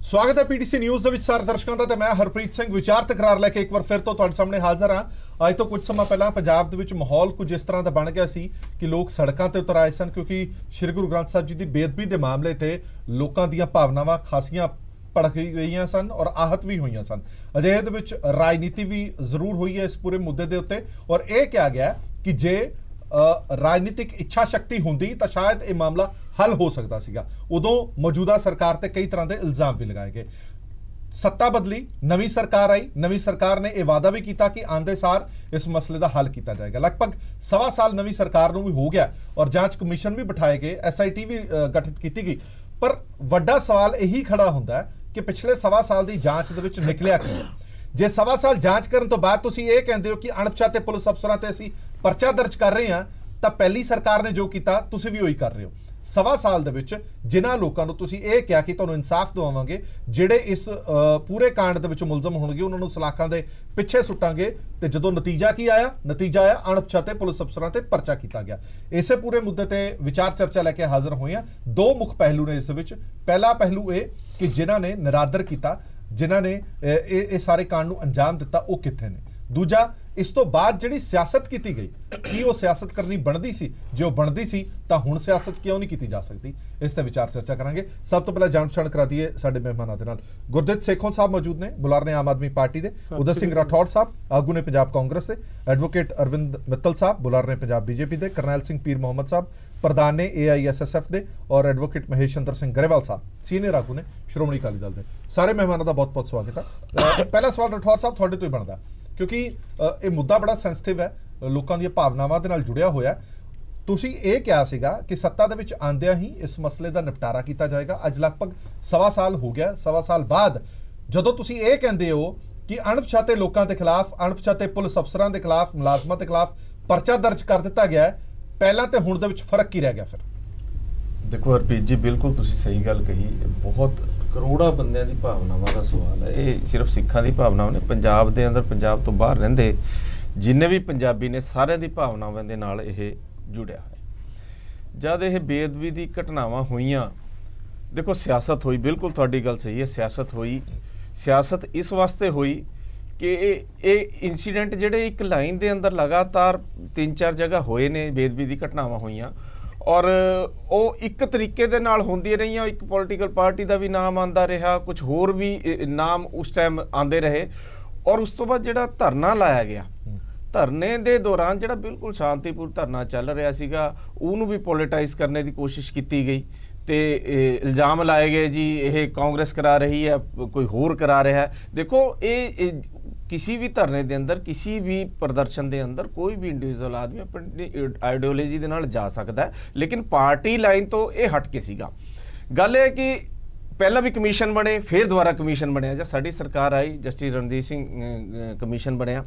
स्वागत है PTC news ਦੇ ਵਿੱਚ ਸਾਰੇ ਦਰਸ਼ਕਾਂ ਦਾ ਤੇ ਮੈਂ ਹਰਪ੍ਰੀਤ ਸਿੰਘ ਵਿਚਾਰ ਤਕਰਾਰ ਲੈ ਕੇ ਇੱਕ ਵਾਰ ਫਿਰ ਤੋਂ ਤੁਹਾਡੇ ਸਾਹਮਣੇ ਹਾਜ਼ਰ ਹਾਂ। ਅੱਜ ਤੋਂ ਕੁਝ ਸਮਾਂ ਪਹਿਲਾਂ ਪੰਜਾਬ ਦੇ ਵਿੱਚ ਮਾਹੌਲ ਕੁਝ ਇਸ ਤਰ੍ਹਾਂ ਦਾ ਬਣ ਗਿਆ ਸੀ ਕਿ ਲੋਕ ਸੜਕਾਂ ਤੇ ਉਤਰ ਆਏ ਸਨ ਕਿਉਂਕਿ ਸ਼੍ਰੀ ਗੁਰੂ ਗ੍ਰੰਥ ਸਾਹਿਬ ਜੀ ਦੀ ਬੇਅਦਬੀ ਦੇ ਮਾਮਲੇ ਤੇ ਲੋਕਾਂ ਦੀਆਂ ਭਾਵਨਾਵਾਂ ਖਾਸੀਆਂ ਭੜਕ ਗਈਆਂ ਸਨ ਔਰ आहत ਵੀ ਹੋਈਆਂ ਸਨ। ਅਜਿਹੇ ਦੇ ਵਿੱਚ ਰਾਜਨੀਤੀ ਵੀ ਜ਼ਰੂਰ ਹੋਈ ਹੈ ਇਸ ਪੂਰੇ ਮੁੱਦੇ ਦੇ ਉੱਤੇ ਔਰ ਇਹ ਕਿਹਾ ਗਿਆ ਕਿ ਜੇ राजनीतिक इच्छा शक्ति होंदी तो शायद यह मामला हल हो सकता सीगा। उदों मौजूदा सरकार ते कई तरह के इल्जाम भी लगाए गए। सत्ता बदली, नवी सरकार आई, नवी सरकार ने यह वादा भी किया कि आंदे सार इस मसले का हल किया जाएगा। लगभग सवा साल नवी सरकार नूं भी हो गया और जांच कमीशन भी बिठाए गए, SIT भी गठित की गई। पर वड्डा सवाल यही खड़ा होंदा है कि पिछले सवा साल की जांच दे विच निकलिया की जे सवा साल जांच करन तो बाद तुसीं ये कहंदे हो कि अणपछाते पुलिस अफसरां ते असीं परचा दर्ज कर रहे हैं तो पहली सरकार ने जो किया तुसीं भी वही कर रहे हो। सवा साल दे विच जिन्हां लोकां नूं तुसीं ये कहा कि तुहानूं इंसाफ दिवावांगे, जिहड़े इस पूरे कांड दे विच मुलजम होणगे उन्हां नूं सलाखां दे पिछे सुट्टांगे ते जदों नतीजा की आया, नतीजा आया अणपछाते पुलिस अफसरां ते परचा कीता गया। इसे पूरे मुद्दे ते विचार चर्चा लैके हाज़र होए हां। दो मुख पहलू ने इस विच। पहला पहलू ये कि जिन्हां ने निरादर किया, जिन्हां ने ये सारे कांड नूं अंजाम दिता वो कित्थे ने। दूजा इस तो बाद जिहड़ी सियासत की गई कि वो सियासत करनी बनती सी, जो बनती सी तो हुण सियासत क्यों नहीं की जा सकती, इस ते विचार चर्चा करांगे। सब तो पहले जान पछाण करा दीए साडे मेहमानां दे नाल। गुरदित सेखों साहब मौजूद ने, बुलार ने आम आदमी पार्टी के। उदय सिंह राठौड़ साहब आगू ने पंजाब कांग्रेस से। एडवोकेट अरविंद मित्तल साहब बुलार ने पंजाब BJP के। करनैल सिंह पीर मोहम्मद साहब प्रधान ने AISSF के और एडवोकेट महेश चंद्र सिंह गरेवाल साहब सीनियर आगू ने श्रोमणी अकाली दल के। सारे मेहमानों का बहुत बहुत स्वागत है। पहला सवाल राठौड़ साहब तुहाडे तो ही बनदा क्योंकि ये मुद्दा बड़ा सेंसिटिव है, लोगों दी भावनावां दे नाल जुड़िया होया। तुसीं ये कहा सीगा कि सत्ता दे विच आंदियां ही इस मसले का निपटारा किया जाएगा। अज लगभग सवा साल हो गया। सवा साल बाद जदों तुसीं ये कहंदे हो कि अणपछाते लोगों के खिलाफ, अणपछाते पुलिस अफसरां के खिलाफ, मुलाजमां के खिलाफ परचा दर्ज कर दिता गया है, पहलां ते हुण दे विच फर्क की रह गया? फिर देखो हरप्रीत जी, बिल्कुल तुसीं सही गल कही। बहुत करोड़ा बंदियां दी भावनावां दा सवाल है। ये सिर्फ सिखां दी भावनावां ने, पंजाब दे अंदर, पंजाब तो बाहर रहिंदे जिन्ने भी पंजाबी ने सारे दी भावनावां दे नाल इह जुड़िया है। जद यह बेअदबी दी घटनावां होईयां, देखो सियासत होई, बिल्कुल तुहाडी गल सही है, सियासत होई। सियासत इस वास्ते होई कि ये इंसीडेंट जिहड़े एक लाइन दे अंदर लगातार 3-4 जगह होए ने, बेअदबी दी घटनावां होईयां और वो एक तरीके दे नाल होंदी रही। एक पॉलिटिकल पार्टी का भी नाम आंदा रहा, कुछ होर भी नाम उस टाइम आंदे रहे और उस तो बाद जिहड़ा धरना लाया गया, धरने दे दौरान जिहड़ा बिल्कुल शांतिपूर्ण धरना चल रहा सीगा, उहनूं भी पॉलिटाइज करने की कोशिश की गई ते इल्जाम लाए गए जी ये कांग्रेस करा रही है, कोई होर करा रहा है। देखो ये किसी भी धरने के अंदर, किसी भी प्रदर्शन के अंदर कोई भी इंडिविजुअल आदमी अपनी आइडियोलॉजी के नाल जा सकता है, लेकिन पार्टी लाइन तो ये हट के सीगा। गल है कि पहला भी कमीशन बने, फिर दोबारा कमीशन बनया, जब साडी सरकार आई जस्टिस रणदीप सिंह कमीशन बनया,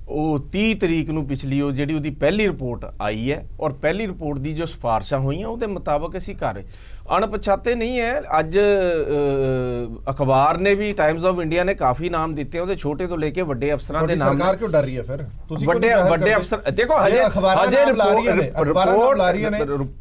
वो 30 तरीक नूं पिछली वो जिहड़ी उहदी पहली रिपोर्ट आई है और पहली रिपोर्ट की जो सिफारिशां होईयां उहदे मुताबक असीं कर रहे। अणपछाते नहीं है। अज अखबार ने भी, टाइम्स ऑफ इंडिया ने काफ़ी नाम दिते, उहदे छोटे तो लेके वड्डे अफसरां दे नाम। सरकार क्यों डर रही है फिर? वड्डे अफसर देखो हजे रिपोर्ट ला रही है।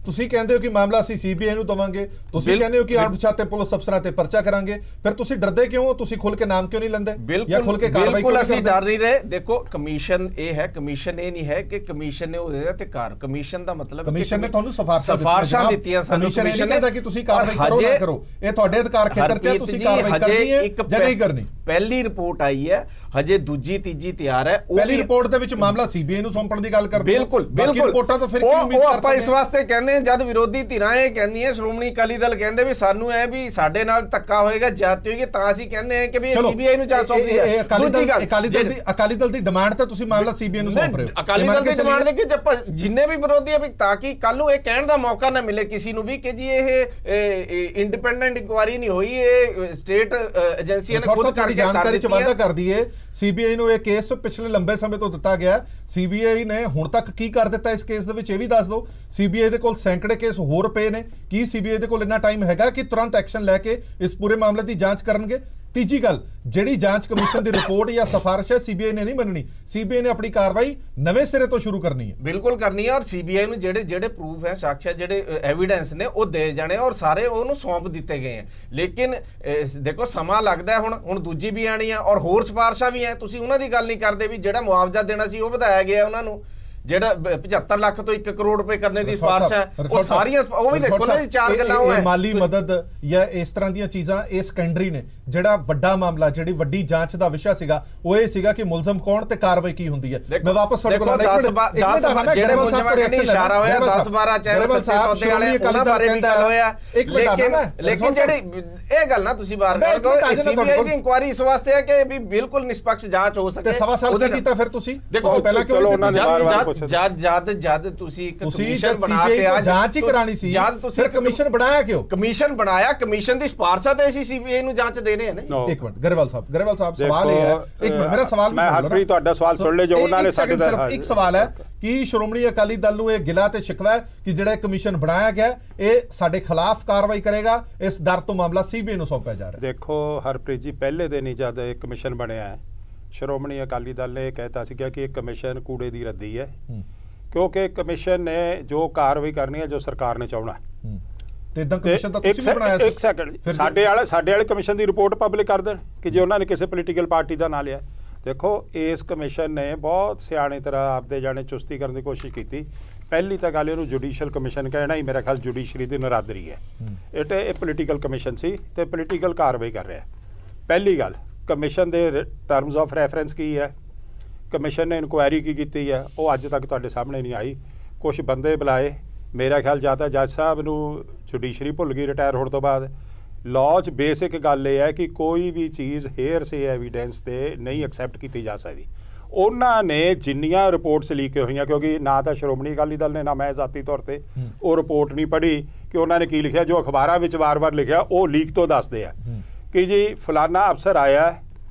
तुसीं कहंदे हो कि मामला असीं CBI नूं दवांगे, तुसीं कहंदे हो कि अणपछाते पुलिस अफसरां ते परचा करांगे, फिर तुसीं डरदे क्यों हो? तुसीं खुल के नाम क्यों नहीं लैंदे? बिल्कुल खुल के कार्रवाई क्यों नहीं डर नहीं रहे? देखो कमीशन ये है, कमीशन ये नहीं है कि कमीशन ने उहदे ते कार, कमीशन दा मतलब कमीशन ने तुहानूं सिफारिशां दित्तियां सानूं, कमीशन ने कि तुसीं कार्रवाई करो ना करो, ये तुहाडे अधिकार खेतर च तुसीं कार्रवाई करनी है जां नहीं करनी। पहली रिपोर्ट आई है, हजे दूजी तीजी तैयार है। पहली रिपोर्ट दे विच मामला CBI नूं सौंपण दी गल करदे। बिल्कुल बिल्कुल रिपोर्टां तो फिर क्यों उम्मीद कर सकदे? इस वास्ते कहंदे हैं जद विरोधी धिरां ये कहंदियां, श्रोमणी अकाली दल कहंदे भी सानूं है भी साडे नाल धक्का होएगा, जाती होएगी, तां असीं कहंदे हैं कि भी CBI नूं जा सौंपी है। अकाली दल दी डिमांड ते तुसीं मामला CBI नूं सौंप रहे हो। अकाली दल दी डिमांड दे कि जिन्ने भी विरोधी है ताकि कल नूं ये कहण दा मौका ना मिले किसी नूं भी कि जी ये इंडिपेंडेंट इंक्वायरी नहीं हुई, ये स्टेट एजेंसियां ने खुद करके जानकारी च वाधा कर दी है। CBI नूं ये केस पिछले लंबे समय तो दिता गया। CBI ने हुण तक की कर दिता इस केस दे विच, ये भी दस दो। CBI दे कोल सैकड़े केस होर पे ने, की CBI दे कोल इन्ना टाइम हैगा कि तुरंत एक्शन लैके इस पूरे मामले की जांच करनगे? ਤੀਜੀ ਗੱਲ, ਜਿਹੜੀ ਜਾਂਚ ਕਮਿਸ਼ਨ ਦੀ ਰਿਪੋर्ट ਜਾਂ ਸਿਫਾਰਿਸ਼ ਹੈ ਸੀਬੀਆਈ ਨੇ ਨਹੀਂ ਮੰਨਣੀ, ਸੀਬੀਆਈ ਨੇ ਆਪਣੀ ਕਾਰਵਾਈ ਨਵੇਂ ਸਿਰੇ ਤੋਂ ਸ਼ੁਰੂ ਕਰਨੀ ਹੈ। ਬਿਲਕੁਲ ਕਰਨੀ ਹੈ, ਔਰ ਸੀਬੀਆਈ ਨੂੰ ਜਿਹੜੇ ਪ੍ਰੂਫ ਹੈ, ਸਾਕਸ਼ ਹੈ, ਜਿਹੜੇ ਐਵੀਡੈਂਸ ਨੇ ਉਹ ਦੇ ਜਾਣੇ ਔਰ ਸਾਰੇ ਉਹਨੂੰ ਸੌਂਪ ਦਿੱਤੇ ਗਏ ਹੈ। ਲੇਕਿਨ ਦੇਖੋ ਸਮਾਂ ਲੱਗਦਾ ਹੁਣ ਦੂਜੀ ਵੀ ਆਣੀ ਹੈ ਔਰ ਹੋਰ ਸਿਫਾਰਿਸ਼ਾਂ ਵੀ ਹੈ। ਤੁਸੀਂ ਉਹਨਾਂ ਦੀ ਗੱਲ ਨਹੀਂ ਕਰਦੇ ਵੀ ਜਿਹੜਾ ਮੁਆਵਜ਼ਾ ਦੇਣਾ ਸੀ ਉਹ ਵਧਾਇਆ ਗਿਆ ਉਹਨਾਂ ਨੂੰ, ਜਿਹੜਾ 75 ਲੱਖ ਤੋਂ 1 ਕਰੋੜ ਰੁਪਏ ਕਰਨੇ ਦੀ ਸਿਫਾਰਿਸ਼ ਹੈ, ਉਹ ਸਾਰੀਆਂ ਉਹ ਵੀ ਦੇਖੋ ਨਾ ਜੀ, ਚਾਰ ਗੱਲਾਂ ਉਹ ਹੈ। ਮਾਲੀ ਮਦਦ ਜਾਂ ਇਸ ਤਰ੍ਹਾਂ ਦੀਆਂ ਚੀਜ਼ਾਂ ਇਹ ਸੈਕੰਡਰੀ ਨੇ। ਜਿਹੜਾ ਵੱਡਾ ਮਾਮਲਾ, ਜਿਹੜੀ ਵੱਡੀ ਜਾਂਚ ਦਾ ਵਿਸ਼ਾ ਸੀਗਾ ਉਹ ਇਹ ਸੀਗਾ ਕਿ ਮੁਲਜ਼ਮ ਕੌਣ ਤੇ ਕਾਰਵਾਈ ਕੀ ਹੁੰਦੀ ਹੈ। ਮੈਂ ਵਾਪਸ ਤੁਹਾਡੇ ਕੋਲ ਜਿਹੜੇ ਮੁਲਜ਼ਮਾਂ ਕਨੀ ਇਸ਼ਾਰਾ ਹੋਇਆ 10-12 ਚਾਹੇ ਸੱਚੇ ਸੌਦੇ ਵਾਲੇ ਉਹਨਾਂ ਬਾਰੇ ਵੀ ਗੱਲ ਹੋਇਆ। ਲੇਕਿਨ ਜਿਹੜੀ ਇਹ ਗੱਲ ਨਾ ਤੁਸੀਂ ਬਾਰ-ਬਾਰ ਕਹੋ, ਸੀਬੀਆਈ ਦੀ ਇਨਕੁਆਇਰੀ ਇਸ ਵਾਸਤੇ ਹੈ ਕਿ ਵੀ ਬਿਲਕੁਲ ਨਿਸ਼ਪਕਸ਼ ਜਾਂਚ ਹੋ ਸਕੇ। ਤੇ ਸਵਾ ਸਾਲ ਕੀ ਕੀਤਾ ਫਿਰ ਤੁਸੀਂ? ਦੇਖੋ ਪਹਿਲਾਂ ਕਿਉਂ ਉਹਨਾਂ ਨੇ ਬਾਰ-ਬਾਰ ਜਦ ਤੁਸੀਂ ਇੱਕ ਕਮਿਸ਼ਨ ਬਣਾ ਕੇ ਆ ਜਾਂਚ ਹੀ ਕਰਾਣੀ ਸੀ, ਜਦ ਤੁਸੀਂ ਕਮਿਸ਼ਨ ਬਣਾਇਆ ਕਿਉਂ? ਕਮਿਸ਼ਨ ਬਣਾਇਆ, ਕਮਿਸ਼ਨ ਦੀ ਸਿਫਾਰਸ਼ਾਂ ਤੇ ਅਸੀਂ ਸੀਬੀਆਈ ਨੂੰ ਜਾਂਚ ਦੇਣੇ ਹੈ ਨਾ। ਇੱਕ ਮਿੰਟ ਗਰੇਵਾਲ ਸਾਹਿਬ ਸਵਾਲ ਇਹ ਹੈ, ਇੱਕ ਮਿੰਟ ਮੇਰਾ ਸਵਾਲ ਮੈਂ ਹਰਪ੍ਰੀਤ ਤੁਹਾਡਾ ਸਵਾਲ ਸੁਣ ਲੈ ਜੋ ਉਹਨਾਂ ਨੇ ਸਾਡੇ ਦਾ ਇੱਕ ਸਵਾਲ ਹੈ ਕਿ ਸ਼੍ਰੋਮਣੀ ਅਕਾਲੀ ਦਲ ਨੂੰ ਇਹ ਗਿਲਾ ਤੇ ਸ਼ਿਕਵਾ ਹੈ ਕਿ ਜਿਹੜਾ ਕਮਿਸ਼ਨ ਬਣਾਇਆ ਗਿਆ ਇਹ ਸਾਡੇ ਖਿਲਾਫ ਕਾਰਵਾਈ ਕਰੇਗਾ, ਇਸ ਡਰ ਤੋਂ ਮਾਮਲਾ ਸੀਬੀਆਈ ਨੂੰ ਸੌਂਪਿਆ ਜਾ ਰਿਹਾ। ਦੇਖੋ ਹਰਪ੍ਰੀਤ ਜੀ, ਪਹਿਲੇ ਦਿਨ ਹੀ ਜਦ ਇਹ ਕਮਿਸ਼ਨ ਬਣਿਆ ਹੈ, ਸ਼੍ਰੋਮਣੀ ਅਕਾਲੀ ਦਲ ਨੇ ਕਹਿਤਾ ਸੀਗਾ ਕਿ ਇਹ ਕਮਿਸ਼ਨ ਕੂੜੇ ਦੀ ਰੱਦੀ ਹੈ, ਕਿਉਂਕਿ ਕਮਿਸ਼ਨ ਨੇ ਜੋ ਕਾਰਵਾਈ ਕਰਨੀ ਹੈ ਜੋ ਸਰਕਾਰ ਨੇ ਚਾਹਣਾ। ਤੇ ਇਦਾਂ ਕਮਿਸ਼ਨ ਤਾਂ ਤੁਸੀਂ ਵੀ ਬਣਾਇਆ ਸੀ। ਇੱਕ ਸੈਕਿੰਡ, ਸਾਡੇ ਵਾਲੇ ਕਮਿਸ਼ਨ ਦੀ ਰਿਪੋਰਟ ਪਬਲਿਕ ਕਰ ਦੇਣ ਕਿ ਜੇ ਉਹਨਾਂ ਨੇ ਕਿਸੇ ਪੋਲੀਟੀਕਲ ਪਾਰਟੀ ਦਾ ਨਾਂ ਲਿਆ। ਦੇਖੋ ਇਸ ਕਮਿਸ਼ਨ ਨੇ ਬਹੁਤ ਸਿਆਣੀ ਤਰ੍ਹਾਂ ਆਪਦੇ ਜਾਣੇ ਚੁਸਤੀ ਕਰਨ ਦੀ ਕੋਸ਼ਿਸ਼ ਕੀਤੀ। ਪਹਿਲੀ ਤਾਂ ਗੱਲ ਇਹਨੂੰ ਜੁਡੀਸ਼ੀਅਲ ਕਮਿਸ਼ਨ ਕਹਿਣਾ ਹੀ ਮੇਰਾ ਖਿਆਲ ਜੁਡੀਸ਼ਰੀ ਦੀ ਨਰਾਦਰੀ ਹੈ। ਇਹ ਪੋਲੀਟੀਕਲ ਕਮਿਸ਼ਨ ਸੀ ਤੇ ਪੋਲੀਟੀਕਲ ਕਾਰਵਾਈ ਕਰ ਰਿਹਾ। ਪਹਿਲੀ ਗੱਲ, ਕਮਿਸ਼ਨ ਦੇ ਟਰਮਸ ਆਫ ਰੈਫਰੈਂਸ ਕੀ ਹੈ, ਕਮਿਸ਼ਨ ਨੇ ਇਨਕੁਆਇਰੀ ਕੀ ਕੀਤੀ ਹੈ, ਉਹ ਅੱਜ ਤੱਕ ਤੁਹਾਡੇ ਸਾਹਮਣੇ ਨਹੀਂ ਆਈ। ਕੁਝ ਬੰਦੇ ਬੁਲਾਏ, ਮੇਰਾ ਖਿਆਲ ਜਾਂ ਤਾਂ ਜੱਜ ਸਾਹਿਬ ਨੂੰ ਜੁਡੀਸ਼ਰੀ ਭੁੱਲ ਗਈ ਰਿਟਾਇਰ ਹੋਣ ਤੋਂ ਬਾਅਦ। ਲਾਅ 'ਚ ਬੇਸਿਕ ਗੱਲ ਇਹ ਹੈ ਕਿ ਕੋਈ ਵੀ ਚੀਜ਼ ਹੇਅਰ ਸੇ ਐਵੀਡੈਂਸ ਤੇ ਨਹੀਂ ਐਕਸੈਪਟ ਕੀਤੀ ਜਾ ਸਕਦੀ। ਉਹਨਾਂ ਨੇ ਜਿੰਨੀਆਂ ਰਿਪੋਰਟਸ ਲੀਕ ਹੋਈਆਂ, ਕਿਉਂਕਿ ਨਾ ਤਾਂ ਸ਼੍ਰੋਮਣੀ ਅਕਾਲੀ ਦਲ ਨੇ ਨਾ ਮੈਂ ਜ਼ਾਤੀ ਤੌਰ ਤੇ ਉਹ ਰਿਪੋਰਟ ਨਹੀਂ ਪੜ੍ਹੀ ਕਿ ਉਹਨਾਂ ਨੇ ਕੀ ਲਿਖਿਆ, ਜੋ ਅਖਬਾਰਾਂ ਵਿੱਚ ਵਾਰ-ਵਾਰ ਲਿਖਿਆ ਉਹ ਲੀਕ ਤੋਂ ਦੱਸਦੇ ਆ ਕਿ ਜੀ ਫਲਾਨਾ ਅਫਸਰ ਆਇਆ,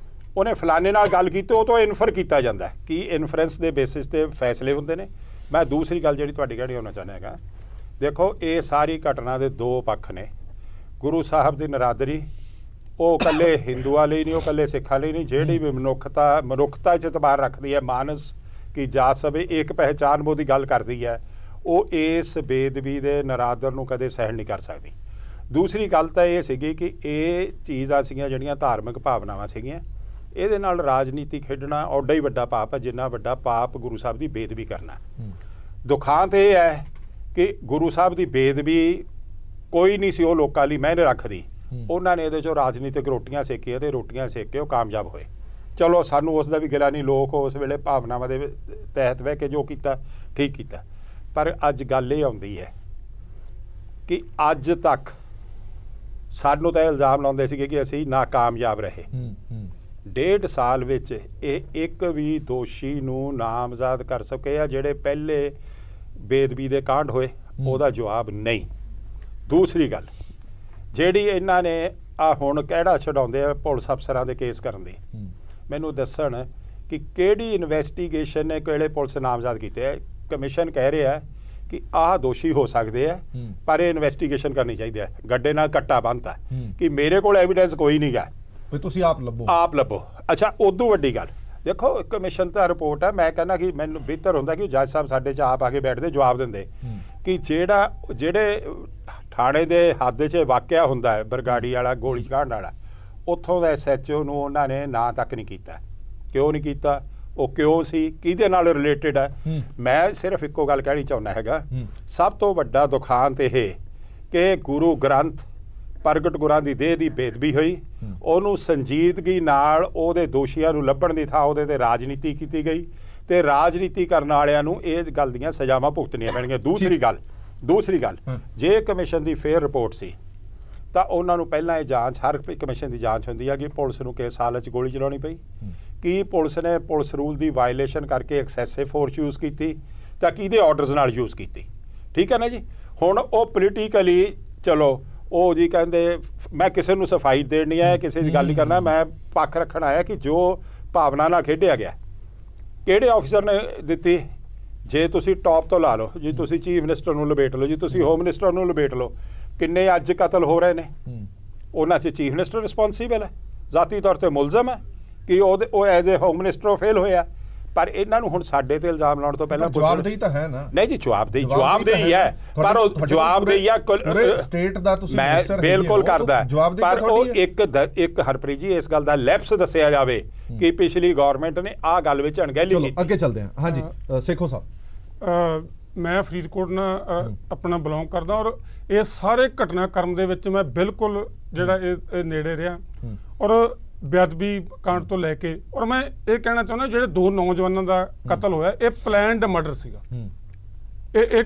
ਉਹਨੇ ਫਲਾਣੇ ਨਾਲ ਗੱਲ ਕੀਤੀ, ਉਹ ਤੋਂ ਇਨਫਰ ਕੀਤਾ ਜਾਂਦਾ ਕਿ ਇਨਫਰੈਂਸ ਦੇ ਬੇਸਿਸ ਤੇ ਫੈਸਲੇ ਹੁੰਦੇ ਨੇ। ਮੈਂ ਦੂਸਰੀ ਗੱਲ ਜਿਹੜੀ ਤੁਹਾਡੀ ਕਹਿਣੀ ਹੋਣਾ ਚਾਹੁੰਦਾ ਹੈਗਾ, ਦੇਖੋ ਇਹ ਸਾਰੀ ਘਟਨਾ ਦੇ ਦੋ ਪੱਖ ਨੇ। ਗੁਰੂ ਸਾਹਿਬ ਦੀ ਨਰਾਦਰੀ ਉਹ ਇਕੱਲੇ ਹਿੰਦੂਆਂ ਲਈ ਨਹੀਂ, ਉਹ ਇਕੱਲੇ ਸਿੱਖਾਂ ਲਈ ਨਹੀਂ, ਜਿਹੜੀ ਵੀ ਮਨੁੱਖਤਾ 'ਚ ਇਤਬਾਰ ਰੱਖਦੀ ਹੈ, ਮਾਨਸ ਕੀ ਜਾਤ ਸਭੇ ਇੱਕ ਪਹਿਚਾਨ ਮੋਹ ਦੀ ਗੱਲ ਕਰਦੀ ਹੈ, ਉਹ ਇਸ ਬੇਦਬੀ ਦੇ ਨਰਾਦਰ ਨੂੰ ਕਦੇ ਸਹਿਣ ਨਹੀਂ ਕਰ ਸਕਦੀ। ਦੂਸਰੀ ਗੱਲ ਤਾਂ ਇਹ ਸੀਗੀ ਕਿ ਇਹ ਚੀਜ਼ਾਂ ਸੀਗੀਆਂ ਜਿਹੜੀਆਂ ਧਾਰਮਿਕ ਭਾਵਨਾਵਾਂ ਸੀਗੀਆਂ, ਇਹਦੇ ਨਾਲ ਰਾਜਨੀਤੀ ਖੇਡਣਾ ਓਡਾ ਹੀ ਵੱਡਾ ਪਾਪ ਹੈ ਜਿੰਨਾ ਵੱਡਾ ਪਾਪ ਗੁਰੂ ਸਾਹਿਬ ਦੀ ਬੇਦਬੀ ਕਰਨਾ। ਦੁਖਾਂਤ ਇਹ ਹੈ ਕਿ ਗੁਰੂ ਸਾਹਿਬ ਦੀ ਬੇਦਬੀ ਕੋਈ ਨਹੀਂ ਸੀ ਉਹ ਲੋਕਾਂ ਲਈ ਮਾਇਨੇ ਰੱਖਦੀ, ਉਹਨਾਂ ਨੇ ਇਹਦੇ 'ਚੋਂ ਰਾਜਨੀਤਿਕ ਰੋਟੀਆਂ ਸੇਕੀਆਂ ਤੇ ਰੋਟੀਆਂ ਸੇਕ ਕੇ ਉਹ ਕਾਮਯਾਬ ਹੋਏ। ਚਲੋ ਸਾਨੂੰ ਉਸ ਦਾ ਵੀ ਗਿਲਾ ਨਹੀਂ, ਲੋਕ ਉਸ ਵੇਲੇ ਭਾਵਨਾਵਾਂ ਦੇ ਤਹਿਤ ਬਹਿ ਕੇ ਜੋ ਕੀਤਾ ਠੀਕ ਕੀਤਾ। ਪਰ ਅੱਜ ਗੱਲ ਇਹ ਆਉਂਦੀ ਹੈ ਕਿ ਅੱਜ ਤੱਕ ਸਾਨੂੰ ਤਾਂ ਇਲਜ਼ਾਮ ਲਾਉਂਦੇ ਸੀਗੇ ਕਿ ਅਸੀਂ ਨਾਕਾਮਯਾਬ ਰਹੇ। 1.5 ਸਾਲ ਵਿੱਚ ਇਹ ਇੱਕ ਵੀ ਦੋਸ਼ੀ ਨੂੰ ਨਾਮਜ਼ਦ ਕਰ ਸਕੇ ਆ ਜਿਹੜੇ ਪਹਿਲੇ ਬੇਦਬੀ ਦੇ ਕਾਂਡ ਹੋਏ, ਉਹਦਾ ਜਵਾਬ ਨਹੀਂ। ਦੂਸਰੀ ਗੱਲ ਜਿਹੜੀ ਇਹਨਾਂ ਨੇ ਆ ਹੁਣ ਕਿਹੜਾ ਛਡਾਉਂਦੇ ਆ ਪੁਲਿਸ ਅਫਸਰਾਂ ਦੇ ਕੇਸ ਕਰਨ ਦੀ, ਮੈਨੂੰ ਦੱਸਣ ਕਿ ਕਿਹੜੀ ਇਨਵੈਸਟੀਗੇਸ਼ਨ ਨੇ ਕਿਹੜੇ ਪੁਲਿਸ ਨਾਮਜ਼ਦ ਕੀਤੇ ਆ। ਕਮਿਸ਼ਨ ਕਹਿ ਰਿਹਾ ਕਿ ਆਹ ਦੋਸ਼ੀ ਹੋ ਸਕਦੇ ਆ ਪਰ ਇਹ ਇਨਵੈਸਟੀਗੇਸ਼ਨ ਕਰਨੀ ਚਾਹੀਦੀ ਹੈ। ਗੱਡੇ ਨਾਲ ਕੱਟਾ ਬੰਨ੍ਹਤਾ ਕਿ ਮੇਰੇ ਕੋਲ ਐਵੀਡੈਂਸ ਕੋਈ ਨਹੀਂ ਗਾ, ਤੁਸੀਂ ਆਪ ਲੱਭੋ। ਅੱਛਾ, ਉਦੋਂ ਵੱਡੀ ਗੱਲ ਦੇਖੋ, ਕਮਿਸ਼ਨ ਦਾ ਰਿਪੋਰਟ ਹੈ। ਮੈਂ ਕਹਿੰਦਾ ਕਿ ਮੈਨੂੰ ਬਿਹਤਰ ਹੁੰਦਾ ਕਿ ਜੱਜ ਸਾਹਿਬ ਸਾਡੇ 'ਚ ਆਪ ਆ ਕੇ ਬੈਠਦੇ ਜਵਾਬ ਦਿੰਦੇ ਕਿ ਜਿਹੜੇ ਥਾਣੇ ਦੇ ਹੱਦ 'ਚ ਵਾਕਿਆ ਹੁੰਦਾ ਹੈ, ਬਰਗਾੜੀ ਵਾਲਾ ਗੋਲੀ ਕਾਂਡ ਵਾਲਾ, ਉੱਥੋਂ ਦਾ SHO ਨੂੰ ਉਹਨਾਂ ਨੇ ਨਾਂ ਤੱਕ ਨਹੀਂ ਕੀਤਾ। ਕਿਉਂ ਨਹੀਂ ਕੀਤਾ? ਉਹ ਕਿਉਂ ਸੀ, ਕਿਹਦੇ ਨਾਲ ਰਿਲੇਟਡ ਹੈ? ਮੈਂ ਸਿਰਫ ਇੱਕੋ ਗੱਲ ਕਹਿਣੀ ਚਾਹੁੰਦਾ ਹੈਗਾ, ਸਭ ਤੋਂ ਵੱਡਾ ਦੁਖਾਂਤ ਇਹ ਕਿ ਗੁਰੂ ਗ੍ਰੰਥ ਪ੍ਰਗਟ ਗੁਰਾਂ ਦੀ ਦੇਹ ਦੀ ਬੇਦਬੀ ਹੋਈ, ਉਹਨੂੰ ਸੰਜੀਦਗੀ ਨਾਲ ਉਹਦੇ ਦੋਸ਼ੀਆਂ ਨੂੰ ਲੱਭਣ ਦੀ ਥਾਂ ਉਹਦੇ ਤੇ ਰਾਜਨੀਤੀ ਕੀਤੀ ਗਈ ਤੇ ਰਾਜਨੀਤੀ ਕਰਨ ਵਾਲਿਆਂ ਨੂੰ ਇਹ ਗੱਲ ਦੀਆਂ ਸਜ਼ਾਵਾਂ ਭੁਗਤਣੀਆਂ ਪੈਣਗੀਆਂ। ਦੂਸਰੀ ਗੱਲ ਜੇ ਕਮਿਸ਼ਨ ਦੀ ਫੇਅਰ ਰਿਪੋਰਟ ਸੀ ਤਾਂ ਉਹਨਾਂ ਨੂੰ ਪਹਿਲਾਂ ਇਹ ਜਾਂਚ, ਹਰ ਕਮਿਸ਼ਨ ਦੀ ਜਾਂਚ ਹੁੰਦੀ ਹੈ ਕਿ ਪੁਲਿਸ ਨੂੰ ਕਿਸ ਹਾਲਤ 'ਚ ਗੋਲੀ ਚਲਾਉਣੀ ਪਈ, ਕੀ ਪੁਲਿਸ ਨੇ ਪੁਲਿਸ ਰੂਲ ਦੀ ਵਾਇਲੇਸ਼ਨ ਕਰਕੇ ਐਕਸੈਸਿਵ ਫੋਰਸ ਯੂਜ਼ ਕੀਤੀ ਤਾਂ ਕਿਹਦੇ ਆਰਡਰਸ ਨਾਲ ਯੂਜ਼ ਕੀਤੀ। ਠੀਕ ਹੈ ਨਾ ਜੀ। ਹੁਣ ਉਹ ਪੋਲੀਟੀਕਲੀ ਚਲੋ ਉਹ ਜੀ ਕਹਿੰਦੇ ਮੈਂ ਕਿਸੇ ਨੂੰ ਸਫਾਈ ਦੇਣੀ ਹੈ, ਕਿਸੇ ਦੀ ਗੱਲ ਨਹੀਂ ਕਰਨਾ, ਮੈਂ ਪੱਖ ਰੱਖਣ ਆਇਆ ਕਿ ਜੋ ਭਾਵਨਾ ਨਾਲ ਖੇਡਿਆ ਗਿਆ ਕਿਹੜੇ ਆਫੀਸਰ ਨੇ ਦਿੱਤੀ। ਜੇ ਤੁਸੀਂ ਟੌਪ ਤੋਂ ਲਾ ਲਓ ਜੀ, ਤੁਸੀਂ ਚੀਫ ਮਿਨਿਸਟਰ ਨੂੰ ਲਪੇਟ ਲਓ ਜੀ, ਤੁਸੀਂ ਹੋਮ ਮਿਨਿਸਟਰ ਨੂੰ ਲਪੇਟ ਲਓ, ਕਿੰਨੇ ਅੱਜ ਕਤਲ ਹੋ ਰਹੇ ਨੇ, ਉਹਨਾਂ 'ਚ ਚੀਫ ਮਿਨਿਸਟਰ ਰਿਸਪੌਂਸੀਬਲ ਹੈ। ਜ਼ਾਤੀ ਤੌਰ ਤੇ ਮੁਲਜ਼ਮ ਹੈ ਕਿ ਉਹ as a home minister fail ਹੋਇਆ। ਪਰ ਇਹਨਾਂ ਨੂੰ ਹੁਣ ਸਾਡੇ ਤੇ ਇਲਜ਼ਾਮ ਲਾਉਣ ਤੋਂ ਪਹਿਲਾਂ ਜਵਾਬਦੇਹੀ ਤਾਂ ਹੈ ਨਾ। ਨਹੀਂ ਜੀ, ਜਵਾਬਦੇਹੀ ਹੈ, ਪਰ ਉਹ ਜਵਾਬਦੇਹੀ ਆ ਸਟੇਟ ਦਾ ਤੁਸੀਂ ਮੈਂ ਬਿਲਕੁਲ ਕਰਦਾ, ਪਰ ਉਹ ਇੱਕ ਹਰਪ੍ਰੀਤ ਜੀ ਇਸ ਗੱਲ ਦਾ ਲੈਪਸ ਦੱਸਿਆ ਜਾਵੇ ਕਿ ਪਿਛਲੀ ਗਵਰਨਮੈਂਟ ਨੇ ਆਹ ਗੱਲ ਵਿੱਚ ਅਣਗਹਿਲੀ ਕੀਤੀ। ਅੱਗੇ ਚੱਲਦੇ ਹਾਂ। ਹਾਂਜੀ ਸੇਖੋਂ ਸਾਹਿਬ। ਮੈਂ ਫਰੀਦਕੋਟ ਨਾਲ ਆਪਣਾ ਬਿਲੋਂਗ ਕਰਦਾ ਔਰ ਇਹ ਸਾਰੇ ਘਟਨਾਕ੍ਰਮ ਦੇ ਵਿੱਚ ਮੈਂ ਬਿਲਕੁਲ ਜਿਹੜਾ ਇਹ ਨੇੜੇ ਰਿਹਾ ਔਰ ਬੇਅਦਬੀ ਕਾਂਡ ਤੋਂ ਲੈ ਕੇ, ਔਰ ਮੈਂ ਇਹ ਕਹਿਣਾ ਚਾਹੁੰਦਾ ਜਿਹੜੇ 2 ਨੌਜਵਾਨਾਂ ਦਾ ਕਤਲ ਹੋਇਆ ਇਹ ਪਲੈਨਡ ਮਰਡਰ ਸੀਗਾ। ਇਹ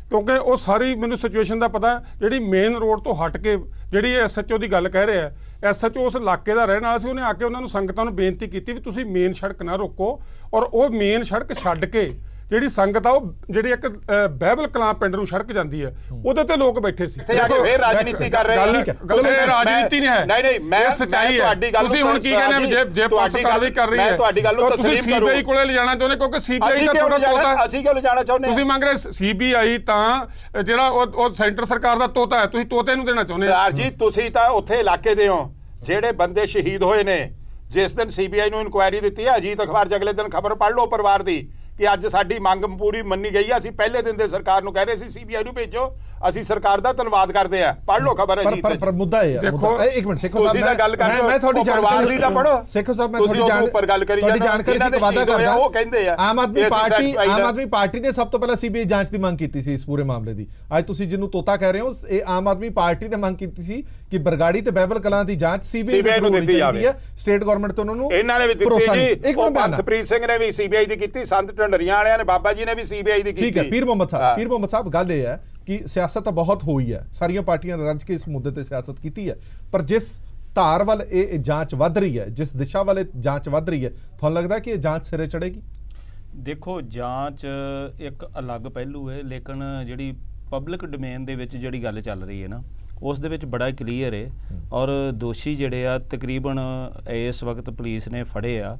ਕਿਉਂਕਿ ਉਹ ਸਾਰੀ ਮੈਨੂੰ ਸਿਚੁਏਸ਼ਨ ਦਾ ਪਤਾ, ਜਿਹੜੀ ਮੇਨ ਰੋਡ ਤੋਂ ਹਟ ਕੇ ਜਿਹੜੀ SHO ਦੀ ਗੱਲ ਕਹਿ ਰਿਹਾ, SHO ਉਸ ਇਲਾਕੇ ਦਾ ਰਹਿਣ ਵਾਲਾ ਸੀ। ਉਹਨੇ ਆ ਕੇ ਉਹਨਾਂ ਨੂੰ ਸੰਗਤਾਂ ਨੂੰ ਬੇਨਤੀ ਕੀਤੀ ਵੀ ਤੁਸੀਂ ਮੇਨ ਸੜਕ ਨਾ ਰੋਕੋ, ਔਰ ਉਹ ਮੇਨ ਸੜਕ ਛੱਡ ਕੇ ਜਿਹੜੀ ਸੰਗਤ ਆ ਉਹ ਜਿਹੜੀ ਇੱਕ ਬਾਈਬਲ ਕਲਾਂ ਪਿੰਡ ਨੂੰ ਸੜਕ ਜਾਂਦੀ ਹੈ ਉਹਦੇ ਤੇ ਲੋਕ ਬੈਠੇ ਸੀ। ਫੇਰ ਰਾਜਨੀਤੀ ਕਰ ਰਹੇ ਰਾਜਨੀਤੀ ਨਹੀਂ ਹੈ, ਨਹੀਂ ਮੈਂ ਸੱਚਾਈ ਹੈ। ਤੁਸੀਂ ਹੁਣ ਕੀ ਕਹਿੰਦੇ ਜੇ ਪੁਲਿਸ ਕਾਰਵਾਈ ਕਰ ਰਹੀ ਹੈ ਤੁਹਾਡੀ ਗੱਲ ਨੂੰ ਤਸਲੀਮ ਕਰੋ। CBI ਕੋਲੇ ਲਿਜਾਣਾ ਚਾਹੁੰਦੇ ਕਿਉਂਕਿ CBI ਦਾ ਤੁਹਾਡਾ ਤੋਤਾ, ਅਸੀਂ ਕਿਉਂ ਲਿਜਾਣਾ ਚਾਹੁੰਦੇ? ਤੁਸੀਂ ਮੰਗ ਰਹੇ CBI ਤਾਂ ਜਿਹੜਾ ਉਹ ਸੈਂਟਰ ਸਰਕਾਰ ਦਾ ਤੋਤਾ ਹੈ, ਤੁਸੀਂ ਤੋਤੇ ਨੂੰ ਦੇਣਾ ਚਾਹੁੰਦੇ ਸਰ ਜੀ। ਤੁਸੀਂ ਤਾਂ ਉੱਥੇ ਇਲਾਕੇ ਦੇ ਹੋ, ਜਿਹੜੇ ਬੰਦੇ ਸ਼ਹੀਦ ਹੋਏ ਨੇ ਜਿਸ ਦਿਨ CBI ਨੂੰ ਇਨਕੁਆਇਰੀ ਦਿੱਤੀ ਹੈ, ਅਜੀਤ ਅਖਬਾਰ 'ਚ ਅਗਲੇ ਦਿਨ ਖਬਰ ਪੜ੍ਹ ਲਓ ਪਰਿਵਾਰ ਦੀ ਕਿ ਅੱਜ ਸਾਡੀ ਮੰਗ ਪੂਰੀ ਮੰਨੀ ਗਈ ਹੈ। ਅਸੀਂ ਪਹਿਲੇ ਦਿਨ ਦੇ ਸਰਕਾਰ ਨੂੰ ਕਹਿ ਰਹੇ ਸੀ CBI ਨੂੰ ਭੇਜੋ, ਅਸੀਂ ਸਰਕਾਰ ਦਾ ਧੰਨਵਾਦ ਕਰਦੇ ਆ। ਪੜ੍ਹ ਲਓ ਖਬਰ ਅਜੀਤ। ਪਰ ਮੁੱਦਾ ਇਹ ਹੈ, ਦੇਖੋ ਇੱਕ ਮਿੰਟ ਸੇਖੋ ਸਾਹਿਬ, ਮੈਂ ਤੁਹਾਡੀ ਜਾਣਕਾਰੀ ਦਾ ਪੜੋ। ਸੇਖੋ ਸਾਹਿਬ, ਮੈਂ ਤੁਹਾਡੀ ਜਾਣਕਾਰੀ ਦਾ ਵਾਅਦਾ ਕਰਦਾ। ਉਹ ਕਹਿੰਦੇ ਆ ਆਮ ਆਦਮੀ ਪਾਰਟੀ ਨੇ ਸਭ ਤੋਂ ਪਹਿਲਾਂ CBI ਜਾਂਚ ਦੀ ਮੰਗ ਕੀਤੀ ਸੀ ਇਸ ਪੂਰੇ ਮਾਮਲੇ ਦੀ। ਅੱਜ ਤੁਸੀਂ ਜਿਹਨੂੰ ਤੋਤਾ ਕਹਿ ਰਹੇ ਹੋ, ਇਹ ਆਮ ਆਦਮੀ ਪਾਰਟੀ ਨੇ ਮੰਗ ਕੀਤੀ ਸੀ ਕਿ ਬਰਗਾੜੀ ਤੇ ਬਾਈਬਲ ਕਲਾਂ ਦੀ ਜਾਂਚ CBI ਨੂੰ ਦਿੱਤੀ ਜਾਵੇ। ਸਟੇਟ ਗਵਰਨਮੈਂਟ ਤੋਂ ਉਹਨਾਂ ਨੂੰ ਇਹਨਾਂ ਨੇ ਵੀ ਦਿੱਤੀ ਜੀ। ਉਹ ਪੰਥਪ੍ਰੀਤ ਸਿੰਘ ਨੇ ਵੀ CBI ਦੀ ਕੀਤੀ, ਸੰਤ ਢੰਡਰੀਆਂ ਵਾਲਿਆਂ ਨੇ, ਬਾਬਾ ਜੀ ਨੇ ਵੀ CBI ਦੀ ਕੀਤੀ। ਠੀਕ ਹੈ ਪੀਰ ਮੁਹੰਮਦ ਸਾਹਿਬ, ਗੱਲ ਇਹ ਹੈ ਕਿ ਸਿਆਸਤ ਤਾਂ ਬਹੁਤ ਹੋਈ ਹੈ, ਸਾਰੀਆਂ ਪਾਰਟੀਆਂ ਨੇ ਰੱਜ ਕੇ ਇਸ ਮੁੱਦੇ ਤੇ ਸਿਆਸਤ ਕੀਤੀ ਹੈ, ਪਰ ਜਿਸ ਧਾਰ ਵੱਲ ਇਹ ਜਾਂਚ ਵੱਧ ਰਹੀ ਹੈ, ਜਿਸ ਦਿਸ਼ਾ ਵੱਲ ਜਾਂਚ ਵੱਧ ਰਹੀ ਹੈ, ਤੁਹਾਨੂੰ ਲੱਗਦਾ ਕਿ ਇਹ ਜਾਂਚ ਸਿਰੇ ਚੜੇਗੀ? ਦੇਖੋ, ਜਾਂਚ ਇੱਕ ਅਲੱਗ ਪਹਿਲੂ ਹੈ, ਲੇਕਿਨ ਜਿਹੜੀ ਪਬਲਿਕ ਡੋਮੇਨ ਦੇ ਵਿੱਚ ਜਿਹੜੀ ਗੱਲ ਚੱਲ ਰਹੀ ਹੈ ਨਾ, ਉਸ ਦੇ ਵਿੱਚ ਬੜਾ ਕਲੀਅਰ ਹੈ ਔਰ ਦੋਸ਼ੀ ਜਿਹੜੇ ਆ ਤਕਰੀਬਨ ਇਸ ਵਕਤ ਪੁਲਿਸ ਨੇ ਫੜੇ ਆ।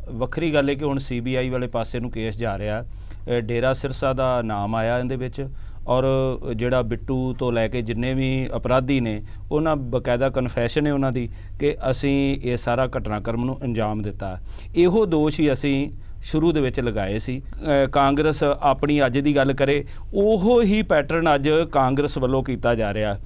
ਵੱਖਰੀ ਗੱਲ ਹੈ ਕਿ ਹੁਣ CBI ਵਾਲੇ ਪਾਸੇ ਨੂੰ ਕੇਸ ਜਾ ਰਿਹਾ, ਡੇਰਾ ਸਿਰਸਾ ਦਾ ਨਾਮ ਆਇਆ ਇਹਦੇ ਵਿੱਚ, ਔਰ ਜਿਹੜਾ ਬਿੱਟੂ ਤੋਂ ਲੈ ਕੇ ਜਿੰਨੇ ਵੀ ਅਪਰਾਧੀ ਨੇ ਉਹਨਾਂ ਬਕਾਇਦਾ ਕਨਫੈਸ਼ਨ ਹੈ ਉਹਨਾਂ ਦੀ ਕਿ ਅਸੀਂ ਇਹ ਸਾਰਾ ਘਟਨਾਕ੍ਰਮ ਨੂੰ ਅੰਜਾਮ ਦਿੱਤਾ। ਇਹੋ ਦੋਸ਼ ਹੀ ਅਸੀਂ ਸ਼ੁਰੂ ਦੇ ਵਿੱਚ ਲਗਾਏ ਸੀ। ਕਾਂਗਰਸ ਆਪਣੀ ਅੱਜ ਦੀ ਗੱਲ ਕਰੇ, ਉਹੋ ਹੀ ਪੈਟਰਨ ਅੱਜ ਕਾਂਗਰਸ ਵੱਲੋਂ ਕੀਤਾ ਜਾ ਰਿਹਾ।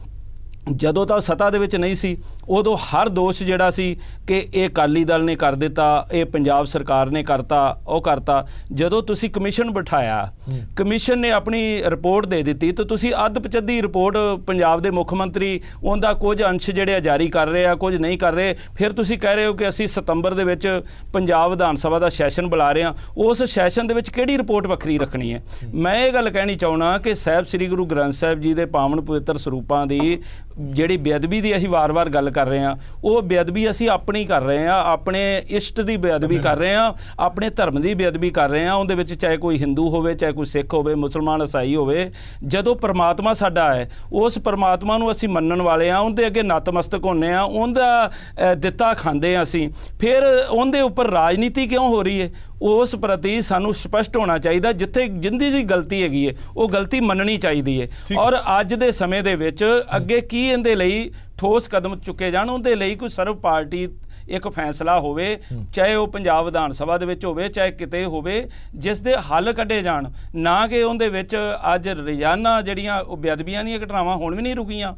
ਜਦੋਂ ਤਾਂ ਸੱਤਾ ਦੇ ਵਿੱਚ ਨਹੀਂ ਸੀ ਉਦੋਂ ਹਰ ਦੋਸ਼ ਜਿਹੜਾ ਸੀ ਕਿ ਇਹ ਅਕਾਲੀ ਦਲ ਨੇ ਕਰ ਦਿੱਤਾ, ਇਹ ਪੰਜਾਬ ਸਰਕਾਰ ਨੇ ਕਰਤਾ, ਉਹ ਕਰਤਾ। ਜਦੋਂ ਤੁਸੀਂ ਕਮਿਸ਼ਨ ਬਿਠਾਇਆ, ਕਮਿਸ਼ਨ ਨੇ ਆਪਣੀ ਰਿਪੋਰਟ ਦੇ ਦਿੱਤੀ, ਤਾਂ ਤੁਸੀਂ ਅੱਧ-ਪਚੱਧੀ ਰਿਪੋਰਟ ਪੰਜਾਬ ਦੇ ਮੁੱਖ ਮੰਤਰੀ ਉਹਦਾ ਕੁਝ ਅੰਸ਼ ਜਿਹੜੇ ਜਾਰੀ ਕਰ ਰਹੇ ਆ, ਕੁਝ ਨਹੀਂ ਕਰ ਰਹੇ। ਫਿਰ ਤੁਸੀਂ ਕਹਿ ਰਹੇ ਹੋ ਕਿ ਅਸੀਂ ਸਤੰਬਰ ਦੇ ਵਿੱਚ ਪੰਜਾਬ ਵਿਧਾਨ ਸਭਾ ਦਾ ਸੈਸ਼ਨ ਬੁਲਾ ਰਹੇ ਹਾਂ। ਉਸ ਸੈਸ਼ਨ ਦੇ ਵਿੱਚ ਕਿਹੜੀ ਰਿਪੋਰਟ ਵੱਖਰੀ ਰੱਖਣੀ ਹੈ? ਮੈਂ ਇਹ ਗੱਲ ਕਹਿਣੀ ਚਾਹੁੰਦਾ ਕਿ ਸਾਹਿਬ ਸ੍ਰੀ ਗੁਰੂ ਗ੍ਰੰਥ ਸਾਹਿਬ ਜੀ ਦੇ ਪਾਵਨ ਪਵਿੱਤਰ ਸਰੂਪਾਂ ਦੀ ਜਿਹੜੀ ਬੇਅਦਬੀ ਦੀ ਅਸੀਂ ਵਾਰ-ਵਾਰ ਗੱਲ ਕਰ ਰਹੇ ਹਾਂ, ਉਹ ਬੇਅਦਬੀ ਅਸੀਂ ਆਪਣੀ ਕਰ ਰਹੇ ਹਾਂ, ਆਪਣੇ ਇਸ਼ਟ ਦੀ ਬੇਅਦਬੀ ਕਰ ਰਹੇ ਹਾਂ, ਆਪਣੇ ਧਰਮ ਦੀ ਬੇਅਦਬੀ ਕਰ ਰਹੇ ਹਾਂ। ਉਹਦੇ ਵਿੱਚ ਚਾਹੇ ਕੋਈ ਹਿੰਦੂ ਹੋਵੇ, ਚਾਹੇ ਕੋਈ ਸਿੱਖ ਹੋਵੇ, ਮੁਸਲਮਾਨ, ਈਸਾਈ ਹੋਵੇ। ਜਦੋਂ ਪਰਮਾਤਮਾ ਸਾਡਾ ਹੈ, ਉਸ ਪਰਮਾਤਮਾ ਨੂੰ ਅਸੀਂ ਮੰਨਣ ਵਾਲੇ ਹਾਂ, ਉਹਦੇ ਅੱਗੇ ਨਤਮਸਤਕ ਹੁੰਦੇ ਹਾਂ, ਉਹਦਾ ਦਿੱਤਾ ਖਾਂਦੇ ਹਾਂ ਅਸੀਂ। ਫਿਰ ਉਹਦੇ ਉੱਪਰ ਰਾਜਨੀਤੀ ਕਿਉਂ ਹੋ ਰਹੀ ਹੈ? ਉਸ ਪ੍ਰਤੀ ਸਾਨੂੰ ਸਪਸ਼ਟ ਹੋਣਾ ਚਾਹੀਦਾ। ਜਿੱਥੇ ਜਿੰਦੀ ਦੀ ਗਲਤੀ ਹੈਗੀ ਹੈ ਉਹ ਗਲਤੀ ਮੰਨਣੀ ਚਾਹੀਦੀ ਹੈ। ਔਰ ਅੱਜ ਦੇ ਸਮੇਂ ਦੇ ਵਿੱਚ ਅੱਗੇ ਕੀ ਇਹਦੇ ਲਈ ਠੋਸ ਕਦਮ ਚੁੱਕੇ ਜਾਣ, ਉਹਦੇ ਲਈ ਕੋਈ ਸਰਵ ਪਾਰਟੀ ਇੱਕ ਫੈਸਲਾ ਹੋਵੇ, ਚਾਹੇ ਉਹ ਪੰਜਾਬ ਵਿਧਾਨ ਸਭਾ ਦੇ ਵਿੱਚ ਹੋਵੇ, ਚਾਹੇ ਕਿਤੇ ਹੋਵੇ, ਜਿਸ ਦੇ ਹੱਲ ਕੱਢੇ ਜਾਣ। ਨਾ ਕਿ ਉਹਦੇ ਵਿੱਚ ਅੱਜ ਰੋਜ਼ਾਨਾ ਜਿਹੜੀਆਂ ਉਹ ਬੇਅਦਬੀਆਂ ਦੀਆਂ ਘਟਨਾਵਾਂ ਹੁਣ ਵੀ ਨਹੀਂ ਰੁਕੀਆਂ।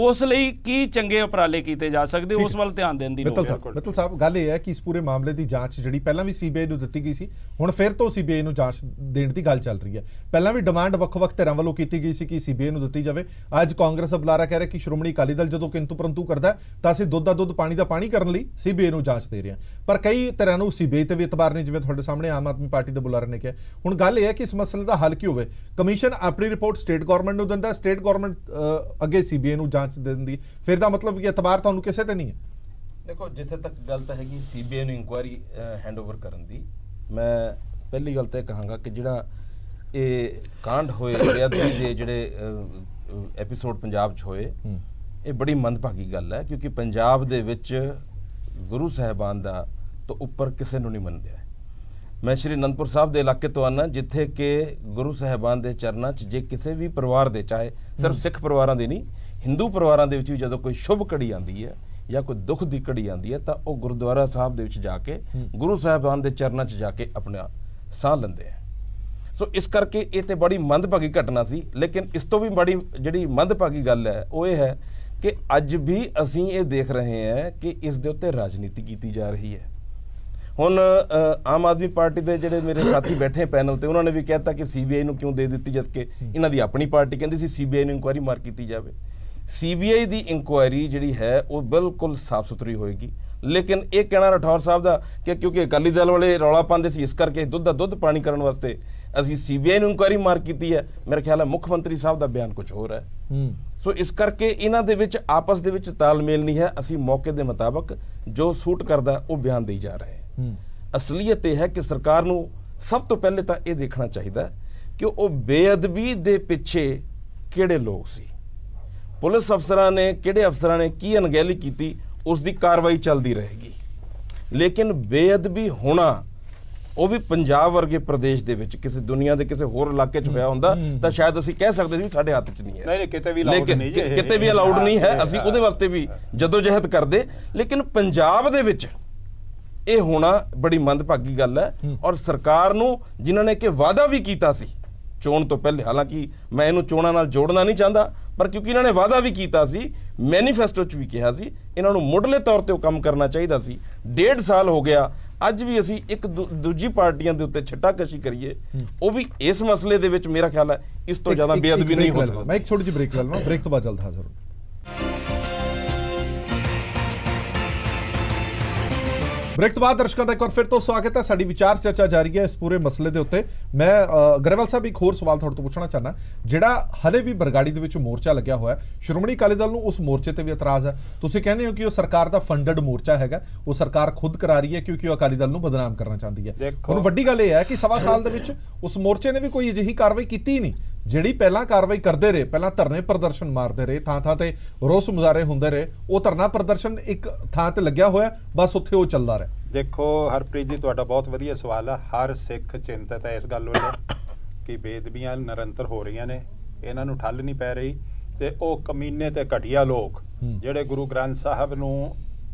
ਉਸ ਲਈ ਕੀ ਚੰਗੇ ਉਪਰਾਲੇ ਕੀਤੇ ਜਾ ਸਕਦੇ, ਉਸ ਵੱਲ ਧਿਆਨ ਦੇਣ ਦੀ ਲੋੜ ਹੈ। ਮਿੱਤਲ ਸਾਹਿਬ, ਗੱਲ ਇਹ ਹੈ ਕਿ ਇਸ ਪੂਰੇ ਮਾਮਲੇ ਦੀ ਜਾਂਚ ਜਿਹੜੀ ਪਹਿਲਾਂ ਵੀ CBI ਨੂੰ ਦਿੱਤੀ ਗਈ ਸੀ, ਹੁਣ ਫਿਰ ਤੋਂ CBI ਨੂੰ ਜਾਂਚ ਦੇਣ ਦੀ ਗੱਲ ਚੱਲ ਰਹੀ ਹੈ। ਪਹਿਲਾਂ ਵੀ ਡਿਮਾਂਡ ਵੱਖ-ਵੱਖ ਧਿਰਾਂ ਵੱਲੋਂ ਕੀਤੀ ਗਈ ਸੀ ਕਿ CBI ਨੂੰ ਦਿੱਤੀ ਜਾਵੇ। ਅੱਜ ਕਾਂਗਰਸ ਦਾ ਬੁਲਾਰਾ ਕਹਿ ਰਿਹਾ ਕਿ ਸ਼੍ਰੋਮਣੀ ਅਕਾਲੀ ਦਲ ਜਦੋਂ ਕਿੰਤੂ ਪਰੰਤੂ ਕਰਦਾ ਤਾਂ ਅਸੀਂ ਦੁੱਧ ਦਾ ਦੁੱਧ, ਪਾਣੀ ਦਾ ਪਾਣੀ ਕਰਨ ਲਈ CBI ਨੂੰ ਜਾਂਚ ਦੇ ਰਹੇ ਹਾਂ। ਪਰ ਕਈ ਧਿਰਾਂ ਨੂੰ CBI ਤੇ ਵੀ ਇਤਬਾਰ ਨਹੀਂ, ਜਿਵੇਂ ਤੁਹਾਡੇ ਸਾਹਮਣੇ ਆਮ ਆਦਮੀ ਪਾਰਟੀ ਦੇ ਬੁਲਾਰੇ ਨੇ ਕਿਹਾ। ਹੁਣ ਗੱਲ ਇਹ ਹੈ ਕਿ ਇਸ ਮਸਲੇ ਦਾ ਹੱਲ ਕੀ ਹੋਵੇ? ਕਮਿਸ਼ਨ ਆਪਣੀ ਰਿਪੋਰਟ ਸਟੇਟ ਗਵਰਨਮੈਂਟ ਨੂੰ ਦਿੰਦਾ, ਸਟੇਟ ਗਵਰਨਮੈਂਟ ਅੱਗੇ CBI ਨੂੰ ਜਾਂਚ ਦੇ ਦਿੰਦੀ, ਫਿਰ ਦਾ ਮਤਲਬ ਕਿ ਇਤਬਾਰ ਤੁਹਾਨੂੰ ਕਿਸੇ ਤੇ ਨਹੀਂ ਹੈ। ਦੇਖੋ, ਜਿੱਥੇ ਤੱਕ ਗੱਲ ਤਾਂ ਹੈਗੀ CBI ਨੂੰ ਇਨਕੁਆਇਰੀ ਹੈਂਡਓਵਰ ਕਰਨ ਦੀ, ਮੈਂ ਪਹਿਲੀ ਗੱਲ ਤਾਂ ਇਹ ਕਹਾਂਗਾ ਕਿ ਜਿਹੜਾ ਇਹ ਕਾਂਡ ਹੋਏ, ਬੇਅਦਬੀ ਦੇ ਜਿਹੜੇ ਐਪੀਸੋਡ ਪੰਜਾਬ 'ਚ ਹੋਏ, ਇਹ ਬੜੀ ਮੰਦਭਾਗੀ ਗੱਲ ਹੈ, ਕਿਉਂਕਿ ਪੰਜਾਬ ਦੇ ਵਿੱਚ ਗੁਰੂ ਸਾਹਿਬਾਨ ਦਾ ਤੋਂ ਉੱਪਰ ਕਿਸੇ ਨੂੰ ਨਹੀਂ ਮੰਨਦੇ। ਮੈਂ ਸ਼੍ਰੀ ਅਨੰਦਪੁਰ ਸਾਹਿਬ ਦੇ ਇਲਾਕੇ ਤੋਂ ਆਉਣਾ, ਜਿੱਥੇ ਕਿ ਗੁਰੂ ਸਾਹਿਬਾਨ ਦੇ ਚਰਨਾਂ 'ਚ ਜੇ ਕਿਸੇ ਵੀ ਪਰਿਵਾਰ ਦੇ, ਚਾਹੇ ਸਿਰਫ ਸਿੱਖ ਪਰਿਵਾਰਾਂ ਦੇ ਨਹੀਂ, ਹਿੰਦੂ ਪਰਿਵਾਰਾਂ ਦੇ ਵਿੱਚ ਵੀ ਜਦੋਂ ਕੋਈ ਸ਼ੁਭ ਘੜੀ ਆਉਂਦੀ ਹੈ, ਜਾਂ ਕੋਈ ਦੁੱਖ ਦੀ ਘੜੀ ਆਉਂਦੀ ਹੈ ਤਾਂ ਉਹ ਗੁਰਦੁਆਰਾ ਸਾਹਿਬ ਦੇ ਵਿੱਚ ਜਾ ਕੇ ਗੁਰੂ ਸਾਹਿਬਾਨ ਦੇ ਚਰਨਾਂ 'ਚ ਜਾ ਕੇ ਆਪਣਾ ਸਾਹ ਲੈਂਦੇ ਆ। ਸੋ ਇਸ ਕਰਕੇ ਇਹ ਤੇ ਬੜੀ ਮੰਦਭਾਗੀ ਘਟਨਾ ਸੀ। ਲੇਕਿਨ ਇਸ ਤੋਂ ਵੀ ਬੜੀ ਜਿਹੜੀ ਮੰਦਭਾਗੀ ਗੱਲ ਹੈ ਉਹ ਇਹ ਹੈ ਕਿ ਅੱਜ ਵੀ ਅਸੀਂ ਇਹ ਦੇਖ ਰਹੇ ਹਾਂ ਕਿ ਇਸ ਦੇ ਉੱਤੇ ਰਾਜਨੀਤੀ ਕੀਤੀ ਜਾ ਰਹੀ ਹੈ। ਹੁਣ ਆਮ ਆਦਮੀ ਪਾਰਟੀ ਦੇ ਜਿਹੜੇ ਮੇਰੇ ਸਾਥੀ ਬੈਠੇ ਪੈਨਲ ਤੇ ਉਹਨਾਂ ਨੇ ਵੀ ਕਹਿਤਾ ਕਿ ਸੀਬੀਆਈ ਨੂੰ ਕਿਉਂ ਦੇ ਦਿੱਤੀ, ਜਦਕਿ ਇਹਨਾਂ ਦੀ ਆਪਣੀ ਪਾਰਟੀ ਕਹਿੰਦੀ ਸੀ ਸੀਬੀਆਈ ਨੂੰ ਇਨਕੁਆਇਰੀ ਮਾਰ ਕੀਤੀ ਜਾਵੇ। ਸੀਬੀਆਈ ਦੀ ਇਨਕੁਆਇਰੀ ਜਿਹੜੀ ਹੈ ਉਹ ਬਿਲਕੁਲ ਸਾਫ਼ ਸੁਥਰੀ ਹੋਏਗੀ। ਲੇਕਿਨ ਇਹ ਕਹਿਣਾ ਰਾਠੌਰ ਸਾਹਿਬ ਦਾ ਕਿ ਕਿਉਂਕਿ ਅਕਾਲੀ ਦਲ ਵਾਲੇ ਰੌਲਾ ਪਾਉਂਦੇ ਸੀ ਇਸ ਕਰਕੇ ਦੁੱਧ ਦਾ ਦੁੱਧ ਪਾਣੀ ਕਰਨ ਵਾਸਤੇ ਅਸੀਂ ਸੀਬੀਆਈ ਨੂੰ ਇਨਕੁਆਇਰੀ ਮਾਰ ਕੀਤੀ ਹੈ, ਮੇਰੇ ਖਿਆਲ ਹੈ ਮੁੱਖ ਮੰਤਰੀ ਸਾਹਿਬ ਦਾ ਬਿਆਨ ਕੁਝ ਹੋਰ ਹੈ। ਸੋ ਇਸ ਕਰਕੇ ਇਹਨਾਂ ਦੇ ਵਿੱਚ ਆਪਸ ਦੇ ਵਿੱਚ ਤਾਲਮੇਲ ਨਹੀਂ ਹੈ। ਅਸੀਂ ਮੌਕੇ ਦੇ ਮੁਤਾਬਕ ਜੋ ਸੂਟ ਕਰਦਾ ਉਹ ਬਿਆਨ ਦੇਈ ਜਾ ਰਹੇ ਹਾਂ। ਅਸਲੀਅਤ ਇਹ ਹੈ ਕਿ ਸਰਕਾਰ ਨੂੰ ਸਭ ਤੋਂ ਪਹਿਲੇ ਤਾਂ ਇਹ ਦੇਖਣਾ ਚਾਹੀਦਾ ਕਿ ਉਹ ਬੇਅਦਬੀ ਦੇ ਪਿੱਛੇ ਕਿਹੜੇ ਲੋਕ ਸੀ, ਪੁਲਿਸ ਅਫਸਰਾਂ ਨੇ ਕਿਹੜੇ ਅਫਸਰਾਂ ਨੇ ਕੀ ਅਣਗਹਿਲੀ ਕੀਤੀ, ਉਸ ਦੀ ਕਾਰਵਾਈ ਚੱਲਦੀ ਰਹੇਗੀ। ਲੇਕਿਨ ਬੇਅਦਬੀ ਹੋਣਾ ਉਹ ਵੀ ਪੰਜਾਬ ਵਰਗੇ ਪ੍ਰਦੇਸ਼ ਦੇ ਵਿੱਚ ਕਿਸੇ ਦੁਨੀਆ ਦੇ ਕਿਸੇ ਹੋਰ ਇਲਾਕੇ 'ਚ ਹੋਇਆ ਹੁੰਦਾ ਤਾਂ ਸ਼ਾਇਦ ਅਸੀਂ ਕਹਿ ਸਕਦੇ ਸੀ ਸਾਡੇ ਹੱਥ 'ਚ ਨਹੀਂ ਹੈ। ਨਹੀਂ ਕਿਤੇ ਵੀ ਅਲਾਉਡ ਨਹੀਂ ਜੀ, ਕਿਤੇ ਵੀ ਅਲਾਉਡ ਨਹੀਂ ਹੈ। ਅਸੀਂ ਉਹਦੇ ਵਾਸਤੇ ਵੀ ਜਦੋਜਹਿਦ ਕਰਦੇ। ਲੇਕਿਨ ਪੰਜਾਬ ਦੇ ਵਿੱਚ ਇਹ ਹੋਣਾ ਬੜੀ ਮੰਦਭਾਗੀ ਗੱਲ ਹੈ। ਔਰ ਸਰਕਾਰ ਨੂੰ ਜਿਨ੍ਹਾਂ ਨੇ ਕਿ ਵਾਅਦਾ ਵੀ ਕੀਤਾ ਸੀ ਚੋਣ ਤੋਂ ਪਹਿਲੇ, ਹਾਲਾਂਕਿ ਮੈਂ ਇਹਨੂੰ ਚੋਣਾਂ ਨਾਲ ਜੋੜਨਾ ਨਹੀਂ ਚਾਹੁੰਦਾ, ਪਰ ਕਿਉਂਕਿ ਇਹਨਾਂ ਨੇ ਵਾਅਦਾ ਵੀ ਕੀਤਾ ਸੀ, ਮੈਨੀਫੈਸਟੋ 'ਚ ਵੀ ਕਿਹਾ ਸੀ, ਇਹਨਾਂ ਨੂੰ ਮੁੱਢਲੇ ਤੌਰ ਤੇ ਉਹ ਕੰਮ ਕਰਨਾ ਚਾਹੀਦਾ ਸੀ। 1.5 ਸਾਲ ਹੋ ਗਿਆ, ਅੱਜ ਵੀ ਅਸੀਂ ਇੱਕ ਦੂਜੀ ਪਾਰਟੀਆਂ ਦੇ ਉੱਤੇ ਛਿੱਟਾਕਸ਼ੀ ਕਰੀਏ, ਉਹ ਵੀ ਇਸ ਮਸਲੇ ਦੇ ਵਿੱਚ ਮੇਰਾ ਖਿਆਲ ਹੈ ਇਸ ਤੋਂ ਜ਼ਿਆਦਾ ਬੇਅਦਬੀ ਨਹੀਂ ਹੋ ਸਕਦੀ। ਮੈਂ ਇੱਕ ਛੋਟੀ ਜਿਹੀ ਬ੍ਰੇਕ ਲੈ ਲਵਾਂ, ਬ੍ਰੇਕ ਤੋਂ ਬਾਅਦ ਜਲਦ ਹਾਜ਼ਰ ਹਾਂ। ब्रेक तो बाद दर्शकों का एक बार फिर तो स्वागत है। साडी विचार चर्चा जारी है इस पूरे मसले दे उत्ते। मैं ग्रेवाल साहब एक होर सवाल तुहाडे तो पूछना चाहना, जिहड़ा हले भी बरगाड़ी दे विच मोर्चा लग्या होया, श्रोमणी अकाली दल नूं उस मोर्चे ते भी इतराज़ है। तुसीं कहंदे हो कि वो सरकार दा फंडड मोर्चा हैगा, वो सरकार खुद करा रही है क्योंकि वो अकाली दल नूं बदनाम करना चाहती है। हुण वड्डी गल इह है कि 1.25 साल दे विच उस मोर्चे ने भी कोई अजिही कार्रवाई कीती ही नहीं। ਜਿਹੜੀ ਪਹਿਲਾਂ ਕਾਰਵਾਈ ਕਰਦੇ ਰਹੇ, ਪਹਿਲਾਂ ਧਰਨੇ ਪ੍ਰਦਰਸ਼ਨ ਮਾਰਦੇ ਰਹੇ, ਥਾਂ ਤੇ ਰੋਸ ਮੁਜ਼ਾਹਰੇ ਹੁੰਦੇ ਰਹੇ, ਉਹ ਧਰਨਾ ਪ੍ਰਦਰਸ਼ਨ ਇੱਕ ਥਾਂ ਤੇ ਲੱਗਿਆ ਹੋਇਆ, ਬਸ ਉੱਥੇ ਉਹ ਚੱਲਦਾ ਰਿਹਾ। ਦੇਖੋ ਹਰਪ੍ਰੀਤ ਜੀ, ਤੁਹਾਡਾ ਬਹੁਤ ਵਧੀਆ ਸਵਾਲ ਹੈ। ਹਰ ਸਿੱਖ ਚਿੰਤਤ ਹੈ ਇਸ ਗੱਲ ਵੱਲੋਂ ਕਿ ਬੇਅਦਬੀਆਂ ਨਿਰੰਤਰ ਹੋ ਰਹੀਆਂ ਨੇ, ਇਹਨਾਂ ਨੂੰ ਠੱਲ ਨਹੀਂ ਪੈ ਰਹੀ, ਤੇ ਉਹ ਕਮੀਨੇ ਤੇ ਘਟੀਆ ਲੋਕ ਜਿਹੜੇ ਗੁਰੂ ਗ੍ਰੰਥ ਸਾਹਿਬ ਨੂੰ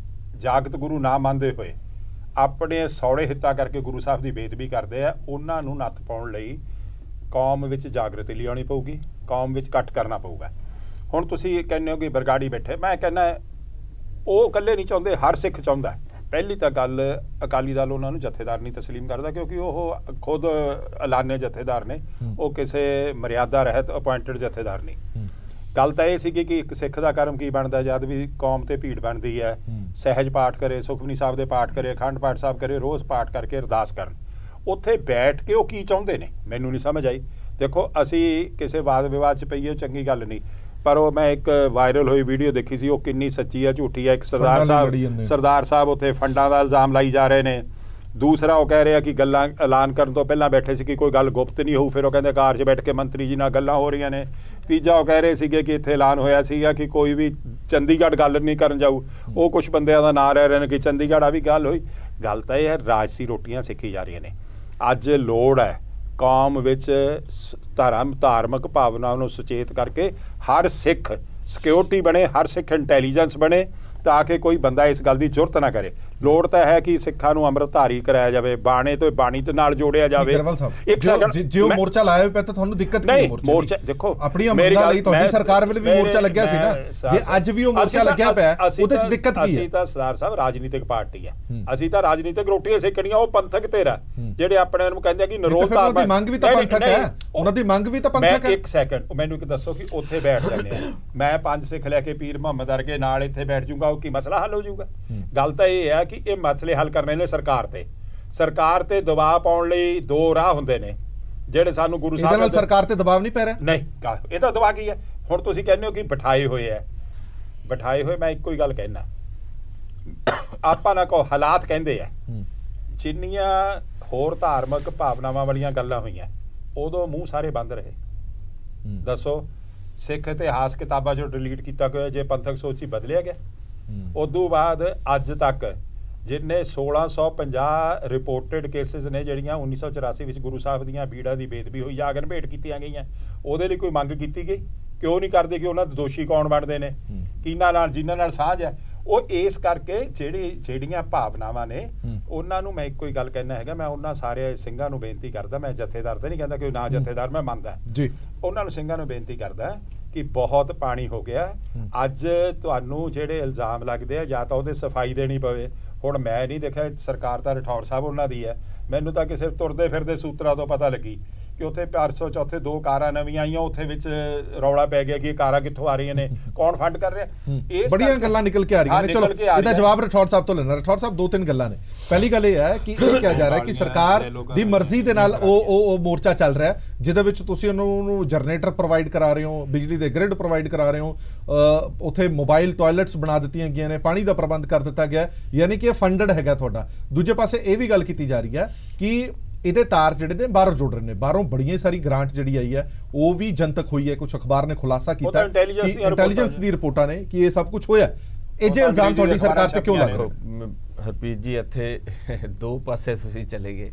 ਜਾਗਤ ਗੁਰੂ ਨਾ ਮੰਨਦੇ ਹੋਏ ਆਪਣੇ ਸੌੜੇ ਹਿੱਤਾ ਕਰਕੇ ਗੁਰੂ ਸਾਹਿਬ ਦੀ ਬੇਅਦਬੀ ਕਰਦੇ ਆ, ਉਹਨਾਂ ਨੂੰ ਨੱਥ ਪਾਉਣ ਲਈ ਕੌਮ ਵਿੱਚ ਜਾਗਰਤੀ ਲਿਆਉਣੀ ਪਊਗੀ, ਕੌਮ ਵਿੱਚ ਇਕੱਠ ਕਰਨਾ ਪਊਗਾ। ਹੁਣ ਤੁਸੀਂ ਕਹਿੰਦੇ ਹੋ ਕਿ ਬਰਗਾੜੀ ਬੈਠੇ, ਮੈਂ ਕਹਿੰਦਾ ਉਹ ਇਕੱਲੇ ਨਹੀਂ ਚਾਹੁੰਦੇ, ਹਰ ਸਿੱਖ ਚਾਹੁੰਦਾ। ਪਹਿਲੀ ਤਾਂ ਗੱਲ, ਅਕਾਲੀ ਦਲ ਉਹਨਾਂ ਨੂੰ ਜਥੇਦਾਰ ਨਹੀਂ ਤਸਲੀਮ ਕਰਦਾ ਕਿਉਂਕਿ ਉਹ ਖੁਦ ਐਲਾਨੇ ਜਥੇਦਾਰ ਨੇ, ਉਹ ਕਿਸੇ ਮਰਿਆਦਾ ਰਹਿਤ ਅਪੁਆਇੰਟਡ ਜਥੇਦਾਰ ਨਹੀਂ। ਗੱਲ ਤਾਂ ਇਹ ਸੀਗੀ ਕਿ ਇੱਕ ਸਿੱਖ ਦਾ ਕਰਮ ਕੀ ਬਣਦਾ ਜਦ ਵੀ ਕੌਮ ਤੇ ਭੀੜ ਬਣਦੀ ਹੈ, ਸਹਿਜ ਪਾਠ ਕਰੇ, ਸੁਖਮਨੀ ਸਾਹਿਬ ਦੇ ਪਾਠ ਕਰੇ, ਅਖੰਡ ਪਾਠ ਸਾਹਿਬ ਕਰੇ, ਰੋਜ਼ ਪਾਠ ਕਰਕੇ ਅਰਦਾਸ ਕਰਨ। ਉੱਥੇ ਬੈਠ ਕੇ ਉਹ ਕੀ ਚਾਹੁੰਦੇ ਨੇ ਮੈਨੂੰ ਨਹੀਂ ਸਮਝ ਆਈ। ਦੇਖੋ ਅਸੀਂ ਕਿਸੇ ਵਾਦ ਵਿਵਾਦ 'ਚ ਪਈਏ, ਚੰਗੀ ਗੱਲ ਨਹੀਂ, ਪਰ ਉਹ ਮੈਂ ਇੱਕ ਵਾਇਰਲ ਹੋਈ ਵੀਡੀਓ ਦੇਖੀ ਸੀ, ਉਹ ਕਿੰਨੀ ਸੱਚੀ ਹੈ ਝੂਠੀ ਹੈ। ਇੱਕ ਸਰਦਾਰ ਸਾਹਿਬ ਉੱਥੇ ਫੰਡਾਂ ਦਾ ਇਲਜ਼ਾਮ ਲਾਈ ਜਾ ਰਹੇ ਨੇ। ਦੂਸਰਾ ਉਹ ਕਹਿ ਰਿਹਾ ਕਿ ਗੱਲਾਂ ਐਲਾਨ ਕਰਨ ਤੋਂ ਪਹਿਲਾਂ ਬੈਠੇ ਸੀ ਕਿ ਕੋਈ ਗੱਲ ਗੁਪਤ ਨਹੀਂ ਹੋਊ, ਫਿਰ ਉਹ ਕਹਿੰਦੇ ਕਾਰ 'ਚ ਬੈਠ ਕੇ ਮੰਤਰੀ ਜੀ ਨਾਲ ਗੱਲਾਂ ਹੋ ਰਹੀਆਂ ਨੇ। ਤੀਜਾ ਉਹ ਕਹਿ ਰਹੇ ਸੀਗੇ ਕਿ ਇੱਥੇ ਐਲਾਨ ਹੋਇਆ ਸੀਗਾ ਕਿ ਕੋਈ ਵੀ ਚੰਡੀਗੜ੍ਹ ਗੱਲ ਨਹੀਂ ਕਰਨ ਜਾਊ, ਉਹ ਕੁਝ ਬੰਦਿਆਂ ਦਾ ਨਾਂ ਰਹਿ ਰਹੇ ਨੇ ਕਿ ਚੰਡੀਗੜ੍ਹ ਆ ਵੀ ਗੱਲ ਹੋਈ। ਗੱਲ ਤਾਂ ਇਹ ਹੈ, ਰਾਜਸੀ ਰੋਟੀਆਂ ਸਿੱਖੀ ਜਾ ਰਹੀਆਂ ਨੇ। ਅੱਜ ਲੋੜ ਹੈ ਕੌਮ ਵਿੱਚ ਧਾਰਮਿਕ ਭਾਵਨਾ ਨੂੰ ਸੁਚੇਤ ਕਰਕੇ ਹਰ ਸਿੱਖ ਸਿਕਿਉਰਿਟੀ ਬਣੇ, ਹਰ ਸਿੱਖ ਇੰਟੈਲੀਜੈਂਸ ਬਣੇ, ਤਾਂ ਕਿ ਕੋਈ ਬੰਦਾ ਇਸ ਗੱਲ ਦੀ ਜ਼ਰੂਰਤ ਨਾ ਕਰੇ। ਲੋੜ ਤਾਂ ਹੈ ਕਿ ਸਿੱਖਾਂ ਨੂੰ ਅੰਮ੍ਰਿਤਧਾਰੀ ਕਰਾਇਆ ਜਾਵੇ, ਬਾਣੀ ਤੇ ਨਾਲ ਜੋੜਿਆ ਜਾਵੇ। ਇੱਕ ਸੈਕਿੰਡ, ਜੇ ਉਹ ਮੋਰਚਾ ਲਾਇਆ ਪਿਆ ਤਾਂ ਤੁਹਾਨੂੰ ਦਿੱਕਤ ਕੀ ਹੈ? ਮੋਰਚਾ ਦੇਖੋ ਆਪਣੀਆਂ ਮੰਗਾਂ ਲਈ ਤੁਹਾਡੀ ਸਰਕਾਰ ਵੇਲੇ ਵੀ ਮੋਰਚਾ ਲੱਗਿਆ ਸੀ ਨਾ, ਜੇ ਅੱਜ ਵੀ ਉਹ ਮੋਰਚਾ ਲੱਗਿਆ ਪਿਆ ਉਹਦੇ ਚ ਦਿੱਕਤ ਕੀ ਹੈ? ਅਸੀਂ ਤਾਂ ਸਰਦਾਰ ਸਾਹਿਬ ਰਾਜਨੀਤਿਕ ਪਾਰਟੀ ਹੈ, ਅਸੀਂ ਤਾਂ ਰਾਜਨੀਤਿਕ ਰੋਟੀਆਂ ਸੇਕਣੀਆਂ, ਉਹ ਪੰਥਕ ਤੇਰਾ ਜਿਹੜੇ ਆਪਣੇ ਨੂੰ ਕਹਿੰਦੇ ਆ ਕਿ ਨਰੋਲ ਧਾਰਮਿਕ। ਉਹਨਾਂ ਦੀ ਮੰਗ ਵੀ ਤਾਂ ਪੰਥਕ ਹੈ, ਉਹਨਾਂ ਦੀ ਮੰਗ ਵੀ ਤਾਂ ਪੰਥਕ ਹੈ। ਇੱਕ ਸੈਕਿੰਡ, ਮੈਨੂੰ ਇੱਕ ਦੱਸੋ ਕਿ ਉੱਥੇ ਬੈਠ ਜਾਂਦੇ ਆ, ਮੈਂ 5 ਸਿੱਖ ਲੈ ਕੇ ਪੀਰ ਮੁਹੰਮਦ ਵਰਗੇ ਨਾਲ ਇੱਥੇ ਬੈਠ ਜਾਊਗਾ, ਉਹ ਕੀ ਮਸਲਾ ਹੱਲ ਹੋ ਜਾਊਗਾ? ਗੱਲ ਤਾਂ ਇਹ ਹੈ ਕਿ ਇਹ ਮਸਲੇ ਹੱਲ ਕਰਨੇ ਨੇ ਸਰਕਾਰ ਤੇ ਦਬਾਅ ਪਾਉਣ ਲਈ ਦੋ ਰਾਹ ਹੁੰਦੇ ਨੇ ਜਿਹੜੇ ਸਾਨੂੰ ਗੁਰੂ ਸਾਹਿਬ ਨਾਲ ਸਰਕਾਰ ਤੇ ਦਬਾਅ ਨਹੀਂ ਪੈ ਰਿਹਾ। ਨਹੀਂ, ਇਹ ਤਾਂ ਦਬਾਅ ਕੀ ਹੈ? ਹੁਣ ਤੁਸੀਂ ਕਹਿੰਦੇ ਹੋ ਕਿ ਬਿਠਾਏ ਹੋਏ, ਮੈਂ ਇੱਕੋ ਹੀ ਗੱਲ ਕਹਿਣਾ, ਆਪਾਂ ਨਾ ਕਹੋ ਹਾਲਾਤ ਕਹਿੰਦੇ ਆ। ਜਿੰਨੀਆਂ ਹੋਰ ਧਾਰਮਿਕ ਭਾਵਨਾਵਾਂ ਵਾਲੀਆਂ ਗੱਲਾਂ ਹੋਈਆਂ ਉਦੋਂ ਮੂੰਹ ਸਾਰੇ ਬੰਦ ਰਹੇ। ਦੱਸੋ ਸਿੱਖ ਇਤਿਹਾਸ ਕਿਤਾਬਾਂ ਚੋਂ ਡਿਲੀਟ ਕੀਤਾ ਗਿਆ ਜੇ ਪੰਥਕ ਸੋਚ ਹੀ ਬਦਲਿਆ ਗਿਆ? ਉਦੋਂ ਬਾਅਦ ਅੱਜ ਤੱਕ ਜਿੰਨੇ 1650 ਰਿਪੋਰਟਡ ਕੇਸਿਸ ਨੇ ਜਿਹੜੀਆਂ 1984 ਵਿੱਚ ਗੁਰੂ ਸਾਹਿਬ ਦੀਆਂ ਬੀੜਾਂ ਦੀ ਬੇਦਬੀ ਹੋਈ ਜਾਂ ਅਗਨ ਭੇਟ ਕੀਤੀਆਂ ਗਈਆਂ, ਉਹਦੇ ਲਈ ਕੋਈ ਮੰਗ ਕੀਤੀ ਗਈ? ਕਿਉਂ ਨਹੀਂ ਕਰਦੇ ਕਿ ਉਹਨਾਂ ਦੇ ਦੋਸ਼ੀ ਕੌਣ ਬਣਦੇ ਨੇ, ਕਿਹਨਾਂ ਨਾਲ, ਜਿਨ੍ਹਾਂ ਨਾਲ ਸਾਂਝ ਹੈ? ਉਹ ਇਸ ਕਰਕੇ ਜਿਹੜੀਆਂ ਭਾਵਨਾਵਾਂ ਨੇ ਉਹਨਾਂ ਨੂੰ ਮੈਂ ਇੱਕੋ ਹੀ ਗੱਲ ਕਹਿਣਾ ਹੈਗਾ, ਮੈਂ ਉਹਨਾਂ ਸਾਰੇ ਸਿੰਘਾਂ ਨੂੰ ਬੇਨਤੀ ਕਰਦਾ, ਮੈਂ ਜਥੇਦਾਰ ਤਾਂ ਨਹੀਂ ਕਹਿੰਦਾ ਕਿ ਨਾ ਜਥੇਦਾਰ ਮੈਂ ਮੰਨਦਾ ਜੀ, ਉਹਨਾਂ ਨੂੰ ਸਿੰਘਾਂ ਨੂੰ ਬੇਨਤੀ ਕਰਦਾ ਕਿ ਬਹੁਤ ਪਾਣੀ ਹੋ ਗਿਆ। ਅੱਜ ਤੁਹਾਨੂੰ ਜਿਹੜੇ ਇਲਜ਼ਾਮ ਲੱਗਦੇ ਆ ਜਾਂ ਤਾਂ ਉਹਦੇ ਸਫਾਈ ਦੇਣੀ ਪਵੇ। ਹੁਣ ਮੈਂ ਨਹੀਂ ਦੇਖਿਆ, ਸਰਕਾਰ ਤਾਂ ਰਠੌਰ ਸਾਹਿਬ ਉਹਨਾਂ ਦੀ ਹੈ, ਮੈਨੂੰ ਤਾਂ ਕਿਸੇ ਤੁਰਦੇ ਫਿਰਦੇ ਸੂਤਰਾਂ ਤੋਂ ਪਤਾ ਲੱਗੀ ਕਿ ਉੱਥੇ 404 2 ਕਾਰਾਂ ਨਵੀਆਂ ਆਈਆਂ, ਉੱਥੇ ਵਿੱਚ ਰੌਲਾ ਪੈ ਗਿਆ ਕਿ ਇਹ ਕਾਰਾਂ ਕਿੱਥੋਂ ਆ ਰਹੀਆਂ ਨੇ, ਕੌਣ ਫੰਡ ਕਰ ਰਿਹਾ। ਬੜੀਆਂ ਗੱਲਾਂ ਨਿਕਲ ਕੇ ਆ ਰਹੀਆਂ ਨੇ। ਚਲੋ ਇਹਦਾ ਜਵਾਬ ਰਠੌਰ ਸਾਹਿਬ ਤੋਂ ਲੈਣਾ। ਰਠੌਰ ਸਾਹਿਬ 2-3 ਗੱਲਾਂ ਨੇ। ਪਹਿਲੀ ਗੱਲ ਇਹ ਹੈ ਕਿ ਇਹ ਕਿਹਾ ਜਾ ਰਿਹਾ ਕਿ ਸਰਕਾਰ ਦੀ ਮਰਜ਼ੀ ਦੇ ਨਾਲ ਉਹ ਮੋਰਚਾ ਚੱਲ ਰਿਹਾ ਜਿਹਦੇ ਵਿੱਚ ਤੁਸੀਂ ਉਹਨੂੰ ਜਨਰੇਟਰ ਪ੍ਰੋਵਾਈਡ ਕਰਾ ਰਹੇ ਹੋ, ਬਿਜਲੀ ਦੇ ਗ੍ਰਿਡ ਪ੍ਰੋਵਾਈਡ ਕਰਾ ਰਹੇ ਹੋ, ਉੱਥੇ ਮੋਬਾਈਲ ਟਾਇਲਟਸ ਬਣਾ ਦਿੱਤੀਆਂ ਗਈਆਂ ਨੇ, ਪਾਣੀ ਦਾ ਪ੍ਰਬੰਧ ਕਰ ਦਿੱਤਾ ਗਿਆ, ਯਾਨੀ ਕਿ ਇਹ ਫੰਡਡ ਹੈਗਾ ਤੁਹਾਡਾ। ਦੂਜੇ ਪਾਸੇ ਇਹ ਵੀ ਗੱਲ ਕੀਤੀ ਜਾ ਰਹੀ ਹੈ ਕਿ ਇਹਦੇ ਤਾਰ ਜਿਹੜੇ ਨੇ ਬਾਹਰੋਂ ਜੁੜ ਰਹੇ ਨੇ, ਬਾਹਰੋਂ ਬੜੀਆਂ ਸਾਰੀ ਗ੍ਰਾਂਟ ਜਿਹੜੀ ਆਈ ਹੈ ਉਹ ਵੀ ਜਨਤਕ ਹੋਈ ਹੈ। ਕੁਝ ਅਖਬਾਰ ਨੇ ਖੁਲਾਸਾ ਕੀਤਾ ਕਿ ਇੰਟੈਲੀਜੈਂਸ ਦੀ ਰਿਪੋਰਟਾਂ ਨੇ ਕਿ ਇਹ ਸਭ ਕੁਝ ਹੋਇਆ। ਇਹ ਜੇ ਇਲਜ਼ਾਮ ਤੁਹਾਡੀ ਸਰਕਾਰ ਤੇ ਕਿਉਂ ਲੱਗ ਰਿਹਾ? ਹਰਪ੍ਰੀਤ ਜੀ, ਇੱਥੇ ਦੋ ਪਾਸੇ ਤੁਸੀਂ ਚਲੇ ਗਏ।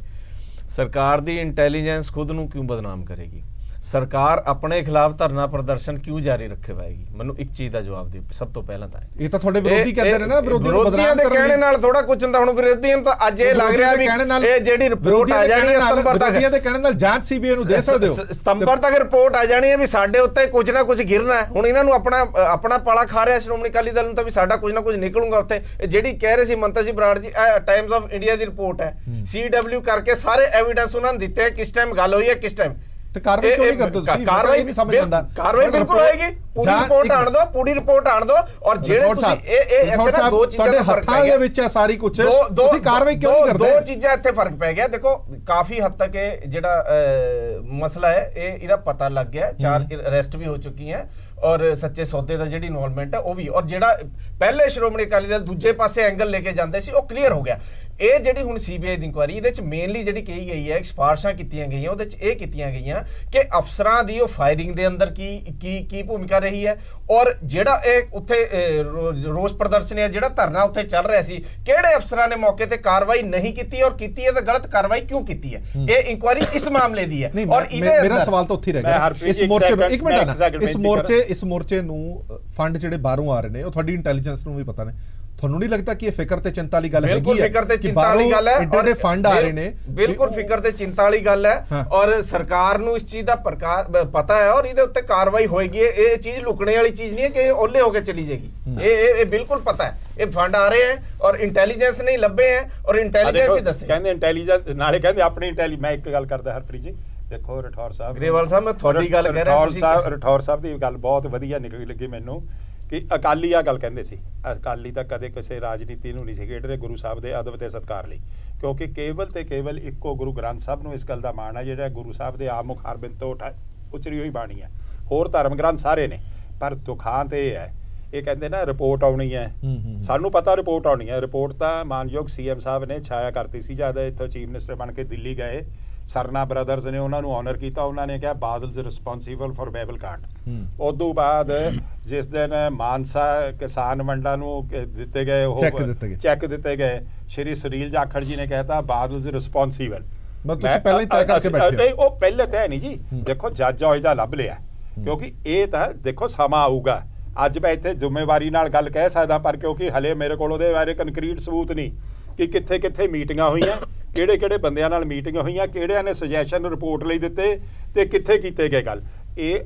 ਸਰਕਾਰ ਦੀ ਇੰਟੈਲੀਜੈਂਸ ਖੁਦ ਨੂੰ ਕਿਉਂ ਬਦਨਾਮ ਕਰੇਗੀ? ਸਰਕਾਰ ਆਪਣੇ ਖਿਲਾਫ ਧਰਨਾ ਪ੍ਰਦਰਸ਼ਨ ਕਿਉਂ ਜਾਰੀ ਰੱਖੇਗੀ? ਮੈਨੂੰ ਇੱਕ ਚੀਜ਼ ਦਾ ਜਵਾਬ ਦਿਓ ਸਭ ਤੋਂ ਪਹਿਲਾਂ ਤਾਂ। ਇਹ ਤਾਂ ਤੁਹਾਡੇ ਵਿਰੋਧੀ ਕਹਿੰਦੇ ਨੇ ਨਾ, ਵਿਰੋਧੀਆਂ ਦੇ ਕਹਿਣੇ ਨਾਲ ਥੋੜਾ ਕੁਝ ਹੁੰਦਾ। ਹੁਣ ਵਿਰੋਧੀਆਂ ਤਾਂ ਅੱਜ ਇਹ ਲੱਗ ਰਿਹਾ ਵੀ ਇਹ ਜਿਹੜੀ ਰਿਪੋਰਟ ਆ ਜਾਣੀ ਹੈ ਸਤੰਬਰ ਤੱਕ, ਵਿਰੋਧੀਆਂ ਦੇ ਕਹਿਣੇ ਨਾਲ ਜਾਂਚ ਸੀਬੀਆਈ ਨੂੰ ਦੇ ਸਕਦੇ ਹੋ, ਸਤੰਬਰ ਤੱਕ ਰਿਪੋਰਟ ਆ ਜਾਣੀ ਹੈ ਵੀ ਸਾਡੇ ਉੱਤੇ ਕੁਝ ਨਾ ਕੁਝ ਗਿਰਨਾ ਹੈ। ਹੁਣ ਇਹਨਾਂ ਨੂੰ ਆਪਣਾ ਪਾਲਾ ਖਾ ਰਿਹਾ ਸ਼੍ਰੋਮਣੀ ਅਕਾਲੀ ਦਲ ਨੂੰ ਤਾਂ ਵੀ ਸਾਡਾ ਕੁਝ ਨਾ ਕੁਝ ਨਿਕਲੂਗਾ ਉੱਤੇ। ਜਿਹੜੀ ਕਹਿ ਰਹੇ ਸੀ ਮੰਤਰ ਜੀ Brar ji, Times of India the report ਹੈ, CW ਕਰਕੇ ਸਾਰੇ ਐਵੀਡੈਂਸ ਉਹਨਾਂ ਨੇ ਦਿੱਤੇ, ਕਿਸ ਟਾਈਮ ਗੱਲ ਹੋਈ ਹੈ, ਕਿਸ ਟਾਈਮ ਕਾਰਵਾਈ ਕਿਉਂ ਨਹੀਂ ਕਰਦੇ ਤੁਸੀਂ? ਕਾਰਵਾਈ ਨਹੀਂ ਸਮਝ ਆਉਂਦਾ। ਕਾਰਵਾਈ ਬਿਲਕੁਲ ਹੋਏਗੀ, ਪੂਰੀ ਰਿਪੋਰਟ ਆਣ ਦਿਓ, ਪੂਰੀ ਰਿਪੋਰਟ ਆਣ ਦਿਓ। ਔਰ ਜਿਹੜੇ ਤੁਸੀਂ ਇਹ ਇੱਥੇ ਨਾ ਦੋ ਚੀਜ਼ਾਂ ਦਾ ਫਰਕ ਪੈ ਗਿਆ ਦੇ ਵਿੱਚ ਹੈ ਸਾਰੀ ਕੁਝ, ਤੁਸੀਂ ਕਾਰਵਾਈ ਕਿਉਂ ਨਹੀਂ ਕਰਦੇ? ਦੋ ਚੀਜ਼ਾਂ ਇੱਥੇ ਫਰਕ ਪੈ ਗਿਆ। ਦੇਖੋ ਕਾਫੀ ਹੱਦ ਤੱਕ ਇਹ ਜਿਹੜਾ ਮਸਲਾ ਹੈ ਇਹਦਾ ਪਤਾ ਲੱਗ ਗਿਆ, 4 ਅਰੈਸਟ ਵੀ ਹੋ ਚੁੱਕੀ ਹੈ ਔਰ ਸੱਚੇ ਸੌਦੇ ਦਾ ਜਿਹੜੀ ਇਨਵੋਲਵਮੈਂਟ ਹੈ ਉਹ ਵੀ, ਔਰ ਜਿਹੜਾ ਪਹਿਲੇ ਸ਼੍ਰੋਮਣੀ ਅਕਾਲੀ ਦਲ ਦੂਜੇ ਪਾਸੇ ਐਂਗਲ ਲੈ ਕੇ ਜਾਂਦੇ ਸੀ ਉਹ ਕਲੀਅਰ ਹੋ ਗਿਆ। ਇਹ ਜਿਹੜੀ ਹੁਣ CBI ਦੀ ਇਨਕੁਆਇਰੀ ਇਹਦੇ ਚ ਮੇਨਲੀ ਜਿਹੜੀ ਕਹੀ ਗਈ ਹੈ, ਸਿਫਾਰਸ਼ਾਂ ਕੀਤੀਆਂ ਗਈਆਂ, ਉਹਦੇ ਚ ਇਹ ਕੀਤੀਆਂ ਗਈਆਂ ਕਿ ਅਫਸਰਾਂ ਦੀ ਉਹ ਫਾਇਰਿੰਗ ਦੇ ਅੰਦਰ ਕੀ ਭੂਮਿਕਾ ਰਹੀ ਹੈ, ਔਰ ਜਿਹੜਾ ਇਹ ਉੱਥੇ ਰੋਸ ਪ੍ਰਦਰਸ਼ਨ ਹੈ, ਜਿਹੜਾ ਧਰਨਾ ਉੱਥੇ ਚੱਲ ਰਿਹਾ ਸੀ, ਕਿਹੜੇ ਅਫਸਰਾਂ ਨੇ ਮੌਕੇ ਤੇ ਕਾਰਵਾਈ ਨਹੀਂ ਕੀਤੀ, ਔਰ ਕੀਤੀ ਹੈ ਤਾਂ ਗਲਤ ਕਾਰਵਾਈ ਕਿਉਂ ਕੀਤੀ ਹੈ। ਇਹ ਇਨਕੁਆਇਰੀ ਇਸ ਮਾਮਲੇ ਦੀ ਹੈ। ਔਰ ਮੇਰਾ ਸਵਾਲ ਤਾਂ ਉੱਥੇ ਰਹਿ ਗਿਆ, ਇਸ ਮੋਰਚੇ ਨੂੰ ਇੱਕ ਮਿੰਟ, ਇਸ ਮੋਰਚੇ ਨੂੰ ਫੰਡ ਜਿਹੜੇ ਬਾਹਰੋਂ ਆ ਰਹੇ ਨੇ ਉਹ ਤੁਹਾਡੀ ਇੰਟੈਲੀਜੈਂਸ ਨੂੰ ਵੀ ਪਤਾ ਨੇ। ਤੁਹਾਨੂੰ ਨਹੀਂ ਲੱਗਦਾ ਕਿ ਇਹ ਫਿਕਰ ਤੇ ਚਿੰਤਾ ਵਾਲੀ ਗੱਲ ਹੈਗੀ ਹੈ? ਬਿਲਕੁਲ ਫਿਕਰ ਤੇ ਚਿੰਤਾ ਵਾਲੀ ਗੱਲ ਹੈ, ਔਰ ਫੰਡ ਆ ਰਹੇ ਨੇ, ਬਿਲਕੁਲ ਫਿਕਰ ਤੇ ਚਿੰਤਾ ਵਾਲੀ ਗੱਲ ਹੈ। ਔਰ ਸਰਕਾਰ ਨੂੰ ਇਸ ਚੀਜ਼ ਦਾ ਪਤਾ ਹੈ ਔਰ ਇਹਦੇ ਉੱਤੇ ਕਾਰਵਾਈ ਹੋਏਗੀ। ਇਹ ਚੀਜ਼ ਲੁਕਣੇ ਵਾਲੀ ਚੀਜ਼ ਨਹੀਂ ਹੈ ਕਿ ਓਲੇ ਹੋ ਕੇ ਚਲੀ ਜਾਏਗੀ। ਇਹ ਬਿਲਕੁਲ ਪਤਾ ਹੈ, ਇਹ ਫੰਡ ਆ ਰਹੇ ਹੈ ਔਰ ਇੰਟੈਲੀਜੈਂਸ ਨਹੀਂ ਲੱਭੇ ਹੈ ਔਰ ਇੰਟੈਲੀਜੈਂਸ ਹੀ ਦੱਸੇ। ਕਹਿੰਦੇ ਇੰਟੈਲੀਜੈਂਸ ਨਾਲੇ ਕਹਿੰਦੇ ਆਪਣੀ ਮੈਂ ਇੱਕ ਗੱਲ ਕਰਦਾ ਹਰਪ੍ਰੀਤ ਜੀ, ਦੇਖੋ ਰਠੌਰ ਸਾਹਿਬ, ਗਰੇਵਾਲ ਸਾਹਿਬ, ਮੈਂ ਤੁਹਾਡੀ ਗੱਲ ਕਰ ਰਿਹਾ। ਰਠੌਰ ਸਾਹਿਬ ਦੀ ਗੱਲ ਬਹੁਤ ਵਧੀਆ ਨਿਕਲ ਲੱਗੀ ਮੈਨੂੰ ਕਿ ਅਕਾਲੀ ਆ ਗੱਲ ਕਹਿੰਦੇ ਸੀ, ਅਕਾਲੀ ਤਾਂ ਕਦੇ ਕਿਸੇ ਰਾਜਨੀਤੀ ਨੂੰ ਨਹੀਂ ਸੀ ਖੇਡ ਰਹੇ ਗੁਰੂ ਸਾਹਿਬ ਦੇ ਅਦਬ ਤੇ ਸਤਿਕਾਰ ਲਈ, ਕਿਉਂਕਿ ਕੇਵਲ ਤੇ ਕੇਵਲ ਇੱਕੋ ਗੁਰੂ ਗ੍ਰੰਥ ਸਾਹਿਬ ਨੂੰ ਇਸ ਗੱਲ ਦਾ ਮਾਣ ਹੈ ਜਿਹੜਾ ਗੁਰੂ ਸਾਹਿਬ ਦੇ ਆਪ ਮੁਖ ਹਰਬਿੰਦ ਤੋਂ ਉਚਰੀ ਹੋਈ ਬਾਣੀ ਹੈ। ਹੋਰ ਧਰਮ ਗ੍ਰੰਥ ਸਾਰੇ ਨੇ, ਪਰ ਦੁਖਾਂਤ ਇਹ ਹੈ, ਇਹ ਕਹਿੰਦੇ ਨਾ ਰਿਪੋਰਟ ਆਉਣੀ ਹੈ, ਸਾਨੂੰ ਪਤਾ ਰਿਪੋਰਟ ਆਉਣੀ ਹੈ। ਰਿਪੋਰਟ ਤਾਂ ਮਾਨਯੋਗ CM ਸਾਹਿਬ ਨੇ ਛਾਇਆ ਕਰਤੀ ਸੀ ਜਦ ਇੱਥੋਂ ਚੀਫ ਮਿਨਿਸਟਰ ਬਣ ਕੇ ਦਿੱਲੀ ਗਏ। ਸਰਨਾ ਬ੍ਰਦਰਸ ਨੇ ਉਹਨਾਂ ਨੂੰ ਆਨਰ ਕੀਤਾ, ਉਹਨਾਂ ਨੇ ਕਿਹਾ ਬਾਦਲਜ਼ ਰਿਸਪੌਂਸਿਬਲ ਫॉर ਬਾਈਬਲ ਕਾਂਡ। ਉਦੋਂ ਬਾਅਦ ਜਿਸ ਦਿਨ ਮਾਨਸਾ ਕਿਸਾਨ ਮੰਡਲਾਂ ਨੂੰ ਦਿੱਤੇ ਗਏ ਉਹ ਚੈੱਕ ਦਿੱਤੇ ਗਏ, ਸ਼੍ਰੀ ਸੁਨੀਲ ਜਾਖੜ ਜੀ ਨੇ ਕਹਿਤਾ ਬਾਦਲਜ਼ ਰਿਸਪੌਂਸਿਬਲ। ਤੁਸੀਂ ਪਹਿਲਾਂ ਹੀ ਤੈਅ ਕਰਕੇ ਬੈਠੇ? ਨਹੀਂ, ਉਹ ਪਹਿਲੇ ਤੈਅ ਨਹੀਂ ਜੀ। ਦੇਖੋ ਜੱਜ ਔਜਦਾ ਲੱਭ ਲਿਆ, ਕਿਉਂਕਿ ਇਹ ਤਾਂ ਦੇਖੋ ਸਮਾਂ ਆਊਗਾ। ਅੱਜ ਮੈਂ ਇੱਥੇ ਜ਼ਿੰਮੇਵਾਰੀ ਨਾਲ ਗੱਲ ਕਹਿ ਸਕਦਾ, ਪਰ ਕਿਉਂਕਿ ਹਲੇ ਮੇਰੇ ਕੋਲ ਉਹਦੇ ਬਾਰੇ ਕੰਕਰੀਟ ਸਬੂਤ ਨਹੀਂ ਕਿ ਕਿੱਥੇ ਕਿੱਥੇ ਮੀਟਿੰਗਾਂ ਹੋਈਆਂ, ਕਿਹੜੇ ਕਿਹੜੇ ਬੰਦਿਆਂ ਨਾਲ ਮੀਟਿੰਗ ਹੋਈਆਂ, ਕਿਹੜਿਆਂ ਨੇ ਸੁਜੈਸ਼ਨ ਰਿਪੋਰਟ ਲਈ ਦਿੱਤੇ ਤੇ ਕਿੱਥੇ ਕੀਤੇ ਗਏ ਗੱਲ। ਇਹ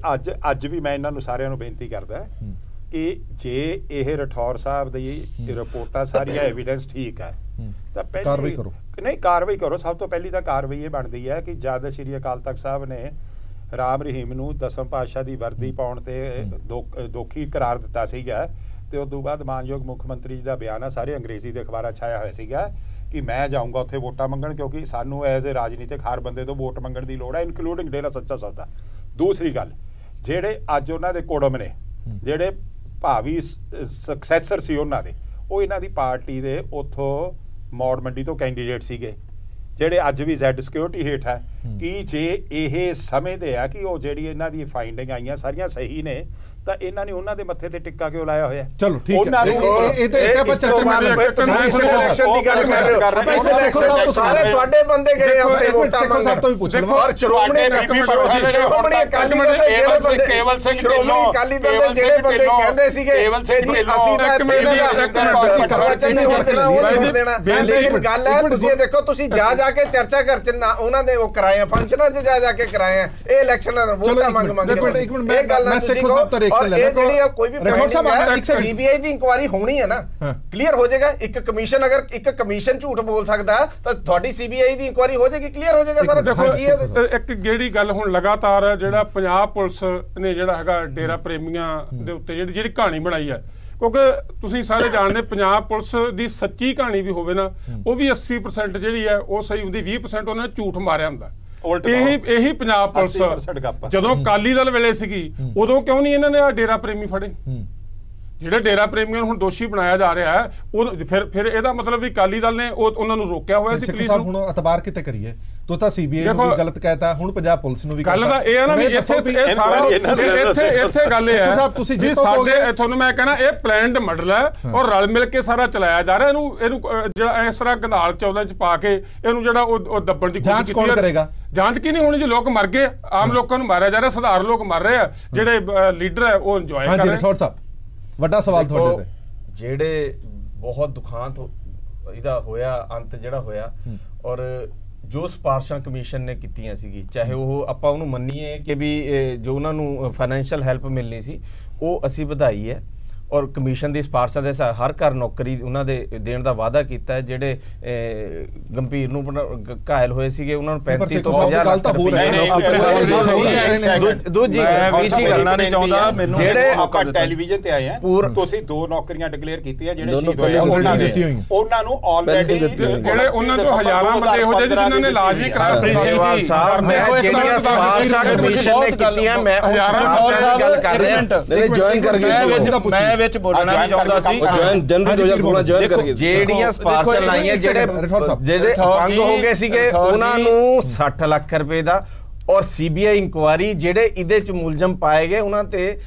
ਅੱਜ ਵੀ ਮੈਂ ਇਹਨਾਂ ਨੂੰ ਸਾਰਿਆਂ ਨੂੰ ਬੇਨਤੀ ਕਰਦਾ ਕਿ ਜੇ ਇਹ ਰਠੌਰ ਸਾਹਿਬ ਦੀ ਰਿਪੋਰਟਾਂ ਸਾਰੀਆਂ ਐਵੀਡੈਂਸ ਠੀਕ ਹੈ ਤਾਂ ਕਾਰਵਾਈ ਕਰੋ। ਨਹੀਂ, ਕਾਰਵਾਈ ਕਰੋ। ਸਭ ਤੋਂ ਪਹਿਲੀ ਤਾਂ ਕਾਰਵਾਈ ਇਹ ਬਣਦੀ ਹੈ ਕਿ ਜਦ ਸ਼੍ਰੀ ਅਕਾਲ ਤਖਤ ਸਾਹਿਬ ਨੇ ਰਾਮ ਰਹੀਮ ਨੂੰ 10ਵੇਂ ਪਾਤਸ਼ਾਹ ਦੀ ਵਰਦੀ ਪਾਉਣ ਤੇ ਦੋਖੀ ਕਰਾਰ ਦਿੱਤਾ ਸੀਗਾ, ਤੇ ਉਸ ਤੋਂ ਬਾਅਦ ਮਾਨਯੋਗ ਮੁੱਖ ਮੰਤਰੀ ਜੀ ਦਾ ਬਿਆਨ ਆ, ਸਾਰੇ ਅੰਗਰੇਜ਼ੀ ਦੇ ਅਖਬਾਰਾਂ ਛਾਇਆ ਹੋਇਆ ਸੀਗਾ ਕਿ ਮੈਂ ਜਾਊਂਗਾ ਉੱਥੇ ਵੋਟਾਂ ਮੰਗਣ, ਕਿਉਂਕਿ ਸਾਨੂੰ ਐਜ਼ ਏ ਰਾਜਨੀਤਿਕ ਹਰ ਬੰਦੇ ਤੋਂ ਵੋਟ ਮੰਗਣ ਦੀ ਲੋੜ ਹੈ, ਇਨਕਲੂਡਿੰਗ ਡੇਰਾ ਸੱਚਾ ਸੌਦਾ। ਦੂਸਰੀ ਗੱਲ, ਜਿਹੜੇ ਅੱਜ ਉਹਨਾਂ ਦੇ ਕੁੜਮ ਨੇ, ਜਿਹੜੇ ਭਾਵੀ ਸਕਸੈਸਰ ਸੀ ਉਹਨਾਂ ਦੇ, ਉਹ ਇਹਨਾਂ ਦੀ ਪਾਰਟੀ ਦੇ ਉੱਥੋਂ ਮੌੜ ਮੰਡੀ ਤੋਂ ਕੈਂਡੀਡੇਟ ਸੀਗੇ, ਜਿਹੜੇ ਅੱਜ ਵੀ ਜ਼ੈਡ ਸਿਕਿਉਰਿਟੀ ਹੇਠ ਹੈ। ਕਿ ਜੇ ਇਹ ਸਮਝਦੇ ਆ ਕਿ ਉਹ ਜਿਹੜੀ ਇਹਨਾਂ ਦੀ ਫਾਈਂਡਿੰਗ ਆਈਆਂ ਸਾਰੀਆਂ ਸਹੀ ਨੇ, ਤਾਂ ਇਹਨਾਂ ਨੇ ਉਹਨਾਂ ਦੇ ਮੱਥੇ ਤੇ ਟਿੱਕਾ ਕਿਉਂ ਲਾਇਆ ਹੋਇਆ? ਚਲੋ ਠੀਕ ਉਹਨਾਂ ਹੈ, ਨੂੰ ਇਹ ਤਾਂ ਆਪਾਂ ਚਰਚਾ ਤੁਸੀਂ ਇਲੈਕਸ਼ਨ ਦੀ ਗੱਲ ਕਰ ਰਹੇ ਹੋ, ਇਸ ਇਲੈਕਸ਼ਨ ਸਾਰੇ ਤੁਹਾਡੇ ਬੰਦੇ ਗਏ ਆਪਣੇ ਵੋਟਾਂ ਮੰਗਣ ਸਾਹਿਬ ਤੋਂ ਵੀ ਪੁੱਛ ਲਵਾਂ। ਔਰ ਸ਼੍ਰੋਮਣੀ ਅਕਾਲੀ ਦਲ ਦੇ ਜਿਹੜੇ ਬੰਦੇ ਸ਼੍ਰੋਮਣੀ ਅਕਾਲੀ ਦਲ ਦੇ ਜਿਹੜੇ ਬੰਦੇ ਕਹਿੰਦੇ ਸੀਗੇ ਅਸੀਂ ਤਾਂ ਦੇਣਾ, ਲੇਕਿਨ ਗੱਲ ਹੈ ਤੁਸੀਂ ਦੇਖੋ, ਤੁਸੀਂ ਜਾ ਕੇ ਚਰਚਾ ਘਰ ਚ ਉਹਨਾਂ ਦੇ ਉਹ ਕਰਾਏ ਆ, ਫੰਕਸ਼ਨਾਂ 'ਚ ਜਾ ਕੇ ਕਰਾਏ ਆ, ਇਹ ਇਲੈਕਸ਼ਨ ਵੋਟਾਂ ਮੰਗ ਕੇ ਇਹ ਗੱਲ ਨਾ ਤੁਸੀਂ ਕਹੋ। ਔਰ ਇਹ ਜਿਹੜੀ ਕੋਈ ਵੀ ਸੀਬੀਆਈ ਦੀ ਇਨਕੁਆਇਰੀ ਹੋਣੀ ਹੈ ਨਾ, ਕਲੀਅਰ ਹੋ ਜਾਏਗਾ। ਇੱਕ ਕਮਿਸ਼ਨ, ਅਗਰ ਇੱਕ ਕਮਿਸ਼ਨ ਝੂਠ ਬੋਲ ਸਕਦਾ ਤਾਂ ਤੁਹਾਡੀ ਸੀਬੀਆਈ ਦੀ ਇਨਕੁਆਇਰੀ ਹੋ ਜਾਏਗੀ, ਕਲੀਅਰ ਹੋ ਜਾਏਗਾ ਸਾਰਾ। ਦੇਖੋ ਇੱਕ ਜਿਹੜੀ ਗੱਲ ਹੁਣ ਲਗਾਤਾਰ ਜਿਹੜਾ ਪੰਜਾਬ ਪੁਲਿਸ ਨੇ ਜਿਹੜਾ ਹੈਗਾ ਡੇਰਾ ਪ੍ਰੇਮੀਆਂ ਦੇ ਉੱਤੇ ਜਿਹੜੀ ਕਹਾਣੀ ਬਣਾਈ ਹੈ, ਕਿਉਂਕਿ ਤੁਸੀਂ ਸਾਰੇ ਜਾਣਦੇ ਪੰਜਾਬ ਪੁਲਿਸ ਦੀ ਸੱਚੀ ਕਹਾਣੀ ਵੀ ਹੋਵੇ ਨਾ, ਉਹ ਵੀ 80% ਜਿਹੜੀ ਹੈ ਉਹ ਸਹੀ ਹੁੰਦੀ, 20% ਉਹਨਾਂ ਨੇ ਝੂਠ ਮਾਰਿਆ ਹੁੰਦਾ। ਇਹੀ ਪੰਜਾਬ ਪੁਲਿਸ ਜਦੋਂ ਅਕਾਲੀ ਦਲ ਵੇਲੇ ਸੀਗੀ, ਉਦੋਂ ਕਿਉਂ ਨਹੀਂ ਇਹਨਾਂ ਨੇ ਆ ਡੇਰਾ ਪ੍ਰੇਮੀ ਫੜੇ? ਜਿਹੜੇ ਡੇਰਾ ਪ੍ਰੇਮੀਆਂ ਨੂੰ ਹੁਣ ਦੋਸ਼ੀ ਬਣਾਇਆ ਜਾ ਰਿਹਾ ਹੈ, ਉਹ ਫਿਰ ਇਹਦਾ ਮਤਲਬ ਵੀ ਅਕਾਲੀ ਦਲ ਨੇ ਉਹਨਾਂ ਨੂੰ ਰੋਕਿਆ ਹੋਇਆ ਸੀ ਪੁਲਿਸ ਨੂੰ। ਹੁਣ ਅਤਬਾਰ ਕਿਤੇ ਕਰੀਏ ਤੋ ਤਾਂ ਸੀਬੀਆਈ ਨੂੰ ਵੀ ਗਲਤ ਕਹਿਤਾ, ਹੁਣ ਪੰਜਾਬ ਪੁਲਿਸ ਨੂੰ ਵੀ ਗੱਲ ਦਾ ਇਹ ਹੈ ਨਾ ਵੀ ਇੱਥੇ ਗੱਲ ਇਹ ਹੈ ਸਾਹਿਬ, ਤੁਸੀਂ ਜੀ ਸਾਡੇ ਤੁਹਾਨੂੰ ਮੈਂ ਕਹਿੰਦਾ ਇਹ ਪਲਾਨਡ ਮਰਡਰ ਹੈ ਔਰ ਰਲ ਮਿਲ ਕੇ ਸਾਰਾ ਚਲਾਇਆ ਜਾ ਰਿਹਾ। ਇਹਨੂੰ ਜਿਹੜਾ ਇਸ ਤਰ੍ਹਾਂ ਗੰਧਾਲ 14 ਚ ਪਾ ਕੇ ਇਹਨੂੰ ਜਿਹੜਾ ਉਹ ਦੱਬਣ ਦੀ ਕੋਸ਼ਿਸ਼ ਕੀਤੀ। ਕੌਣ ਕਰੇਗਾ ਜਾਂਚ? ਕੀ ਨਹੀਂ ਹੋਣੀ ਜੀ, ਲੋਕ ਮਰ ਗਏ, ਆਮ ਲੋਕਾਂ ਨੂੰ ਮਾਰਿਆ ਜਾ ਰਿਹਾ, ਸਧਾਰਨ ਲੋਕ ਮਰ ਰਹੇ ਆ, ਜਿਹੜੇ ਲੀਡਰ ਹੈ ਉਹ ਇੰਜੋਏ ਕਰ ਰਹੇ। ਰਾਠੌਰ ਸਾਹਿਬ, ਵੱਡਾ ਸਵਾਲ ਤੁਹਾਡੇ ਤੇ। ਜਿਹੜੇ ਬਹੁਤ ਦੁਖਾਂਤ ਇਹਦਾ ਹੋਇਆ, ਅੰਤ ਜਿਹੜਾ ਹੋਇਆ, ਔਰ ਜੋ ਸਿਫਾਰਸ਼ਾਂ ਕਮਿਸ਼ਨ ਨੇ ਕੀਤੀਆਂ ਸੀਗੀ, ਚਾਹੇ ਉਹ ਆਪਾਂ ਉਹਨੂੰ ਮੰਨੀਏ ਕਿ ਵੀ ਜੋ ਉਹਨਾਂ ਨੂੰ ਫਾਈਨੈਂਸ਼ੀਅਲ ਹੈਲਪ ਮਿਲਣੀ ਸੀ ਉਹ ਅਸੀਂ ਵਧਾਈ ਹੈ, ਔਰ ਕਮਿਸ਼ਨ ਦੀ ਸਿਫਾਰਸ਼ਾਂ ਦੇ ਹਰ ਘਰ ਨੌਕਰੀ ਉਹਨਾਂ ਦੇ ਦੇਣ ਦਾ ਵਾਅਦਾ ਕੀਤਾ ਹੈ। ਜਿਹੜੇ ਗੰਭੀਰ ਨੂੰ ਘਾਇਲ ਹੋਏ ਸੀਗੇ ਉਹਨਾਂ ਨੂੰ 35 ਤੋਂ 1000 ਲੱਖ ਦੂਜੀ ਕਰਨਾ ਨਹੀਂ ਚਾਹੁੰਦਾ ਮੈਨੂੰ। ਜਿਹੜੇ ਆਪਾਂ ਟੈਲੀਵਿਜ਼ਨ ਤੇ ਆਏ ਆ, ਤੁਸੀਂ 2 ਨੌਕਰੀਆਂ ਡਿਕਲੇਅਰ ਕੀਤੀਆਂ ਜਿਹੜੇ ਸ਼ਹੀਦ ਹੋਏ ਉਹਨਾਂ ਨੂੰ ਆਲਰੇਡੀ, ਜਿਹੜੇ ਉਹਨਾਂ ਤੋਂ ਹਜ਼ਾਰਾਂ ਬੰਦੇ ਇਹੋ ਜਿਹੇ ਜਿਨ੍ਹਾਂ ਨੇ ਇਲਾਜ ਨਹੀਂ ਕਰਾਇਆ ਸੀ। ਜਿਹੜੀਆਂ ਸਿਫਾਰਸ਼ਾਂ ਕਮਿਸ਼ਨ ਨੇ ਕੀਤੀਆਂ, ਮੈਂ ਗੱਲ ਕਰ ਰਿਹਾ, ਜੁਆਇਨ ਕਰ ਗਏ ਵਿੱਚ ਬੋਲਣਾ ਨਹੀਂ ਚਾਹੁੰਦਾ ਸੀ। ਜਨਵਰੀ 2016 ਜੁਆਇਨ ਕਰ ਗਏ। ਜਿਹੜੀਆਂ ਸਿਫਾਰਸ਼ਾਂ ਲਾਈਆਂ, ਜਿਹੜੇ ਅਪੰਗ ਹੋ ਗਏ ਸੀਗੇ ਉਹਨਾਂ ਨੂੰ 60 ਲੱਖ ਰੁਪਏ ਦਾ, ਔਰ ਸੀਬੀਆਈ ਇਨਕੁਆਇਰੀ ਜਿਹੜੇ ਇਹਦੇ ਚ ਮੁਲਜ਼ਮ ਪਾਏ ਗਏ ਉਹਨਾਂ ਤੇ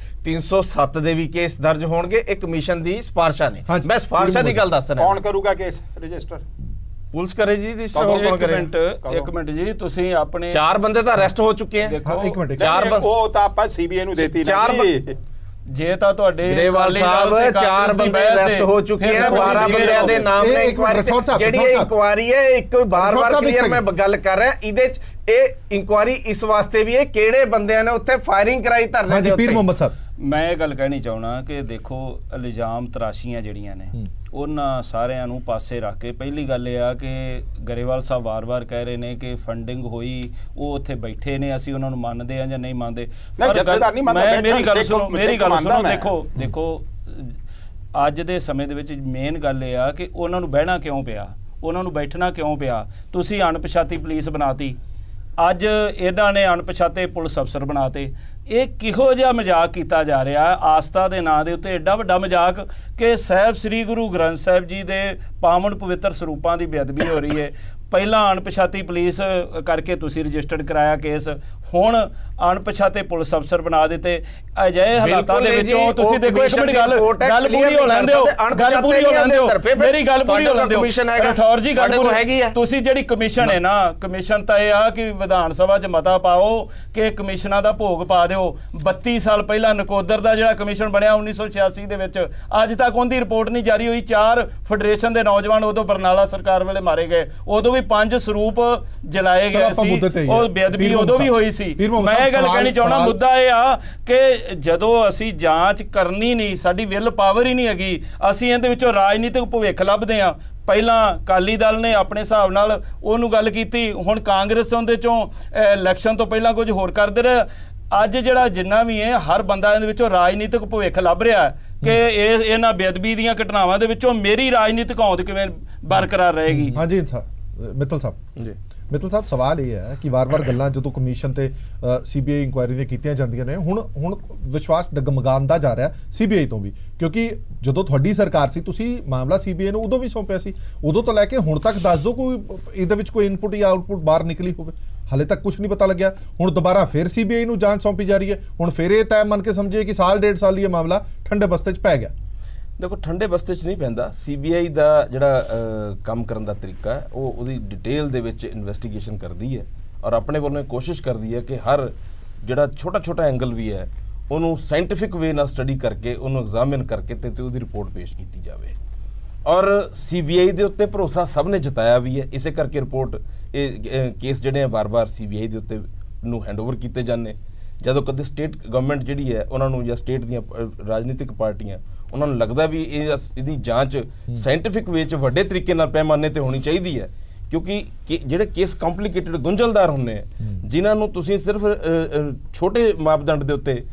307 ਦੇ ਵੀ ਕੇਸ ਦਰਜ ਹੋਣਗੇ। ਇਹ ਕਮਿਸ਼ਨ ਦੀ ਸਿਫਾਰਸ਼ਾਂ ਨੇ, ਮੈਂ ਸਿਫਾਰਸ਼ਾਂ ਦੀ ਗੱਲ ਦੱਸ ਰਿਹਾ। ਕੌਣ ਕਰੂਗਾ ਕੇਸ ਰਜਿਸਟਰ? ਪੁਲਿਸ ਕਰੇ ਜੀ ਰਜਿਸਟਰ। ਇੱਕ ਮਿੰਟ ਜੀ, ਤੁਸੀਂ ਆਪਣੇ 4 ਬੰਦੇ ਤਾਂ ਅਰੈਸਟ ਹੋ ਚੁੱਕੇ ਆ। ਇੱਕ ਮਿੰਟ, 4 ਉਹ ਤਾਂ ਆਪਾਂ ਸੀਬੀਆਈ ਨੂੰ ਦੇਤੀ ਨਾ ਜੀ। ਜੇ ਤਾਂ ਤੁਹਾਡੇ ਗਰੇਵਾਲ ਸਾਹਿਬ 4 ਬੰਦੇ ਅਰੈਸਟ ਹੋ ਚੁੱਕੇ ਆ, 12 ਬੰਦਿਆਂ ਦੇ ਨਾਮ ਨੇ ਇਨਕੁਆਇਰੀ, ਜਿਹੜੀ ਇਨਕੁਆਇਰੀ ਹੈ ਇੱਕ ਬਾਰ-ਬਾਰ ਕਲੀਅਰ ਮੈਂ ਗੱਲ ਕਰ ਰਿਹਾ, ਇਹਦੇ ਚ ਇਹ ਇਨਕੁਆਇਰੀ ਇਸ ਵਾਸਤੇ ਵੀ ਹੈ ਕਿਹੜੇ ਬੰਦਿਆਂ ਨੇ ਉੱਥੇ ਫਾਇਰਿੰਗ ਕਰਾਈ ਧਰਨੇ ਦੇ ਉੱਤੇ। ਪੀਰ ਮੁਹੰਮਦ ਸਾਹਿਬ, ਮੈਂ ਇਹ ਗੱਲ ਕਹਿਣੀ ਚਾਹਣਾ ਕਿ ਦੇਖੋ ਇਲਜ਼ਾਮ ਤਰਾਸ਼ੀਆਂ ਜਿਹੜੀਆਂ ਨੇ ਉਹਨਾਂ ਸਾਰਿਆਂ ਨੂੰ ਪਾਸੇ ਰੱਖ ਕੇ, ਪਹਿਲੀ ਗੱਲ ਇਹ ਆ ਕਿ ਗਰੇਵਾਲ ਸਾਹਿਬ ਵਾਰ-ਵਾਰ ਕਹਿ ਰਹੇ ਨੇ ਕਿ ਫੰਡਿੰਗ ਹੋਈ, ਉਹ ਉੱਥੇ ਬੈਠੇ ਨੇ, ਅਸੀਂ ਉਹਨਾਂ ਨੂੰ ਮੰਨਦੇ ਆ ਜਾਂ ਨਹੀਂ ਮੰਨਦੇ। ਮੇਰੀ ਗੱਲ ਸੁਣੋ, ਦੇਖੋ ਅੱਜ ਦੇ ਸਮੇਂ ਦੇ ਵਿੱਚ ਮੇਨ ਗੱਲ ਇਹ ਆ ਕਿ ਉਹਨਾਂ ਨੂੰ ਬਹਿਣਾ ਕਿਉਂ ਪਿਆ, ਉਹਨਾਂ ਨੂੰ ਬੈਠਣਾ ਕਿਉਂ ਪਿਆ? ਤੁਸੀਂ ਅਣਪਛਾਤੀ ਪੁਲਿਸ ਬਣਾਤੀ, ਅੱਜ ਇਹਨਾਂ ਨੇ ਅਣਪਛਾਤੇ ਪੁਲਿਸ ਅਫਸਰ ਬਣਾਤੇ। ਇਹ ਕਿਹੋ ਜਿਹਾ ਮਜ਼ਾਕ ਕੀਤਾ ਜਾ ਰਿਹਾ ਆਸਥਾ ਦੇ ਨਾਂ ਦੇ ਉੱਤੇ, ਐਡਾ ਵੱਡਾ ਮਜ਼ਾਕ ਕਿ ਸਾਹਿਬ ਸ੍ਰੀ ਗੁਰੂ ਗ੍ਰੰਥ ਸਾਹਿਬ ਜੀ ਦੇ ਪਾਵਨ ਪਵਿੱਤਰ ਸਰੂਪਾਂ ਦੀ ਬੇਅਦਬੀ ਹੋ ਰਹੀ ਹੈ। ਪਹਿਲਾਂ ਅਣਪਛਾਤੀ ਪੁਲਿਸ ਕਰਕੇ ਤੁਸੀਂ ਰਜਿਸਟਰਡ ਕਰਾਇਆ ਕੇਸ, ਹੁਣ ਅਣਪਛਾਤੇ ਪੁਲਿਸ ਅਫਸਰ ਬਣਾ ਦਿੱਤੇ। ਅਜਿਹੇ ਹਾਲਾਤਾਂ ਦੇ ਵਿੱਚੋਂ ਤੁਸੀਂ ਦੇਖੋ, ਇੱਕ ਮਿੰਟ ਗੱਲ ਪੂਰੀ ਹੋ ਲੈਂਦੇ ਹੋ, ਗੱਲ ਪੂਰੀ ਹੋ ਲੈਂਦੇ ਹੋ, ਮੇਰੀ ਗੱਲ ਪੂਰੀ ਹੋ ਲੈਂਦੇ ਹੋ। ਰਾਠੌਰ ਜੀ ਗੱਲ ਹੈਗੀ ਆ, ਤੁਸੀਂ ਜਿਹੜੀ ਕਮਿਸ਼ਨ ਹੈ ਨਾ, ਕਮਿਸ਼ਨ ਤਾਂ ਇਹ ਆ ਕਿ ਵਿਧਾਨ ਸਭਾ 'ਚ ਮਤਾ ਪਾਓ ਕਿ ਕਮਿਸ਼ਨਾਂ ਦਾ ਭੋਗ ਪਾ ਦਿਓ। 32 ਸਾਲ ਪਹਿਲਾਂ ਨਕੋਦਰ ਦਾ ਜਿਹੜਾ ਕਮਿਸ਼ਨ ਬਣਿਆ 1986 ਦੇ ਵਿੱਚ, ਅੱਜ ਤੱਕ ਉਹਦੀ ਰਿਪੋਰਟ ਨਹੀਂ ਜਾਰੀ ਹੋਈ। 4 ਫੈਡਰੇਸ਼ਨ ਦੇ ਨੌਜਵਾਨ ਉਦੋਂ ਬਰਨਾਲਾ ਸਰਕਾਰ ਵੇਲੇ ਮਾਰੇ ਗਏ, ਉਦੋਂ ਵੀ 5 ਸਰੂਪ ਜਲਾਏ ਗਏ ਸੀ, ਉਹ ਬੇਅਦਬੀ ਉਦੋਂ ਵੀ ਹੋਈ ਸੀ। ਮੈਂ ਇਹ ਗੱਲ ਕਹਿਣੀ ਚਾਹੁੰਦਾ, ਮੁੱਦਾ ਇਹ ਆ ਕਿ ਜਦੋਂ ਅਸੀਂ ਜਾਂਚ ਕਰਨੀ ਨਹੀਂ, ਸਾਡੀ ਵਿਲ ਪਾਵਰ ਹੀ ਨਹੀਂ ਹੈਗੀ, ਅਸੀਂ ਇਹਦੇ ਵਿੱਚੋਂ ਰਾਜਨੀਤਿਕ ਭਵਿੱਖ ਲੱਭਦੇ ਆ। ਪਹਿਲਾਂ ਅਕਾਲੀ ਦਲ ਨੇ ਆਪਣੇ ਹਿਸਾਬ ਨਾਲ ਉਹਨੂੰ ਗੱਲ ਕੀਤੀ, ਹੁਣ ਕਾਂਗਰਸ ਉਹਦੇ ਚੋਂ ਇਲੈਕਸ਼ਨ ਤੋਂ ਪਹਿਲਾਂ ਕੁਝ ਹੋਰ ਕਰਦੇ ਰਹੇ। ਅੱਜ ਜਿਹੜਾ ਜਿੰਨਾ ਵੀ ਹੈ ਹਰ ਬੰਦਾ ਇਹਦੇ ਵਿੱਚੋਂ ਰਾਜਨੀਤਿਕ ਭਵਿੱਖ ਲੱਭ ਰਿਹਾ ਕਿ ਇਹਨਾਂ ਬੇਅਦਬੀ ਦੀਆਂ ਘਟਨਾਵਾਂ ਦੇ ਵਿੱਚੋਂ ਮੇਰੀ ਰਾਜਨੀਤਿਕ ਹੋਂਦ ਕਿਵੇਂ ਬਰਕਰਾਰ ਰਹੇਗੀ। ਹਾਂਜੀ ਮਿੱਤਲ ਸਾਹਿਬ ਜੀ, ਮਿੱਤਲ ਸਾਹਿਬ ਸਵਾਲ ਇਹ ਹੈ ਕਿ ਵਾਰ-ਵਾਰ ਗੱਲਾਂ ਜਦੋਂ ਕਮਿਸ਼ਨ ਤੇ ਸੀਬੀਆਈ ਇਨਕੁਆਇਰੀ ਦੀਆਂ ਕੀਤੀਆਂ ਜਾਂਦੀਆਂ ਨੇ, ਹੁਣ ਵਿਸ਼ਵਾਸ ਡਗਮਗਾਉਂਦਾ ਜਾ ਰਿਹਾ ਸੀਬੀਆਈ ਤੋਂ ਵੀ, ਕਿਉਂਕਿ ਜਦੋਂ ਤੁਹਾਡੀ ਸਰਕਾਰ ਸੀ ਤੁਸੀਂ ਮਾਮਲਾ ਸੀਬੀਆਈ ਨੂੰ ਉਦੋਂ ਵੀ ਸੌਂਪਿਆ ਸੀ, ਉਦੋਂ ਤੋਂ ਲੈ ਕੇ ਹੁਣ ਤੱਕ ਦੱਸ ਦਿਓ ਕੋਈ ਇਹਦੇ ਵਿੱਚ ਕੋਈ ਇਨਪੁਟ ਜਾਂ ਆਊਟਪੁੱਟ ਬਾਹਰ ਨਿਕਲੀ ਹੋਵੇ। ਹਾਲੇ ਤੱਕ ਕੁਝ ਨਹੀਂ ਪਤਾ ਲੱਗਿਆ। ਹੁਣ ਦੁਬਾਰਾ ਫਿਰ ਸੀਬੀਆਈ ਨੂੰ ਜਾਂਚ ਸੌਂਪੀ ਜਾ ਰਹੀ ਹੈ। ਹੁਣ ਫਿਰ ਇਹ ਤੈਅ ਮੰਨ ਕੇ ਸਮਝੀਏ ਕਿ ਸਾਲ 1.5 ਸਾਲ ਇਹ ਮਾਮਲਾ ਠੰਡੇ ਬਸਤੇ 'ਚ ਪੈ ਗਿਆ। ਦੇਖੋ ਠੰਡੇ ਬਸਤੇ 'ਚ ਨਹੀਂ ਪੈਂਦਾ। ਸੀਬੀਆਈ ਦਾ ਜਿਹੜਾ ਕੰਮ ਕਰਨ ਦਾ ਤਰੀਕਾ ਹੈ ਉਹ ਉਹਦੀ ਡਿਟੇਲ ਦੇ ਵਿੱਚ ਇਨਵੈਸਟੀਗੇਸ਼ਨ ਕਰਦੀ ਹੈ ਔਰ ਆਪਣੇ ਵੱਲੋਂ ਕੋਸ਼ਿਸ਼ ਕਰਦੀ ਹੈ ਕਿ ਹਰ ਜਿਹੜਾ ਛੋਟਾ ਐਂਗਲ ਵੀ ਹੈ ਉਹਨੂੰ ਸਾਇੰਟੀਫਿਕ ਵੇ ਨਾਲ ਸਟੱਡੀ ਕਰਕੇ ਉਹਨੂੰ ਐਗਜ਼ਾਮਿਨ ਕਰਕੇ ਤੇ ਉਹਦੀ ਰਿਪੋਰਟ ਪੇਸ਼ ਕੀਤੀ ਜਾਵੇ। ਔਰ ਸੀਬੀਆਈ ਦੇ ਉੱਤੇ ਭਰੋਸਾ ਸਭ ਨੇ ਜਤਾਇਆ ਵੀ ਹੈ। ਇਸੇ ਕਰਕੇ ਰਿਪੋਰਟ ਇਹ ਕੇਸ ਜਿਹੜੇ ਆ ਬਾਰ-ਬਾਰ ਸੀਬੀਆਈ ਦੇ ਉੱਤੇ ਨੂੰ ਹੈਂਡਓਵਰ ਕੀਤੇ ਜਾਂਦੇ। ਜਦੋਂ ਕਦੇ ਸਟੇਟ ਗਵਰਨਮੈਂਟ ਜਿਹੜੀ ਹੈ ਉਹਨਾਂ ਨੂੰ ਜਾਂ ਸਟੇਟ ਦੀਆਂ ਰਾਜਨੀਤਿਕ ਪਾਰਟੀਆਂ ਉਹਨਾਂ ਨੂੰ ਲੱਗਦਾ ਵੀ ਇਹਦੀ ਜਾਂਚ ਸਾਇੰਟੀਫਿਕ ਵੇ 'ਚ ਵੱਡੇ ਤਰੀਕੇ ਨਾਲ ਪੈਮਾਨੇ ਤੇ ਹੋਣੀ ਚਾਹੀਦੀ ਹੈ, ਕਿਉਂਕਿ ਜਿਹੜੇ ਕੇਸ ਕੰਪਲਿਕੇਟਡ ਗੁੰਝਲਦਾਰ ਹੁੰਦੇ ਆ ਜਿਨ੍ਹਾਂ ਨੂੰ ਤੁਸੀਂ ਸਿਰਫ ਛੋਟੇ ਮਾਪਦੰਡ ਦੇ ਉੱਤੇ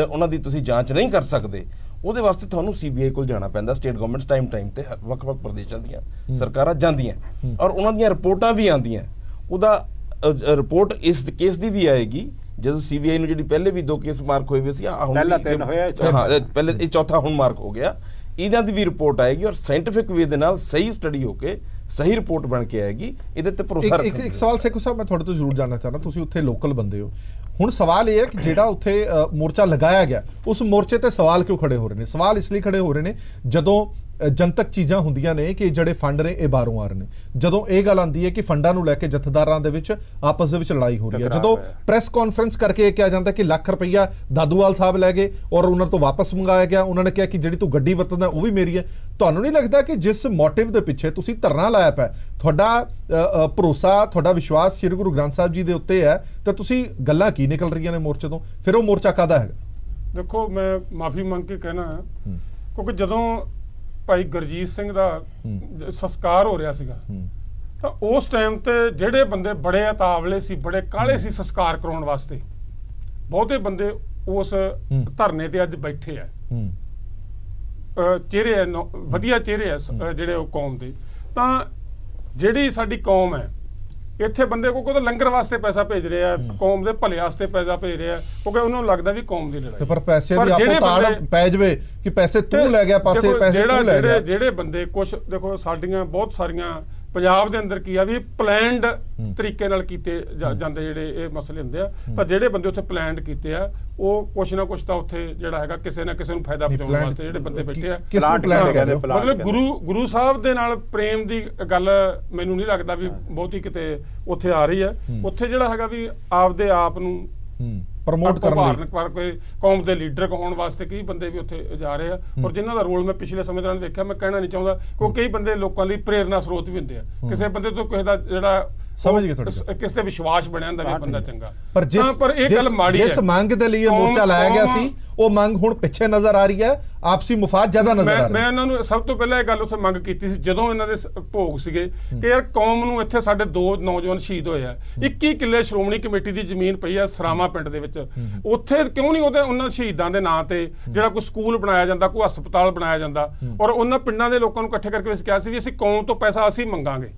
ਉਹਨਾਂ ਦੀ ਤੁਸੀਂ ਜਾਂਚ ਨਹੀਂ ਕਰ ਸਕਦੇ, ਉਹਦੇ ਵਾਸਤੇ ਤੁਹਾਨੂੰ ਸੀਬੀਆਈ ਕੋਲ ਜਾਣਾ ਪੈਂਦਾ। ਸਟੇਟ ਗਵਰਨਮੈਂਟਸ ਟਾਈਮ ਤੇ ਵੱਖ-ਵੱਖ ਪ੍ਰਦੇਸ਼ਾਂ ਦੀਆਂ ਸਰਕਾਰਾਂ ਜਾਂਦੀਆਂ ਔਰ ਉਹਨਾਂ ਦੀਆਂ ਰਿਪੋਰਟਾਂ ਵੀ ਆਉਂਦੀਆਂ। ਉਹਦਾ ਰਿਪੋਰਟ ਇਸ ਕੇਸ ਦੀ ਵੀ ਆਏਗੀ ਜਦੋਂ ਸੀਬੀਆਈ ਨੂੰ ਜਿਹੜੀ ਪਹਿਲੇ ਵੀ 2 ਕੇਸ ਮਾਰਕ ਹੋਏ ਸੀ, ਪਹਿਲਾ 3 ਹੋਇਆ, ਪਹਿਲੇ ਇਹ ਚੌਥਾ ਹੁਣ ਮਾਰਕ ਹੋ ਗਿਆ, ਇਹਨਾਂ ਦੀ ਵੀ ਰਿਪੋਰਟ ਆਏਗੀ ਔਰ ਸਾਇੰਟੀਫਿਕ ਵੇ ਦੇ ਨਾਲ ਸਹੀ ਸਟੱਡੀ ਹੋ ਕੇ ਸਹੀ ਰਿਪੋਰਟ ਬਣ ਕੇ ਆਏਗੀ। ਇਹਦੇ ਤੇ ਭਰੋਸਾ ਰੱਖੋ। ਇੱਕ ਸਵਾਲ ਸੇਖੋ ਸਾਹਿਬ ਮੈਂ ਤੁਹਾਡੇ ਤੋਂ ਜ਼ਰੂਰ ਜਾਣਨਾ ਚਾਹੁੰਦਾ, ਤੁਸੀਂ ਉੱਥੇ ਲੋਕਲ ਬੰਦੇ ਹੋ। ਹੁਣ ਸਵਾਲ ਇਹ ਹੈ ਕਿ ਜਿਹੜਾ ਉੱਥੇ ਮੋਰਚਾ ਲਗਾਇਆ ਗਿਆ ਉਸ ਮੋਰਚੇ ਤੇ ਸਵਾਲ ਕਿਉਂ ਖੜੇ ਹੋ ਰਹੇ ਨੇ? ਸਵਾਲ ਇਸ ਲਈ ਖੜੇ ਹੋ ਰਹੇ ਨੇ ਜਦੋਂ ਜਨਤਕ ਚੀਜ਼ਾਂ ਹੁੰਦੀਆਂ ਨੇ ਕਿ ਜਿਹੜੇ ਫੰਡ ਨੇ ਇਹ ਬਾਹਰੋਂ ਆ ਰਹੇ ਨੇ। ਜਦੋਂ ਇਹ ਗੱਲ ਆਉਂਦੀ ਹੈ ਕਿ ਫੰਡਾਂ ਨੂੰ ਲੈ ਕੇ ਜਥੇਦਾਰਾਂ ਦੇ ਵਿੱਚ ਆਪਸ ਦੇ ਵਿੱਚ ਲੜਾਈ ਹੋ ਰਹੀ ਹੈ, ਜਦੋਂ ਪ੍ਰੈਸ ਕਾਨਫਰੰਸ ਕਰਕੇ ਇਹ ਕਿਹਾ ਜਾਂਦਾ ਕਿ ਲੱਖ ਰੁਪਈਆ ਦਾਦੂਵਾਲ ਸਾਹਿਬ ਲੈ ਗਏ ਔਰ ਉਹਨਾਂ ਤੋਂ ਵਾਪਸ ਮੰਗਾਇਆ ਗਿਆ, ਉਹਨਾਂ ਨੇ ਕਿਹਾ ਕਿ ਜਿਹੜੀ ਤੂੰ ਗੱਡੀ ਵਰਤਦਾ ਉਹ ਵੀ ਮੇਰੀ ਹੈ। ਤੁਹਾਨੂੰ ਨਹੀਂ ਲੱਗਦਾ ਕਿ ਜਿਸ ਮੋਟਿਵ ਦੇ ਪਿੱਛੇ ਤੁਸੀਂ ਧਰਨਾ ਲਾਇਆ ਪਿਆ, ਤੁਹਾਡਾ ਭਰੋਸਾ, ਤੁਹਾਡਾ ਵਿਸ਼ਵਾਸ ਸ੍ਰੀ ਗੁਰੂ ਗ੍ਰੰਥ ਸਾਹਿਬ ਜੀ ਦੇ ਉੱਤੇ ਹੈ, ਤਾਂ ਤੁਸੀਂ ਗੱਲਾਂ ਕੀ ਨਿਕਲ ਰਹੀਆਂ ਨੇ ਮੋਰਚੇ ਤੋਂ? ਫਿਰ ਉਹ ਮੋਰਚਾ ਕਾਹਦਾ ਹੈਗਾ? ਦੇਖੋ ਮੈਂ ਮਾਫੀ ਮੰਗ ਕੇ ਕਹਿਣਾ ਕਿਉਂਕਿ ਜਦੋਂ ਭਾਈ ਗੁਰਜੀਤ ਸਿੰਘ ਦਾ ਸੰਸਕਾਰ ਹੋ ਰਿਹਾ ਸੀਗਾ ਤਾਂ ਉਸ ਟਾਈਮ ਤੇ ਜਿਹੜੇ ਬੰਦੇ ਬੜੇ ਅਤਾਵਲੇ ਸੀ, ਬੜੇ ਕਾਲੇ ਸੀ ਸੰਸਕਾਰ ਕਰਾਉਣ ਵਾਸਤੇ, ਬਹੁਤੇ ਬੰਦੇ ਉਸ ਧਰਨੇ ਤੇ ਅੱਜ ਬੈਠੇ ਆ। ਚਿਹਰੇ ਵਧੀਆ ਚਿਹਰੇ ਆ ਜਿਹੜੇ ਉਹ ਕੌਮ ਦੇ। ਤਾਂ ਜਿਹੜੀ ਸਾਡੀ ਕੌਮ ਹੈ ਇੱਥੇ ਬੰਦੇ ਕੋਈ ਲੰਗਰ ਵਾਸਤੇ ਪੈਸਾ ਭੇਜ ਰਿਹਾ, ਕੌਮ ਦੇ ਭਲੇ ਵਾਸਤੇ ਪੈਸਾ ਭੇਜ ਰਿਹਾ, ਕਿਉਂਕਿ ਉਹਨਾਂ ਨੂੰ ਲੱਗਦਾ ਵੀ ਕੌਮ ਦੀ ਲੜਾਈ। ਪਰ ਪੈਸੇ ਦੀ ਆਪੋ ਤਾੜ ਪੈ ਜਵੇ ਕਿ ਪੈਸੇ ਤੂੰ ਲੈ ਗਿਆ, ਪੈਸੇ ਤੂੰ ਲੈ ਗਿਆ। ਜਿਹੜੇ ਬੰਦੇ ਕੁਝ ਦੇਖੋ ਸਾਡੀਆਂ ਬਹੁਤ ਸਾਰੀਆਂ ਪੰਜਾਬ ਦੇ ਅੰਦਰ ਕੀ ਆ ਵੀ ਪਲਾਨਡ ਤਰੀਕੇ ਨਾਲ ਕੀਤੇ ਜਾਂਦੇ ਜਿਹੜੇ ਇਹ ਮਸਲੇ ਹੁੰਦੇ ਆ, ਤਾਂ ਜਿਹੜੇ ਬੰਦੇ ਉੱਥੇ ਪਲਾਨਡ ਕੀਤੇ ਆ ਉਹ ਕੁਛ ਨਾ ਕੁਛ ਤਾਂ ਉੱਥੇ ਜਿਹੜਾ ਹੈਗਾ ਕਿਸੇ ਨਾ ਕਿਸੇ ਨੂੰ ਫਾਇਦਾ ਪਹੁੰਚਾਉਣ ਵਾਸਤੇ ਜਿਹੜੇ ਬੰਦੇ ਬੈਠੇ ਆ। ਮਤਲਬ ਗੁਰੂ ਸਾਹਿਬ ਦੇ ਨਾਲ ਪ੍ਰੇਮ ਦੀ ਗੱਲ ਮੈਨੂੰ ਨਹੀਂ ਲੱਗਦਾ ਵੀ ਬਹੁਤੀ ਕਿਤੇ ਉੱਥੇ ਆ ਰਹੀ ਹੈ। ਉੱਥੇ ਜਿਹੜਾ ਹੈਗਾ ਵੀ ਆਪਦੇ ਆਪ ਨੂੰ ਪ੍ਰਮੋਟ ਕਰਨ ਲਈ ਕੌਮ ਦੇ ਲੀਡਰ ਹੋਣ ਵਾਸਤੇ ਕਈ ਬੰਦੇ ਵੀ ਉੱਥੇ ਜਾ ਰਹੇ ਆ ਔਰ ਜਿਨ੍ਹਾਂ ਦਾ ਰੋਲ ਮੈਂ ਪਿਛਲੇ ਸਮੇਂ ਦੌਰਾਨ ਦੇਖਿਆ। ਮੈਂ ਕਹਿਣਾ ਨਹੀਂ ਚਾਹੁੰਦਾ ਕਿਉਂਕਿ ਕਈ ਬੰਦੇ ਲੋਕਾਂ ਲਈ ਪ੍ਰੇਰਨਾ ਸਰੋਤ ਵੀ ਹੁੰਦੇ ਆ। ਕਿਸੇ ਬੰਦੇ ਤੋਂ ਕਿਸੇ ਦਾ ਜਿਹੜਾ ਸਮਝ ਗਏ ਤੁਹਾਡੀ ਕਿਸ ਤੇ ਵਿਸ਼ਵਾਸ ਬਣਿਆ ਹੁੰਦਾ ਵੀ ਬੰਦਾ ਚੰਗਾ, ਪਰ ਇਹ ਗੱਲ ਮਾੜੀ ਹੈ। ਜਿਸ ਮੰਗ ਦੇ ਲਈ ਮੋਰਚਾ ਲਾਇਆ ਗਿਆ ਸੀ ਉਹ ਮੰਗ ਹੁਣ ਪਿੱਛੇ ਨਜ਼ਰ ਆ ਰਹੀ ਹੈ, ਆਪਸੀ ਮੁਫਾਦ ਜ਼ਿਆਦਾ ਨਜ਼ਰ ਆ ਰਿਹਾ। ਮੈਂ ਇਹਨਾਂ ਨੂੰ ਸਭ ਤੋਂ ਪਹਿਲਾਂ ਇਹ ਗੱਲ ਉੱਥੇ ਮੰਗ ਕੀਤੀ ਸੀ ਜਦੋਂ ਇਹਨਾਂ ਦੇ ਭੋਗ ਸੀਗੇ ਕਿ ਯਾਰ ਕੌਮ ਨੂੰ ਇੱਥੇ ਸਾਡੇ 2 ਨੌਜਵਾਨ ਸ਼ਹੀਦ ਹੋਏ ਆ, 21 ਕਿੱਲੇ ਸ਼੍ਰੋਮਣੀ ਕਮੇਟੀ ਦੀ ਜ਼ਮੀਨ ਪਈ ਆ ਸਰਾਮਾ ਪਿੰਡ ਦੇ ਵਿੱਚ, ਉੱਥੇ ਕਿਉਂ ਨਹੀਂ ਉਹਨਾਂ ਸ਼ਹੀਦਾਂ ਦੇ ਨਾਂ ਤੇ ਜਿਹੜਾ ਕੋਈ ਸਕੂਲ ਬਣਾਇਆ ਜਾਂਦਾ, ਕੋਈ ਹਸਪਤਾਲ ਬਣਾਇਆ ਜਾਂਦਾ ਔਰ ਉਹਨਾਂ ਪਿੰਡਾਂ ਦੇ ਲੋਕਾਂ ਨੂੰ ਇਕੱਠੇ ਕਰਕੇ ਅਸੀਂ ਕਿਹਾ ਸੀ ਵੀ ਅਸੀਂ ਕੌਮ ਤੋਂ ਪੈਸਾ ਅਸੀਂ ਮੰਗਾਂਗੇ,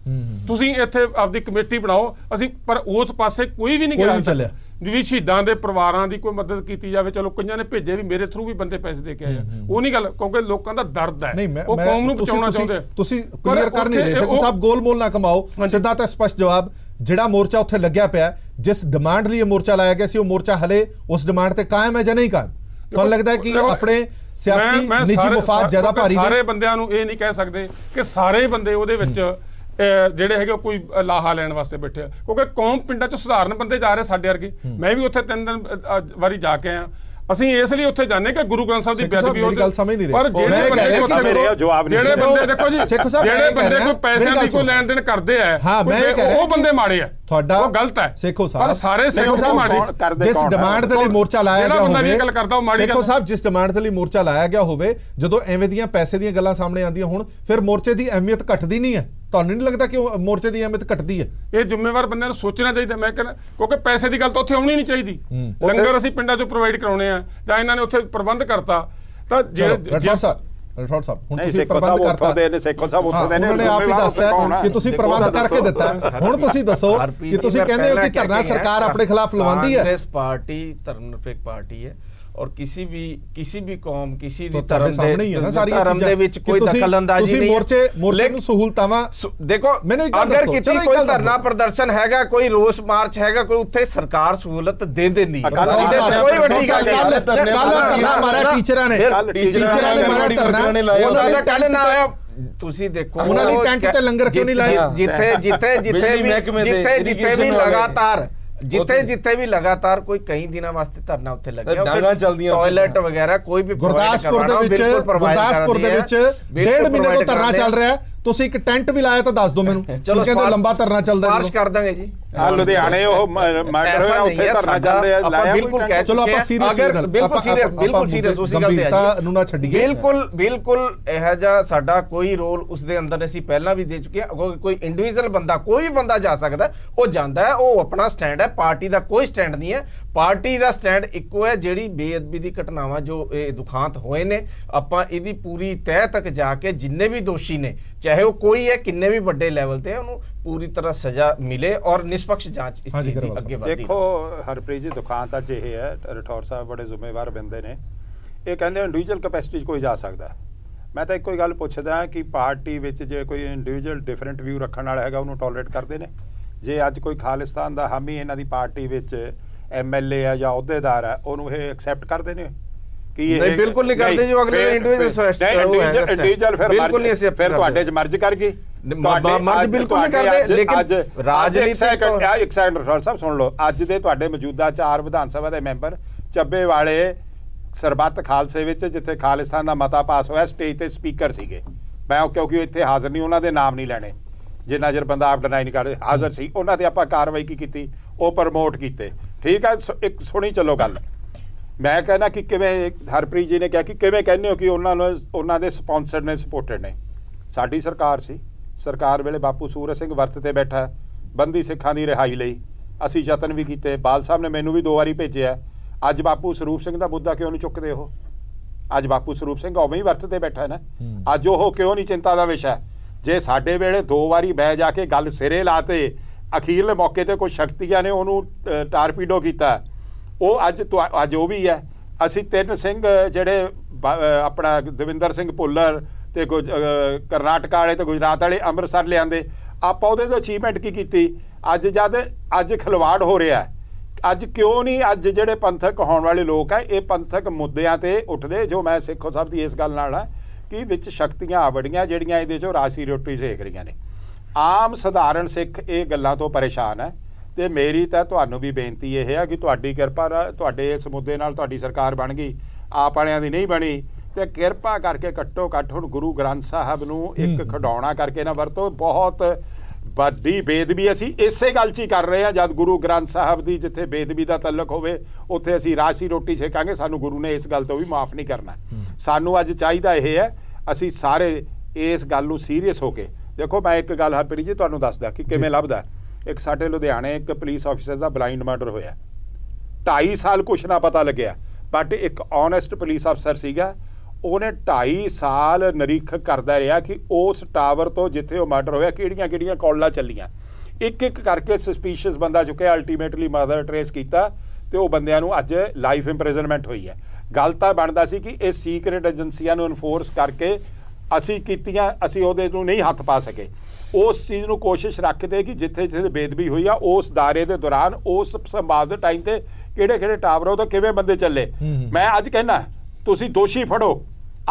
ਤੁਸੀਂ ਇੱਥੇ ਆਪਦੀ ਕਮੇਟੀ ਬਣਾਓ ਅਸੀਂ। ਪਰ ਉਸ ਪਾਸੇ ਕੋਈ ਵੀ ਨਹੀਂ ਗਿਆ ਵੀ ਸ਼ਹੀਦਾਂ ਦੇ ਪਰਿਵਾਰਾਂ ਦੀ ਕੋਈ ਮਦਦ ਕੀਤੀ ਜਾਵੇ। ਚਲੋ ਕਈਆਂ ਨੇ ਭੇਜੇ ਵੀ, ਮੇਰੇ ਥਰੂ ਵੀ ਬੰਦੇ ਪੈਸੇ ਦੇ ਕੇ ਆਏ ਆ, ਉਹ ਨਹੀਂ ਗੱਲ, ਕਿਉਂਕਿ ਲੋਕਾਂ ਦਾ ਦਰਦ ਹੈ, ਉਹ ਕੌਮ ਨੂੰ ਬਚਾਉਣਾ ਚਾਹੁੰਦੇ। ਤੁਸੀਂ ਕਲੀਅਰ ਕਰ ਨਹੀਂ ਰਹੇ ਸੇਖੋ ਸਾਹਿਬ, ਗੋਲ ਮੋਲ ਨਾ ਕਮਾਓ, ਸਿੱਧਾ ਤੇ ਸਪਸ਼ਟ ਜਵਾਬ। ਜਿਹੜਾ ਮੋਰਚਾ ਉੱਥੇ ਲੱਗਿਆ ਪਿਆ, ਜਿਸ ਡਿਮਾਂਡ ਲਈ ਮੋਰਚਾ ਲਾਇਆ ਗਿਆ ਸੀ, ਉਹ ਮੋਰਚਾ ਹਲੇ ਉਸ ਡਿਮਾਂਡ ਤੇ ਕਾਇਮ ਹੈ ਜਾਂ ਨਹੀਂ ਕਾਇਮ? ਤੁਹਾਨੂੰ ਲੱਗਦਾ ਹੈ ਕਿ ਆਪਣੇ ਸਿਆਸੀ ਨਿੱਜੀ ਮੁਫਾਦ ਜ਼ਿਆਦਾ ਭਾਰੀ ਨੇ? ਸਾਰੇ ਬੰਦਿਆਂ ਨੂੰ ਇਹ ਨਹੀਂ ਕਹਿ ਸਕਦੇ ਕਿ ਸਾਰੇ ਬੰਦੇ ਉਹਦੇ ਵਿੱਚ ਜਿਹੜੇ ਹੈਗੇ ਕੋਈ ਲਾਹਾ ਲੈਣ ਵਾਸਤੇ ਬੈਠੇ ਆ, ਕਿਉਂਕਿ ਕੌਮ ਪਿੰਡਾਂ 'ਚ ਸਧਾਰਨ ਬੰਦੇ ਜਾ ਰਹੇ ਸਾਡੇ ਵਰਗੇ। ਮੈਂ ਵੀ ਉੱਥੇ 3 ਦਿਨ ਵਾਰੀ ਜਾ ਕੇ ਆਇਆ। ਅਸੀਂ ਇਸ ਲਈ ਉੱਥੇ ਜਾਂਦੇ ਕਿ ਗੁਰੂ ਗ੍ਰੰਥ ਸਾਹਿਬ ਦੀ ਬੇਅਦਬੀ ਹੋ, ਪਰ ਜਿਹੜੇ ਬੰਦੇ ਦੇਖੋ ਜੀ ਜਿਹੜੇ ਬੰਦੇ ਕੋਈ ਪੈਸਿਆਂ ਦੀ ਕੋਈ ਲੈਣ ਦੇਣ ਕਰਦੇ ਆ ਉਹ ਬੰਦੇ ਮਾੜੇ ਆ, ਤੁਹਾਡਾ ਉਹ ਗਲਤ ਹੈ ਸੇਖੋ ਸਾਹਿਬ। ਪਰ ਸਾਰੇ ਸੇਖੋ ਸਾਹਿਬ ਜਿਸ ਡਿਮਾਂਡ ਦੇ ਲਈ ਮੋਰਚਾ ਲਾਇਆ ਗਿਆ ਹੋਵੇ, ਸੇਖੋ ਸਾਹਿਬ ਜਿਸ ਡਿਮਾਂਡ ਦੇ ਲਈ ਮੋਰਚਾ ਲਾਇਆ ਗਿਆ ਹੋਵੇ, ਜਦੋਂ ਐਵੇਂ ਦੀਆਂ ਪੈਸੇ ਦੀਆਂ ਗੱਲਾਂ ਸਾਹਮਣੇ ਆਉਂਦੀਆਂ ਹੋਣ ਫਿਰ ਮੋਰਚੇ ਦੀ ਅਹਿਮੀਅਤ ਘਟਦੀ ਨਹੀਂ ਹੈ? ਤੁਹਾਨੂੰ ਨਹੀਂ ਲੱਗਦਾ ਕਿ ਮੋਰਚੇ ਦੀ ਅਹਿਮੀਅਤ ਘਟਦੀ ਹੈ? ਇਹ ਜ਼ਿੰਮੇਵਾਰ ਬੰਦਿਆਂ ਨੂੰ ਸੋਚਣਾ ਚਾਹੀਦਾ। ਮੈਂ ਕਹਿੰਦਾ ਕਿਉਂਕਿ ਪੈਸੇ ਦੀ ਗੱਲ ਤਾਂ ਉੱਥੇ ਆਉਣੀ ਨਹੀਂ ਚਾਹੀਦੀ। ਲੰਗਰ ਅਸੀਂ ਪਿੰਡਾਂ 'ਚੋਂ ਪ੍ਰੋਵਾਈਡ ਕਰਾਉਣੇ ਆ ਜਾਂ ਇਹਨਾਂ ਨੇ ਉੱਥੇ ਪ੍ਰਬੰਧ ਕਰਤਾ ਤਾਂ ਰਠੌੜ ਸਾਹਿਬ ਹੁਣ ਤੁਸੀਂ ਪ੍ਰਬੰਧ ਕਰਤਾ, ਸੇਖੋ ਸਾਹਿਬ ਉੱਥੇ ਉਹਨਾਂ ਨੇ ਆਪ ਹੀ ਦੱਸਤਾ ਕਿ ਤੁਸੀਂ ਪ੍ਰਬੰਧ ਕਰਕੇ ਦਿੱਤਾ। ਹੁਣ ਤੁਸੀਂ ਦੱਸੋ ਕਿ ਤੁਸੀਂ ਕਹਿੰਦੇ ਹੋ ਕਿ ਧਰਨਾ ਸਰਕਾਰ ਆਪਣੇ ਖਿਲਾਫ ਲਵਾਉਂਦੀ ਹੈ। ਕਾਂਗਰਸ ਪਾਰਟੀ ਧਰਮ ਨਿਰਪੇਖ ਪਾਰਟੀ ਹੈ ਔਰ ਕਿਸੇ ਵੀ ਕੌਮ ਕਿਸੇ ਦੀ ਧਰਮ ਦੇ ਵਿੱਚ ਕੋਈ ਦਖਲਅੰਦਾਜ਼ੀ ਨਹੀਂ ਹੈ। ਮੋਰਚੇ ਨੂੰ ਸਹੂਲਤਾਵਾਂ ਦੇਖੋ, ਅਗਰ ਕਿਤੇ ਕੋਈ ਧਰਨਾ ਪ੍ਰਦਰਸ਼ਨ ਹੈਗਾ, ਕੋਈ ਰੋਸ ਮਾਰਚ ਹੈਗਾ, ਕੋਈ ਉੱਥੇ ਸਰਕਾਰ ਸਹੂਲਤ ਦੇ ਦਿੰਦੀ ਹੈ, ਇਹਦੇ ਚ ਕੋਈ ਵੱਡੀ ਗੱਲ ਨਹੀਂ। ਧਰਨਾ ਮਾਰਿਆ ਟੀਚਰਾਂ ਨੇ ਮਾਰਿਆ ਧਰਨਾ, ਉਹ ਜ਼ਿਆਦਾ ਕੱਲ ਨਾ ਆਇਆ। ਤੁਸੀਂ ਦੇਖੋ ਉਹਨਾਂ ਦੀ ਟੈਂਕ ਤੇ ਲੰਗਰ ਕਿਉਂ ਨਹੀਂ ਲਾਇਆ? ਜਿੱਥੇ ਵੀ ਲਗਾਤਾਰ ਕੋਈ ਕਈ ਦਿਨਾਂ ਵਾਸਤੇ ਧਰਨਾ ਉੱਥੇ ਲੱਗਿਆ, ਟਾਇਲਟ ਵਗੈਰਾ ਕੋਈ ਵੀ ਗੁਰਦਾਸਪੁਰ ਦੇ ਵਿੱਚ 1.5 ਮਹੀਨੇ ਤੋਂ ਧਰਨਾ ਚੱਲ ਰਿਹਾ। ਤੁਸੀਂ ਇੱਕ ਟੈਂਟ ਵੀ ਲਾਇਆ ਤਾਂ ਦੱਸ ਦਿਓ ਮੈਨੂੰ। ਚਲੋ ਕਹਿੰਦੇ ਲੰਬਾ ਧਰਨਾ ਚੱਲਦਾ, ਸਿਫਾਰਿਸ਼ ਕਰ ਦਾਂਗੇ ਜੀ। ਲੁਧਿਆਣੇ ਉਹ ਮੈਟਰ ਹੋਇਆ, ਉੱਥੇ ਧਰਨਾ ਚੱਲ ਰਿਹਾ, ਲਾਇਆ ਬਿਲਕੁਲ ਕਹਿ ਚਲੋ ਆਪਾਂ ਸੀਰੀਅਸ ਬਿਲਕੁਲ ਸੀਰੀਅਸ ਉਸੇ ਗੱਲ ਤੇ ਆ ਜੀ, ਨੂੰ ਨਾ ਛੱਡੀਏ। ਬਿਲਕੁਲ ਇਹੋ ਜਿਹਾ ਸਾਡਾ ਕੋਈ ਰੋਲ ਉਸ ਦੇ ਅੰਦਰ ਅਸੀਂ ਪਹਿਲਾਂ ਵੀ ਦੇ ਚੁੱਕੇ ਹਾਂ। ਕੋਈ ਇੰਡੀਵਿਜੂਅਲ ਬੰਦਾ, ਕੋਈ ਵੀ ਬੰਦਾ ਜਾ ਸਕਦਾ, ਉਹ ਜਾਂਦਾ ਹੈ, ਉਹ ਆਪਣਾ ਸਟੈਂਡ ਹੈ। ਪਾਰਟੀ ਦਾ ਕੋਈ ਸਟੈਂਡ ਨਹੀਂ ਹੈ। ਪਾਰਟੀ ਦਾ ਸਟੈਂਡ ਇੱਕੋ ਹੈ, ਜਿਹੜੀ ਬੇਅਦਬੀ ਦੀ ਘਟਨਾਵਾਂ ਜੋ ਇਹ ਦੁਖਾਂਤ ਹੋਏ ਨੇ, ਆਪਾਂ ਇਹਦੀ ਪੂਰੀ ਤਹਿ ਤੱਕ ਜਾ ਕੇ ਜਿੰਨੇ ਵੀ ਦੋਸ਼ੀ ਨੇ, ਚਾਹੇ ਉਹ ਕੋਈ ਹੈ, ਕਿੰਨੇ ਵੀ ਵੱਡੇ ਲੈਵਲ ਤੇ, ਉਹਨੂੰ ਪੂਰੀ ਤਰ੍ਹਾਂ ਸਜ਼ਾ ਮਿਲੇ ਔਰ ਨਿਸ਼ਪਕਸ਼ ਜਾਂਚ ਇਸ ਚੀਜ਼ ਦੀ ਅੱਗੇ ਵਧਦੀ। ਦੇਖੋ ਹਰਪ੍ਰੀਤ ਜੀ, ਦੁਖਾਂਤ ਅੱਜ ਇਹ ਹੈ, ਰਠੌਰ ਸਾਹਿਬ ਬੜੇ ਜ਼ਿੰਮੇਵਾਰ ਬੰਦੇ ਨੇ। ਇਹ ਕਹਿੰਦੇ ਇੰਡੀਵਿਜੂਅਲ ਕੈਪੈਸਿਟੀ 'ਚ ਕੋਈ ਜਾ ਸਕਦਾ। ਮੈਂ ਤਾਂ ਇੱਕੋ ਹੀ ਗੱਲ ਪੁੱਛਦਾ ਕਿ ਪਾਰਟੀ ਵਿੱਚ ਜੇ ਕੋਈ ਇੰਡੀਵਿਜੂਅਲ ਡਿਫਰੈਂਟ ਵਿਊ ਰੱਖਣ ਵਾਲਾ ਹੈਗਾ, ਉਹਨੂੰ ਟੋਲਰੇਟ ਕਰਦੇ ਨੇ? ਜੇ ਅੱਜ ਕੋਈ ਖਾਲਿਸਤਾਨ ਦਾ ਹਾਮੀ ਇਹਨਾਂ ਦੀ ਪਾਰਟੀ ਵਿੱਚ MLA ਹੈ ਜਾਂ ਅਹੁਦੇਦਾਰ ਹੈ, ਉਹਨੂੰ ਇਹ ਐਕਸੈਪਟ ਕਰਦੇ ਨੇ ਕਿ ਇਹ ਨਹੀਂ? ਬਿਲਕੁਲ ਨਹੀਂ ਕਰਦੇ ਜੀ। ਅਗਲੇ ਇੰਡੀਵਿਜੂਅਲ ਬਿਲਕੁਲ ਨਹੀਂ, ਅਸੀਂ ਫਿਰ ਤੁਹਾਡੇ 'ਚ ਮਰਜ ਕਰ ਗਏ। ਮਰਜ ਬਿਲਕੁਲ ਨਹੀਂ ਕਰਦੇ, ਲੇਕਿਨ ਰਾਜਨੀਤੀ ਇੱਕ ਸੈਕਿੰਡ ਰਠੌਰ ਸਾਹਿਬ ਸੁਣ ਲਓ। ਅੱਜ ਦੇ ਤੁਹਾਡੇ ਮੌਜੂਦਾ 4 ਵਿਧਾਨ ਸਭਾ ਦੇ ਮੈਂਬਰ ਚੱਬੇ ਵਾਲੇ ਸਰਬੱਤ ਖਾਲਸੇ ਵਿੱਚ, ਜਿੱਥੇ ਖਾਲਿਸਤਾਨ ਦਾ ਮਤਾ ਪਾਸ ਹੋਇਆ, ਸਟੇਜ ਤੇ ਸਪੀਕਰ ਸੀਗੇ। ਮੈਂ ਕਿਉਂਕਿ ਇੱਥੇ ਹਾਜ਼ਰ ਨਹੀਂ, ਉਹਨਾਂ ਦੇ ਨਾਮ ਨਹੀਂ ਲੈਣੇ, ਜਿੰਨਾ ਚਿਰ ਬੰਦਾ ਆਪ ਡਿਨਾਈ ਨਹੀਂ ਕਰ ਹਾਜ਼ਰ ਸੀ। ਉਹਨਾਂ ਤੇ ਆਪਾਂ ਕਾਰਵਾਈ ਕੀ ਕੀਤੀ, ਉਹ ਪ੍ਰਮੋਟ ਕੀਤੇ। ਠੀਕ ਹੈ, ਇੱਕ ਸੁਣੀ ਚੱਲੋ ਗੱਲ। ਮੈਂ ਕਹਿੰਦਾ ਕਿ ਕਿਵੇਂ ਹਰਪ੍ਰੀਤ ਜੀ ਨੇ ਕਿਹਾ ਕਿ ਕਿਵੇਂ ਕਹਿੰਦੇ ਹੋ ਕਿ ਉਹਨਾਂ ਦੇ ਸਪਾਂਸਰ ਨੇ, ਸਪੋਰਟਡ ਨੇ। ਸਾਡੀ ਸਰਕਾਰ ਸੀ, ਸਰਕਾਰ ਵੇਲੇ ਬਾਪੂ ਸੂਰਜ ਸਿੰਘ ਵਰਤ ਤੇ ਬੈਠਾ ਬੰਦੀ ਸਿੱਖਾਂ ਦੀ ਰਿਹਾਈ ਲਈ। ਅਸੀਂ ਯਤਨ ਵੀ ਕੀਤੇ, ਬਾਲ ਸਾਹਿਬ ਨੇ ਮੈਨੂੰ ਵੀ 2 ਵਾਰੀ ਭੇਜਿਆ। ਅੱਜ ਬਾਪੂ ਸਰੂਪ ਸਿੰਘ ਦਾ ਮੁੱਦਾ ਕਿਉਂ ਨਹੀਂ ਚੁੱਕਦੇ ਉਹ? ਅੱਜ ਬਾਪੂ ਸਰੂਪ ਸਿੰਘ ਉਵੇਂ ਹੀ ਵਰਤ ਤੇ ਬੈਠਾ ਨਾ, ਅੱਜ ਉਹ ਕਿਉਂ ਨਹੀਂ ਚਿੰਤਾ ਦਾ ਵਿਸ਼ਾ? ਜੇ ਸਾਡੇ ਵੇਲੇ 2 ਵਾਰੀ ਬਹਿ ਜਾ ਕੇ ਗੱਲ ਸਿਰੇ ਲਾਤੇ, ਅਖੀਰਲੇ ਮੌਕੇ ਤੇ ਕੋਈ ਸ਼ਕਤੀਆਂ ਨੇ ਉਹਨੂੰ ਟਾਰਪੀਡੋ ਕੀਤਾ, ਉਹ ਅੱਜ ਉਹ ਵੀ ਹੈ। ਅਸੀਂ 3 ਸਿੰਘ ਜਿਹੜੇ ਆਪਣਾ ਦਵਿੰਦਰ ਸਿੰਘ ਭੁੱਲਰ ਤੇ ਕਰਨਾਟਕਾ ਵਾਲੇ ਤੇ ਗੁਜਰਾਤ ਵਾਲੇ ਅੰਮ੍ਰਿਤਸਰ ਲਿਆਂਦੇ, ਆਪਾਂ ਉਹਦੇ ਤੋਂ ਅਚੀਵਮੈਂਟ ਕੀ ਕੀਤੀ? ਅੱਜ ਖਿਲਵਾੜ ਹੋ ਰਿਹਾ। ਅੱਜ ਕਿਉਂ ਨਹੀਂ ਅੱਜ ਜਿਹੜੇ ਪੰਥਕ ਹੋਣ ਵਾਲੇ ਲੋਕ ਹੈ, ਇਹ ਪੰਥਕ ਮੁੱਦਿਆਂ ਤੇ ਉੱਠਦੇ? ਜੋ ਮੈਂ ਸਿੱਖੋ ਸਾਹਿਬ ਦੀ ਇਸ ਗੱਲ ਨਾਲ ਕਿ ਵਿੱਚ ਸ਼ਕਤੀਆਂ ਆਵੜੀਆਂ ਜਿਹੜੀਆਂ ਇਹਦੇ 'ਚੋਂ ਰਾਜਸੀ ਰੋਟੀ ਸੇਕ ਰਹੀਆਂ ਨੇ। ਆਮ ਸਧਾਰਨ ਸਿੱਖ ਇਹ ਗੱਲਾਂ ਤੋਂ ਪਰੇਸ਼ਾਨ ਹੈ। ਤੇ ਮੇਰੀ ਤਾਂ ਤੁਹਾਨੂੰ ਵੀ ਬੇਨਤੀ ਇਹ ਹੈ ਕਿ ਤੁਹਾਡੀ ਕਿਰਪਾ ਨਾਲ, ਤੁਹਾਡੇ ਇਸ ਮੁੱਦੇ ਨਾਲ ਤੁਹਾਡੀ ਸਰਕਾਰ ਬਣ ਗਈ, ਆਪ ਵਾਲਿਆਂ ਦੀ ਨਹੀਂ ਬਣੀ, ਤੇ ਕਿਰਪਾ ਕਰਕੇ ਘੱਟੋ ਘੱਟ ਹੁਣ ਗੁਰੂ ਗ੍ਰੰਥ ਸਾਹਿਬ ਨੂੰ ਇੱਕ ਖਿਡੌਣਾ ਕਰਕੇ ਨਾ ਵਰਤੋ। ਬਹੁਤ ਵੱਡੀ ਬੇਦਬੀ ਅਸੀਂ ਇਸੇ ਗੱਲ 'ਚ ਹੀ ਕਰ ਰਹੇ ਹਾਂ। ਜਦ ਗੁਰੂ ਗ੍ਰੰਥ ਸਾਹਿਬ ਦੀ ਜਿੱਥੇ ਬੇਦਬੀ ਦਾ ਤਲਕ ਹੋਵੇ, ਉੱਥੇ ਅਸੀਂ ਰਾਜਸੀ ਰੋਟੀ ਛੇਕਾਂਗੇ। ਸਾਨੂੰ ਗੁਰੂ ਨੇ ਇਸ ਗੱਲ ਤੋਂ ਵੀ ਮਾਫ ਨਹੀਂ ਕਰਨਾ। ਸਾਨੂੰ ਅੱਜ ਚਾਹੀਦਾ ਇਹ ਹੈ, ਅਸੀਂ ਸਾਰੇ ਇਸ ਗੱਲ ਨੂੰ ਸੀਰੀਅਸ ਹੋ ਕੇ ਦੇਖੋ। ਮੈਂ ਇੱਕ ਗੱਲ ਹਰਪ੍ਰੀਤ ਜੀ ਤੁਹਾਨੂੰ ਦੱਸਦਾ ਕਿ ਕਿਵੇਂ ਲੱਭਦਾ। ਇੱਕ ਸਾਡੇ ਲੁਧਿਆਣੇ ਇੱਕ ਪੁਲਿਸ ਆਫੀਸਰ ਦਾ ਬਲਾਈਂਡ ਮਰਡਰ ਹੋਇਆ, 2.5 ਸਾਲ ਕੁਛ ਨਾ ਪਤਾ ਲੱਗਿਆ। ਬਟ ਇੱਕ ਓਨੈਸਟ ਪੁਲਿਸ ਅਫਸਰ ਸੀਗਾ, ਉਹਨੇ 2.5 ਸਾਲ ਨਿਰੀਖਣ ਕਰਦਾ ਰਿਹਾ ਕਿ ਉਸ ਟਾਵਰ ਤੋਂ ਜਿੱਥੇ ਉਹ ਮਰਡਰ ਹੋਇਆ ਕਿਹੜੀਆਂ ਕਾਲਾਂ ਚੱਲੀਆਂ। ਇੱਕ ਕਰਕੇ ਸਸਪੀਸ਼ੀਅਸ ਬੰਦਾ ਚੁੱਕਿਆ, ਅਲਟੀਮੇਟਲੀ ਮਰਡਰ ਟ੍ਰੇਸ ਕੀਤਾ ਤੇ ਉਹ ਬੰਦਿਆਂ ਨੂੰ ਅੱਜ ਲਾਈਫ ਇੰਪ੍ਰਿਜ਼ਨਮੈਂਟ ਹੋਈ ਹੈ। ਗੱਲ ਤਾਂ ਬਣਦਾ ਸੀ ਕਿ ਇਹ ਸੀਕ੍ਰੇਟ ਏਜੰਸੀਆਂ ਨੂੰ ਇਨਫੋਰਸ ਕਰਕੇ ਅਸੀਂ ਕੀਤੀਆਂ, ਅਸੀਂ ਉਹਦੇ ਨੂੰ ਨਹੀਂ ਹੱਥ ਪਾ ਸਕੇ। ਉਸ ਚੀਜ਼ ਨੂੰ ਕੋਸ਼ਿਸ਼ ਰੱਖਦੇ ਕਿ ਜਿੱਥੇ ਬੇਦਬੀ ਹੋਈ ਆ ਉਸ ਦਾਇਰੇ ਦੇ ਦੌਰਾਨ, ਉਸ ਸੰਭਾਵਿਤ ਟਾਈਮ ਤੇ ਕਿਹੜੇ ਟਾਵਰ ਉਹ ਤਾਂ ਕਿਵੇਂ ਬੰਦੇ ਚੱਲੇ। ਮੈਂ ਅੱਜ ਕਹਿਣਾ ਤੁਸੀਂ ਦੋਸ਼ੀ ਫੜੋ।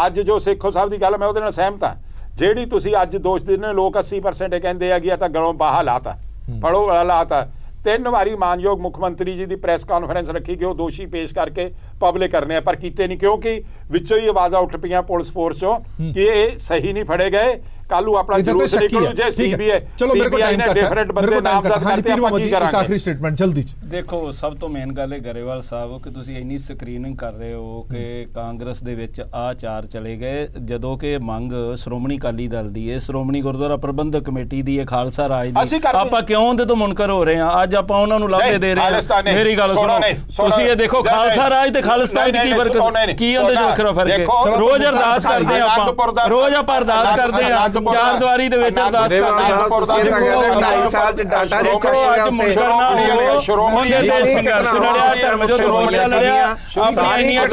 ਅੱਜ ਜੋ ਸੇਖੋ ਸਾਹਿਬ ਦੀ ਗੱਲ ਮੈਂ ਉਹਦੇ ਨਾਲ ਸਹਿਮਤ ਹਾਂ। ਜਿਹੜੀ ਤੁਸੀਂ ਅੱਜ ਦੋਸ਼ ਦਿੰਦੇ ਲੋਕ 80% ਕਹਿੰਦੇ ਆ ਕਿ ਇਹ ਤਾਂ ਗਲੋਂ ਬਾਹਾ ਲਾਤਾ, ਫੜੋ ਲਾਤਾ। 3 ਵਾਰੀ ਮਾਨਯੋਗ ਮੁੱਖ ਮੰਤਰੀ ਜੀ ਦੀ ਪ੍ਰੈਸ ਕਾਨਫਰੰਸ ਰੱਖੀ ਕਿ ਉਹ ਦੋਸ਼ੀ ਪੇਸ਼ ਕਰਕੇ ਪਬਲਿਕ ਕਰਨੇ ਆ, ਪਰ ਕੀਤੇ ਨਹੀਂ, ਕਿਉਂਕਿ ਵਿੱਚੋਂ ਹੀ ਆਵਾਜ਼ਾਂ ਉੱਠ ਪਈਆਂ ਪੁਲਿਸ ਫੋਰਸ ਚੋਂ ਕਿ ਇਹ ਸਹੀ ਨਹੀਂ ਫੜੇ ਗਏ। ਕੱਲੂ ਆਪਣਾ ਜਲੂਸ ਨਿਕਲੂ ਜੇ ਸੀਬੀਆਈ ਨੇ ਡਿਫਰੈਂਟ ਬੰਦੇ ਨਾਮਜ਼ਦ ਕਰਤੇ, ਆਪਾਂ ਕੀ ਕਰਾਂਗੇ? ਆਖਰੀ ਸਟੇਟਮੈਂਟ ਜਲਦੀ ਚ ਦੇਖੋ, ਸਭ ਤੋਂ ਮੇਨ ਗੱਲ ਹੈ ਗਰੇਵਾਲ ਸਾਹਿਬ ਕਿ ਤੁਸੀਂ ਇੰਨੀ ਸਕਰੀਨਿੰਗ ਕਰ ਰਹੇ ਹੋ ਕਿ ਕਾਂਗਰਸ ਦੇ ਵਿੱਚ ਆ 4 ਚਲੇ ਗਏ, ਜਦੋਂ ਕਿ ਮੰਗ ਸ਼੍ਰੋਮਣੀ ਅਕਾਲੀ ਦਲ ਦੀ ਹੈ, ਸ਼੍ਰੋਮਣੀ ਗੁਰਦੁਆਰਾ ਪ੍ਰਬੰਧਕ ਕਮੇਟੀ ਦੀ ਹੈ, ਖਾਲਸਾ ਰਾਜ ਦੀ। ਆਪਾਂ ਕਿਉਂ ਉਹਦੇ ਤੋਂ ਮੁਨਕਰ ਹੋ ਰਹੇ ਹਾਂ? ਅੱਜ ਆਪਾਂ ਉਹਨਾਂ ਨੂੰ ਲਾਭੇ ਦੇ ਰਹੇ ਹਾਂ। ਮੇਰੀ ਗੱਲ ਸੁਣੋ, ਤੁਸੀਂ ਇਹ ਦੇਖੋ ਖਾਲਸਾ ਰਾਜ ਤੇ ਖਾਲਿਸਤਾਨ ਚ ਕੀ ਫਰਕ, ਕੀ ਉਹਦੇ ਚ ਵੱਖਰਾ ਫਰਕ ਦੇਖੋ, ਹੈ। ਰੋਜ਼ ਅਰਦਾਸ ਕਰਦੇ ਆ ਆਪਾਂ, ਰੋਜ਼ ਆਪਾਂ ਅਰਦਾਸ ਕਰਦੇ ਆ, ਚਾਰ ਦੀਵਾਰੀ ਦੇ ਵਿੱਚ ਅਰਦਾਸ ਕਰਦੇ ਆ। 2.5 ਸਾਲ ਚ ਡਾਟਾ ਦੇਖੋ ਅੱਜ ਮੁਸ਼ਕਲ ਨਾ ਹੋ, ਉਹਦੇ ਤੇ ਸੰਘਰਸ਼ ਲੜਿਆ, ਧਰਮ ਜੋ ਰੋੜਿਆ ਲੜਿਆ, ਆਪਣੀਆਂ ਇੰਨੀਆਂ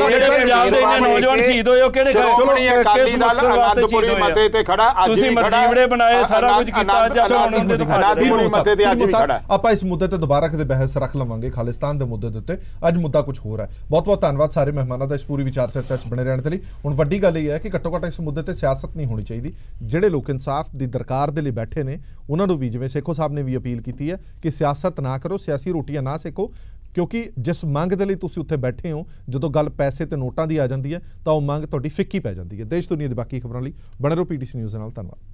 ਜਿਹੜੇ ਪੰਜਾਬ ਦੇ ਇੰਨੇ ਨੌਜਵਾਨ ਸ਼ਹੀਦ ਹੋਏ, ਉਹ ਕਿਹੜੇ ਕਿਸ ਮਕਸਦ ਵਾਸਤੇ ਸ਼ਹੀਦ ਹੋਏ? ਤੇ ਖੜਾ ਅੱਜ ਤੁਸੀਂ ਮਰਜੀਵੜੇ ਬਣਾਏ, ਸਾਰਾ ਕੁਝ ਕੀਤਾ, ਅੱਜ ਉਹਨਾਂ ਦੇ ਤੋਂ ਮਤੇ ਤੇ ਅੱਜ ਵੀ ਖੜਾ। ਆਪਾਂ ਇਸ ਮੁੱਦੇ ਤੇ ਦੁਬਾਰਾ ਕਿਤੇ ਬਹਿਸ ਰੱਖ ਲਵਾਂਗੇ, ਖਾਲਿਸਤਾਨ ਦੇ ਮੁੱਦੇ ਦੇ ਉੱਤੇ। ਅੱਜ ਮੁੱਦਾ ਕੁਝ ਹੋਰ ਹੈ। ਬਹੁਤ ਬਹੁਤ ਧੰਨਵਾਦ ਸਾਰੇ ਮਹਿਮਾਨਾਂ ਦਾ ਇਸ ਪੂਰੀ ਵਿਚਾਰ ਚਰਚਾ 'ਚ ਬਣੇ ਰਹਿਣ ਦੇ ਲਈ। ਹੁਣ ਵੱਡੀ ਗੱਲ ਇਹ ਹੈ ਕਿ ਘੱਟੋ ਘੱਟ ਇਸ ਮੁੱਦੇ ਤੇ ਸਿਆਸਤ ਨਹੀਂ ਹੋਣੀ ਚਾਹੀਦੀ। ਜਿਹੜੇ ਲੋਕ ਇਨਸਾਫ ਦੀ ਦਰਕਾਰ ਦੇ ਲਈ ਬੈਠੇ ਨੇ, ਉਹਨਾਂ ਨੂੰ ਵੀ, ਜਿਵੇਂ ਸੇਖੋ ਸਾਹਿਬ ਨੇ ਵੀ ਅਪੀਲ ਕੀਤੀ ਹੈ ਕਿ ਸਿਆਸਤ ਨਾ ਕਰੋ, ਸਿਆਸੀ ਰੋਟੀਆਂ ਨਾ ਸੇਕੋ, ਕਿਉਂਕਿ ਜਿਸ ਮੰਗ ਦੇ ਲਈ ਤੁਸੀਂ ਉੱਥੇ ਬੈਠੇ ਹੋ, ਜਦੋਂ ਗੱਲ ਪੈਸੇ ਤੇ ਨੋਟਾਂ ਦੀ ਆ ਜਾਂਦੀ ਹੈ ਤਾਂ ਉਹ ਮੰਗ ਤੁਹਾਡੀ ਫਿੱਕੀ ਪੈ ਜਾਂਦੀ ਹੈ। ਦੇਸ਼ ਦੁਨੀਆ ਦੀ ਬਾਕੀ ਖਬਰਾਂ ਲਈ ਬਣੇ ਰਹੋ PTC ਨਿਊਜ਼ ਨਾਲ। ਧੰਨਵਾਦ।